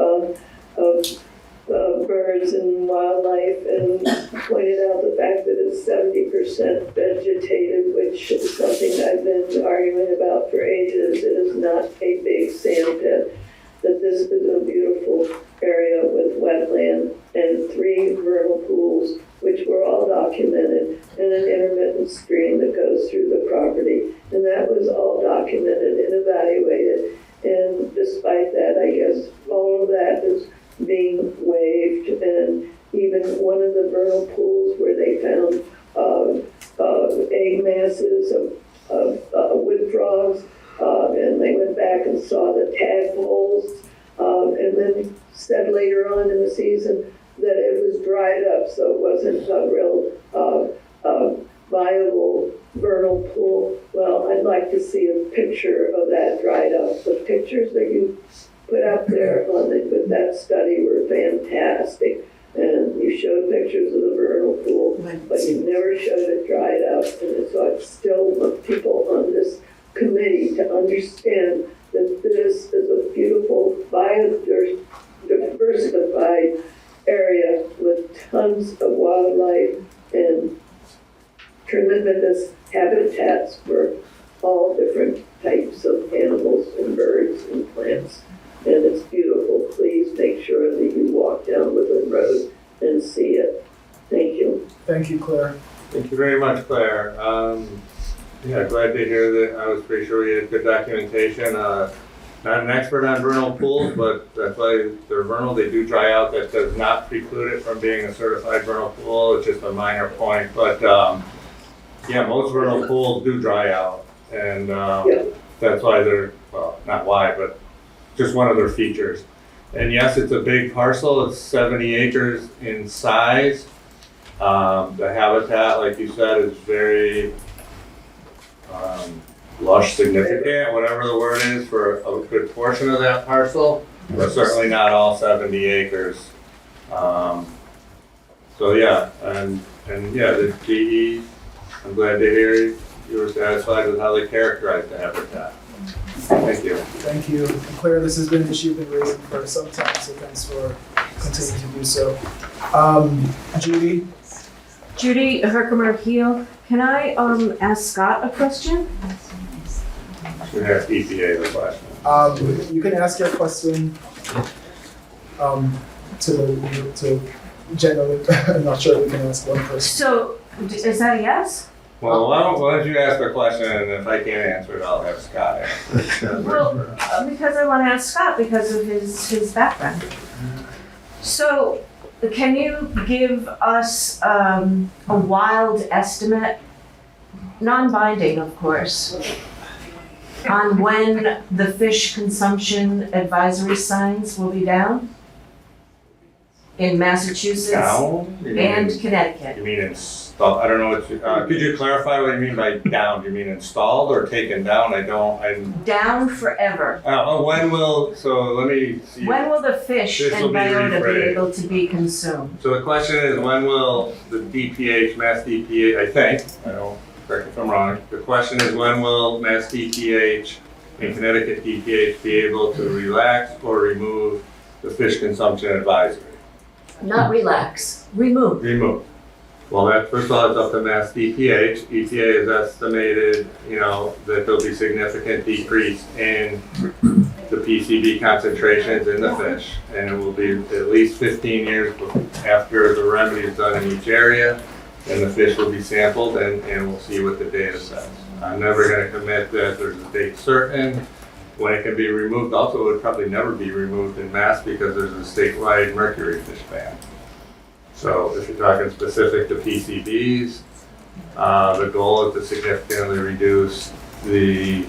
birds and wildlife, and pointed out the fact that it's 70% vegetated, which is something I've been arguing about for ages. It is not a big sand pit, that this is a beautiful area with wetland and 3 vernal pools, which were all documented, and an intermittent stream that goes through the property. And that was all documented and evaluated. And despite that, I guess all of that is being waived. And even one of the vernal pools where they found egg masses of wood frogs, and they went back and saw the tadpoles, and then said later on in the season that it was dried up, so it wasn't a real viable vernal pool. Well, I'd like to see a picture of that dried up. The pictures that you put up there with that study were fantastic. And you showed pictures of the vernal pool, but you never showed it dried up. And so I still want people on this committee to understand that this is a beautiful diversified area with tons of wildlife and tremendous habitats for all different types of animals and birds and plants. And it's beautiful. Please make sure that you walk down Woodland Road and see it. Thank you. Thank you, Claire. Thank you very much, Claire. Yeah, glad to hear that. I was pretty sure we had good documentation. Not an expert on vernal pools, but that's why they're vernal. They do dry out. That does not preclude it from being a certified vernal pool. It's just a minor point. But yeah, most vernal pools do dry out. And that's why they're, well, not why, but just one of their features. And yes, it's a big parcel. It's 70 acres in size. The habitat, like you said, is very lush, significant, whatever the word is, for a good portion of that parcel, but certainly not all 70 acres. So yeah, and yeah, the GE, I'm glad to hear you were satisfied with how they characterized the habitat. Thank you. Thank you. And Claire, this has been an issue you've been raising for some time, so thanks for continuing to do so. Judy? Judy Herkimer Heel, can I ask Scott a question? Should ask EPA the question. You can ask your question to generally. I'm not sure we can ask one person. So, is that a yes? Well, why don't you ask the question, and if I can't answer it, I'll have Scott answer it. Well, because I want to ask Scott because of his background. So, can you give us a wild estimate, non-binding of course, on when the fish consumption advisory signs will be down? In Massachusetts Down? and Connecticut. You mean installed? I don't know what you, could you clarify what you mean by down? Do you mean installed or taken down? Down forever. When will, so let me see. When will the fish This will and be biota be rephrased. able to be consumed? So the question is, when will the DPH, Mass DPH, I think, I don't, correct me if I'm wrong, the question is, when will Mass DPH and Connecticut DPH be able to relax or remove the fish consumption advisory? Not relax, remove. Remove. Well, that, first of all, it's up to Mass DPH. EPA has estimated, that there'll be significant decrease in the PCB concentrations in the fish. And it will be at least 15 years after the remedy is done in each area. And the fish will be sampled and we'll see what the data says. I'm never gonna commit that there's a date certain when it can be removed. Also, it would probably never be removed in Mass because there's a statewide mercury fish ban. So if you're talking specific to PCBs, The goal is to significantly reduce the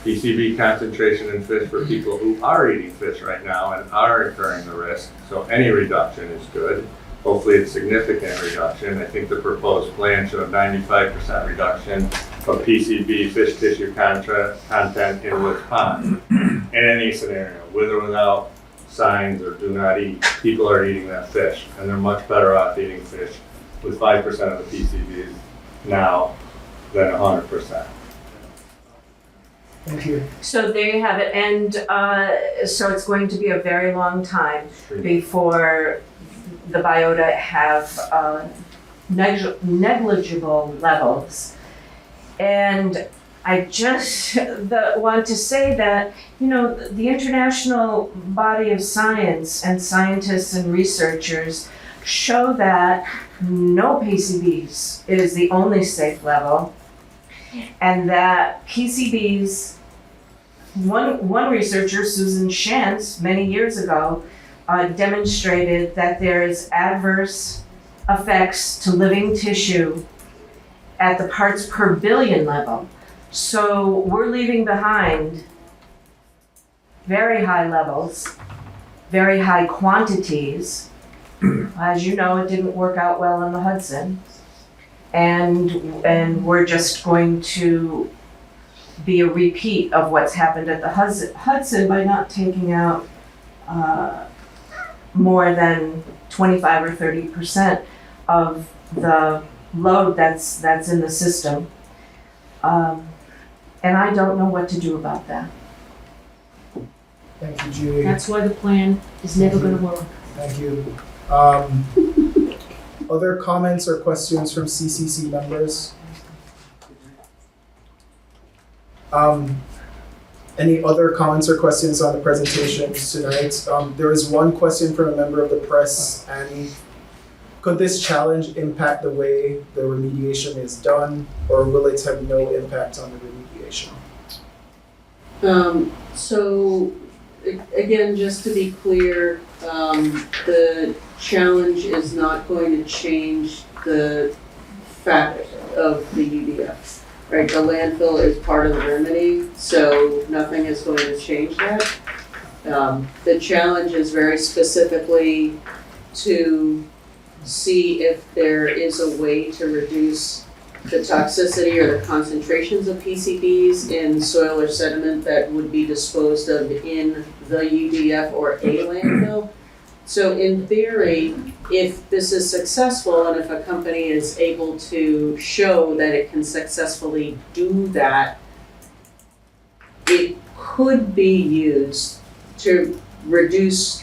PCB concentration in fish for people who are eating fish right now and are incurring the risk. So any reduction is good. Hopefully it's significant reduction. I think the proposed plan showed 95% reduction of PCB fish tissue content in Woods Pond. In any scenario, with or without signs or do not eat, people are eating that fish, and they're much better off eating fish with 5% of the PCBs now than 100%. Thank you. So there you have it, and so it's going to be a very long time before the biota have negligible levels. And I just want to say that, you know, the international body of science and scientists and researchers show that no PCBs is the only safe level, and that PCBs, one researcher, Susan Shantz, many years ago, demonstrated that there's adverse effects to living tissue at the parts per billion level. So we're leaving behind very high levels, very high quantities. As you know, it didn't work out well in the Hudson. And we're just going to be a repeat of what's happened at the Hudson by not taking out more than 25 or 30% of the load that's in the system. And I don't know what to do about that. Thank you, Julie. That's why the plan is never gonna work. Thank you. Other comments or questions from CCC members? Any other comments or questions on the presentations tonight? There is one question from a member of the press, and could this challenge impact the way the remediation is done, or will it have no impact on the remediation? So again, just to be clear, the challenge is not going to change the fact of the UDF, right? The landfill is part of the remedy, so nothing is going to change that. The challenge is very specifically to see if there is a way to reduce the toxicity or the concentrations of PCBs in soil or sediment that would be disposed of in the UDF or a landfill. So in theory, if this is successful and if a company is able to show that it can successfully do that, it could be used to reduce,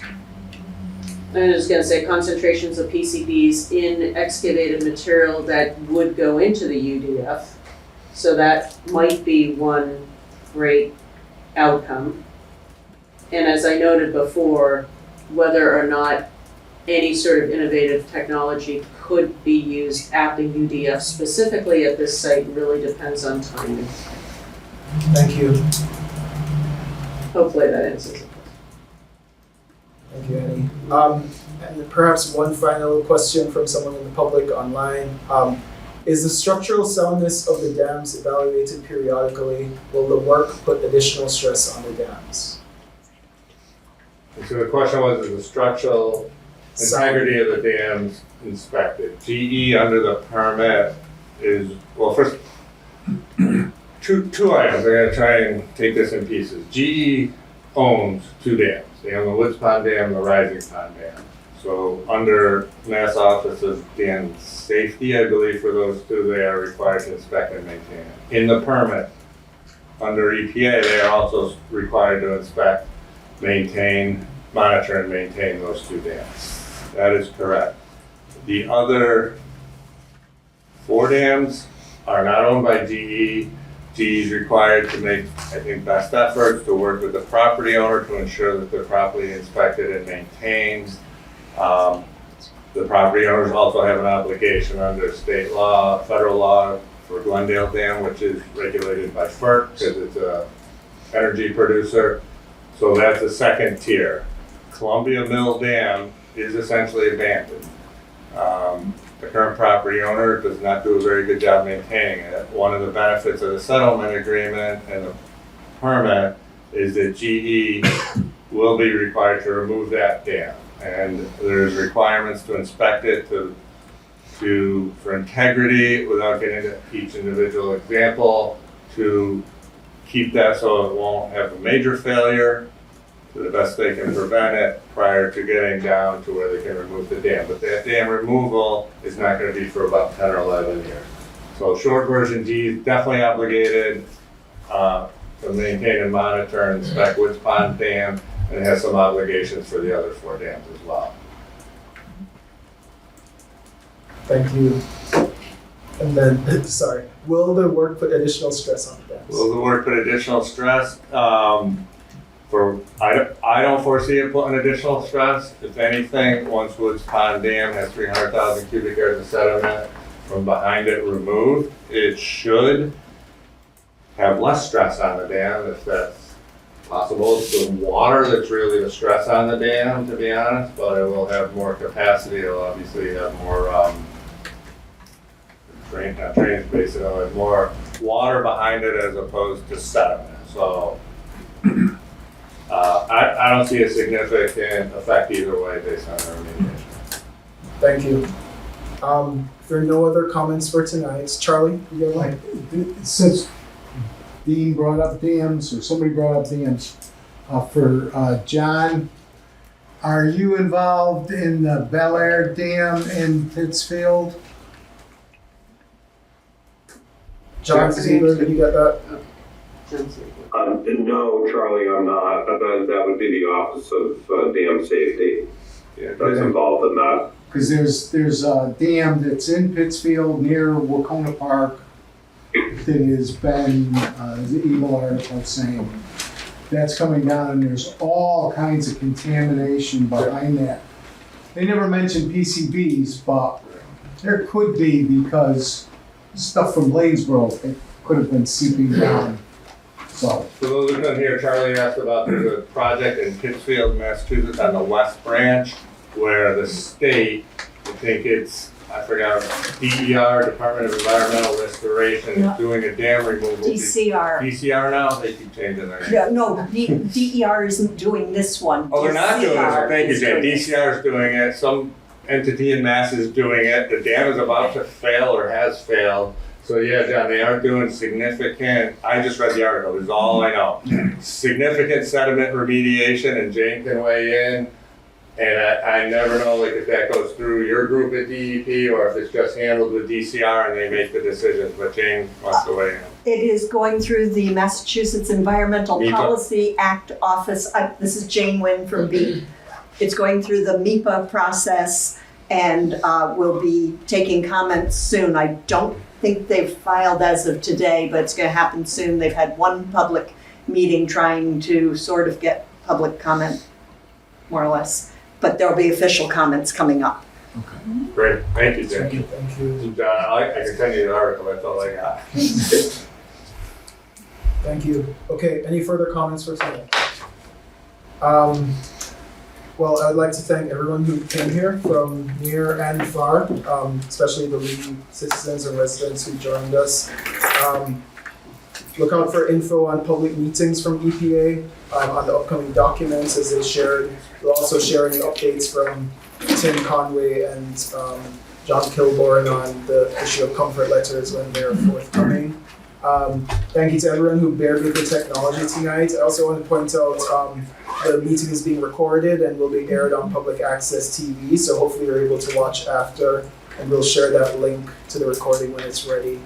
I'm just gonna say, concentrations of PCBs in excavated material that would go into the UDF. So that might be one great outcome. And as I noted before, whether or not any sort of innovative technology could be used at the UDF specifically at this site really depends on timing. Thank you. Hopefully that answers it. Thank you, Annie. And perhaps one final question from someone in the public online. Is the structural soundness of the dams evaluated periodically? Will the work put additional stress on the dams? So the question was, is the structural integrity of the dams inspected? GE under the permit is, well, first, two items. I'm gonna try and take this in pieces. GE owns two dams. They own the Woods Pond Dam and the Rising Pond Dam. So under Mass Office of Dam Safety, I believe for those two, they are required to inspect and maintain it. In the permit, under EPA, they are also required to inspect, maintain, monitor and maintain those two dams. That is correct. The other 4 dams are not owned by GE. GE is required to make, I think, best efforts to work with the property owner to ensure that they're properly inspected and maintained. The property owners also have an obligation under state law, federal law for Glendale Dam, which is regulated by FERC because it's a energy producer. So that's a second tier. Columbia Mill Dam is essentially abandoned. the current property owner does not do a very good job maintaining it. One of the benefits of the settlement agreement and the permit is that GE will be required to remove that dam. And there's requirements to inspect it for integrity without getting into each individual example, to keep that so it won't have a major failure, to the best they can prevent it prior to getting down to where they can remove the dam. But that dam removal is not going to be for about 10 or 11 years. So short version, G is definitely obligated to maintain and monitor and inspect Woods Pond Dam, and it has some obligations for the other 4 dams as well. Thank you. And then, sorry, will the work put additional stress on the dams? Will the work put additional stress? I don't foresee it putting additional stress. If anything, once Woods Pond Dam has 300,000 cubic yards of sediment from behind it removed, it should have less stress on the dam, if that's possible. It's the water that's really the stress on the dam, to be honest, but it will have more capacity. It'll obviously have more drainage basin. It'll have more water behind it as opposed to sediment. So I don't see a significant effect either way based on the remediation. Thank you. If there are no other comments for tonight, Charlie, you got one? Since Dean brought up dams, or somebody brought up dams, for John, are you involved in the Bel Air Dam in Pittsfield? John Ziegler, did you get that? No, Charlie, I'm not. That would be the Office of Dam Safety that's involved in that. Because there's a dam that's in Pittsfield near Wacona Park that has been, the Eagle article saying, that's coming down, and there's all kinds of contamination behind that. They never mentioned PCBs, but there could be, because stuff from Lanesboro, it could have been seeping down. So For those who couldn't hear, Charlie asked about the project in Pittsfield, Massachusetts on the West Branch, where the state, I think it's, I forgot, DER, Department of Environmental Restoration, is doing a dam removal. DCR. DCR now? They keep changing their name. No, DER isn't doing this one. Oh, they're not doing DCR it. Thank you, is Jay. doing it. DCR is doing it. Some entity in Mass is doing it. The dam is about to fail or has failed. So yeah, John, they are doing significant, I just read the article, this is all I know. Significant sediment remediation, and Jane can weigh in. And I never know like if that goes through your group at DEP or if it's just handled with DCR and they make the decisions, but Jane wants to weigh in. It is going through the Massachusetts Environmental MEPA. Policy Act office. This is Jane Wynn from BEAT. It's going through the MEPA process, and we'll be taking comments soon. I don't think they've filed as of today, but it's going to happen soon. They've had one public meeting trying to sort of get public comment, more or less. But there'll be official comments coming up. Great, thank you, Jane. Thank you. John, I can send you the article, that's all I got. Thank you. Okay, any further comments for tonight? Well, I'd like to thank everyone who came here from near and far, especially the leading citizens and residents who joined us. Look out for info on public meetings from EPA, on the upcoming documents as they shared. We're also sharing updates from Tim Conway and John Kilbourne on the issue of comfort letters when they're forthcoming. Thank you to everyone who bared with the technology tonight. I also want to point out the meeting is being recorded and will be aired on public access TV, so hopefully you're able to watch after, and we'll share that link to the recording when it's ready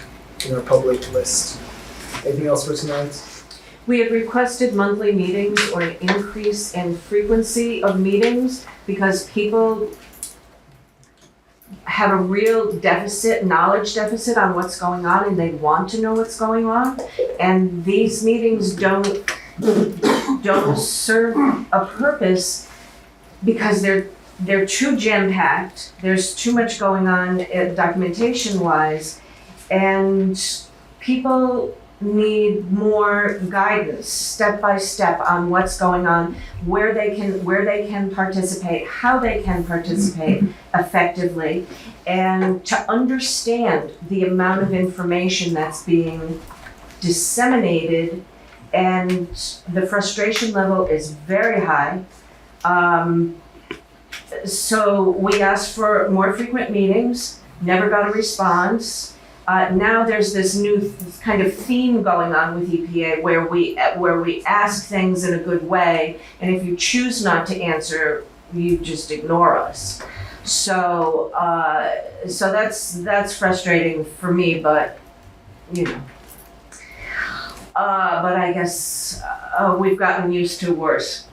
in our public list. Anything else for tonight? We had requested monthly meetings or an increase in frequency of meetings because people have a real knowledge deficit on what's going on, and they want to know what's going on. And these meetings don't serve a purpose because they're too jam-packed. There's too much going on documentation-wise, and people need more guidance, step by step, on what's going on, where they can participate, how they can participate effectively, and to understand the amount of information that's being disseminated, and the frustration level is very high. So we asked for more frequent meetings, never got a response. Now there's this new kind of theme going on with EPA where we ask things in a good way, and if you choose not to answer, you just ignore us. So that's frustrating for me, but you know. But I guess we've gotten used to worse.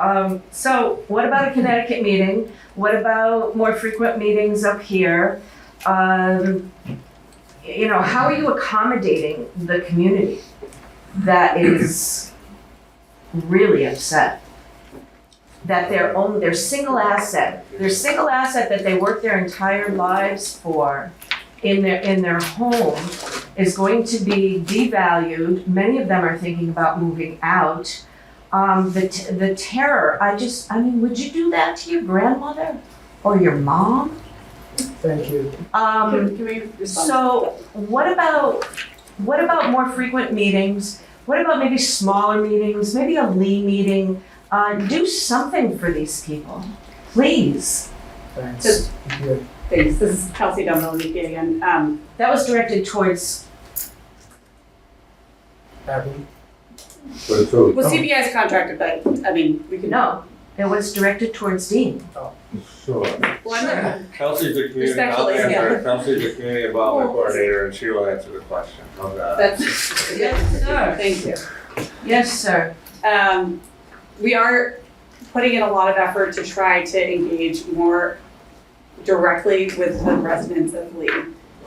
So what about a Connecticut meeting? What about more frequent meetings up here? You know, how are you accommodating the community that is really upset that their single asset that they work their entire lives for in their home is going to be devalued? Many of them are thinking about moving out. The terror, I mean, would you do that to your grandmother or your mom? Thank you. Can we respond? So what about more frequent meetings? What about maybe smaller meetings, maybe a Lee meeting? Do something for these people, please. Thanks. Yeah. Thanks, this is Kelsey Dumbo, EPA again. That was directed towards Abby. Well, CBI is contracted, but, I mean, we can. No, it was directed towards Dean. Sure. Well, I'm not, Kelsey's the community, I'll Respectfully, answer. yeah. Kelsey's the community involvement coordinator, and she will answer the question. How's that? that's, Yes, sir. thank you. Yes, sir. We are putting in a lot of effort to try to engage more directly with the residents of Lee.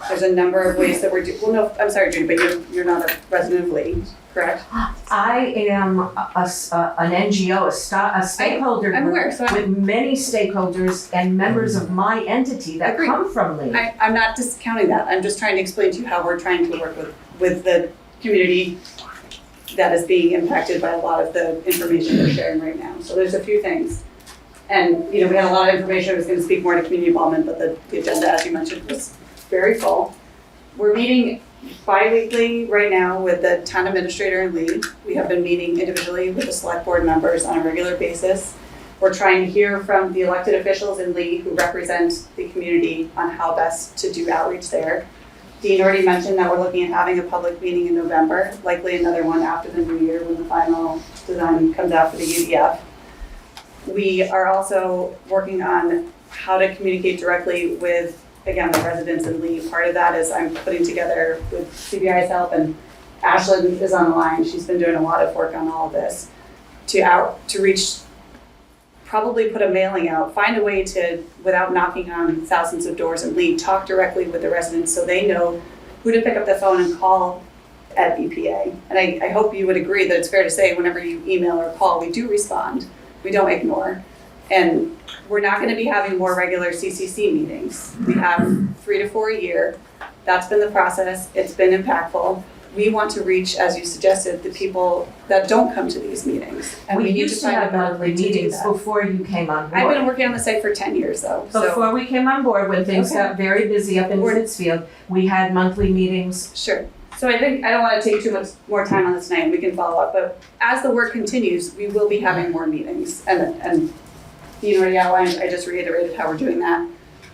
There's a number of ways that we're well, no, I'm sorry, Judy, but you're not a resident of Lee, correct? I am an NGO, a stakeholder I'm aware, group so with many stakeholders and members of my entity that Agreed. come from Lee. I'm not discounting that. I'm just trying to explain to you how we're trying to work with the community that is being impacted by a lot of the information we're sharing right now. So there's a few things. And, you know, we had a lot of information. I was going to speak more to community involvement, but the agenda, as you mentioned, was very full. We're meeting bi-weekly right now with the town administrator in Lee. We have been meeting individually with the select board members on a regular basis. We're trying to hear from the elected officials in Lee who represent the community on how best to do outreach there. Dean already mentioned that we're looking at having a public meeting in November, likely another one after the new year when the final design comes out for the UDF. We are also working on how to communicate directly with, again, the residents in Lee. Part of that is I'm putting together with CBI's help, and Ashlyn is on the line. She's been doing a lot of work on all of this to reach, probably put a mailing out, find a way to, without knocking on thousands of doors in Lee, talk directly with the residents so they know who to pick up the phone and call at EPA. And I hope you would agree that it's fair to say whenever you email or call, we do respond. We don't ignore. And we're not going to be having more regular CCC meetings. We have 3 to 4 a year. That's been the process. It's been impactful. We want to reach, as you suggested, the people that don't come to these meetings. And We need used to find a have better monthly way to do meetings that. before you came on I've been board. working on the site for 10 years though, so. Before we came on board, when things Okay. got very busy up in We're- Pittsfield, we had monthly meetings. Sure. So I think, I don't want to take too much more time on this tonight, and we can follow up, but as the work continues, we will be having more meetings. And Dean already outlined, I just reiterated how we're doing that.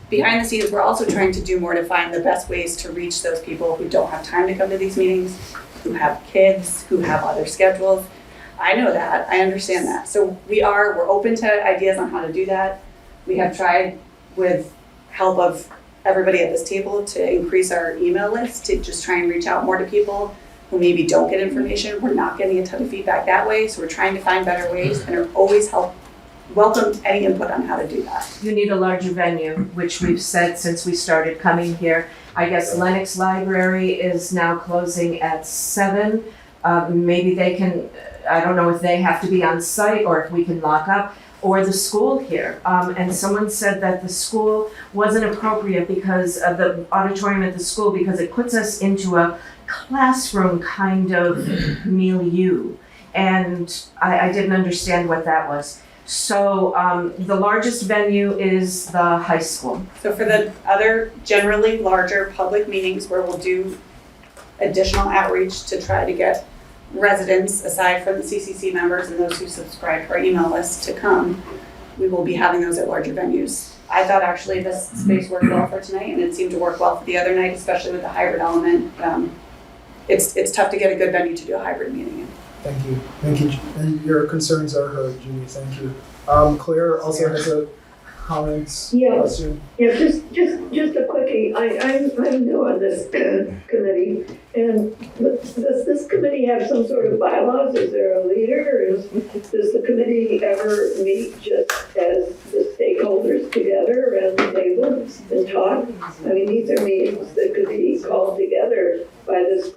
Behind the scenes, we're also trying to do more to find the best ways to reach those people who don't have time to come to these meetings, who have kids, who have other schedules. I know that, I understand that. So we're open to ideas on how to do that. We have tried with help of everybody at this table to increase our email list, to just try and reach out more to people who maybe don't get information. We're not getting a ton of feedback that way, so we're trying to find better ways and are always welcome any input on how to do that. You need a larger venue, which we've said since we started coming here. I guess Lennox Library is now closing at 7. Maybe they can I don't know if they have to be on site or if we can lock up, or the school here. And someone said that the school wasn't appropriate because of the auditorium at the school, because it puts us into a classroom kind of milieu. And I didn't understand what that was. So the largest venue is the high school. So for the other generally larger public meetings where we'll do additional outreach to try to get residents, aside from the CCC members and those who subscribe to our email list, to come, we will be having those at larger venues. I thought actually this space worked well for tonight, and it seemed to work well for the other night, especially with the hybrid element. It's tough to get a good venue to do a hybrid meeting in. Thank you, and your concerns are heard, Judy, thank you. Claire also has a comment, question. Yeah, just a quickie. I'm new on this committee, and does this committee have some sort of bylaws? Is there a leader? Does the committee ever meet just as the stakeholders together around the table and talk? I mean, these are meetings that could be called together by this.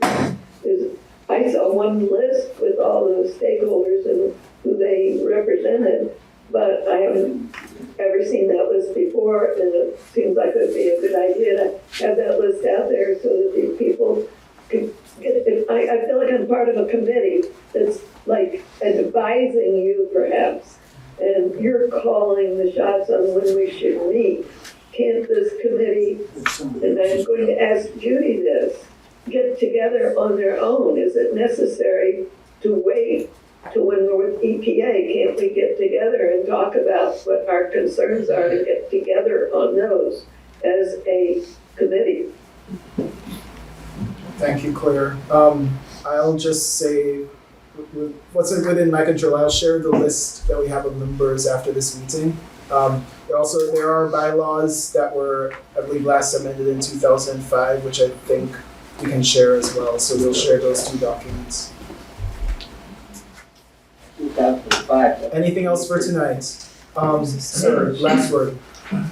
I saw one list with all the stakeholders and who they represented, but I haven't ever seen that list before, and it seems like it would be a good idea to have that list out there so that these people can get it. I feel like I'm part of a committee that's like advising you perhaps, and you're calling the shots on when we should meet. Can't this committee, and I'm going to ask Judy this, get together on their own? Is it necessary to wait to when we're with EPA? Can't we get together and talk about what our concerns are to get together on those as a committee? Thank you, Claire. I'll just say, what's within my control, I'll share the list that we have of members after this meeting. There are bylaws that were, I believe, last amended in 2005, which I think we can share as well. So we'll share those two documents. 2005. Anything else for tonight? Sir, last word.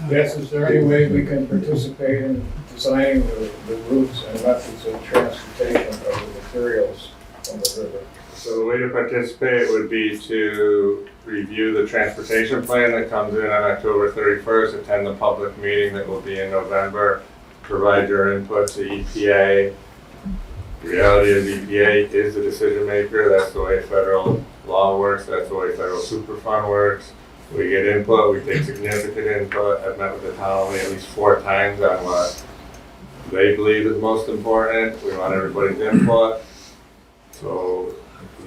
Yes, is there any way we can participate in designing the routes and methods of transportation of the materials on the river? So the way to participate would be to review the transportation plan that comes in on October 31st, attend the public meeting that will be in November, provide your input to EPA. The reality is EPA is the decision maker. That's the way federal law works. That's the way federal Superfund works. We get input. We take significant input. I've met with the town at least 4 times on what they believe is most important. We want everybody's input. So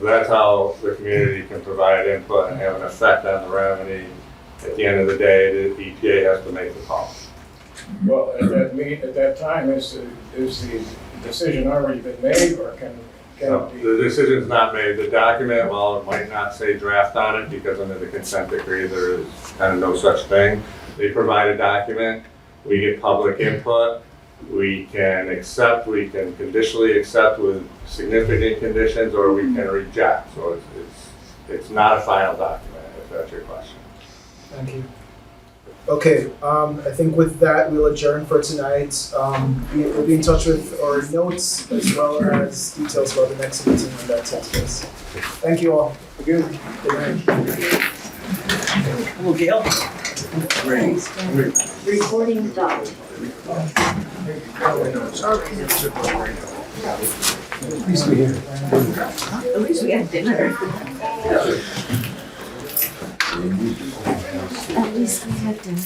that's how the community can provide input and have an effect on the remedy. At the end of the day, the EPA has to make the call. Well, at that time, is the decision already been made, or can it be? The decision's not made. The document, well, it might not say draft on it because under the consent decree, there is kind of no such thing. They provide a document, we get public input, we can accept, we can conditionally accept with significant conditions, or we can reject. So it's not a final document, if that's your question. Thank you. Okay, I think with that, we'll adjourn for tonight. We'll be in touch with our notes as well as details about the next meeting when that takes place. Thank you all. Good night. Well, Gail? Recording stopped. At least we hear. At least we had dinner. At least we had dinner.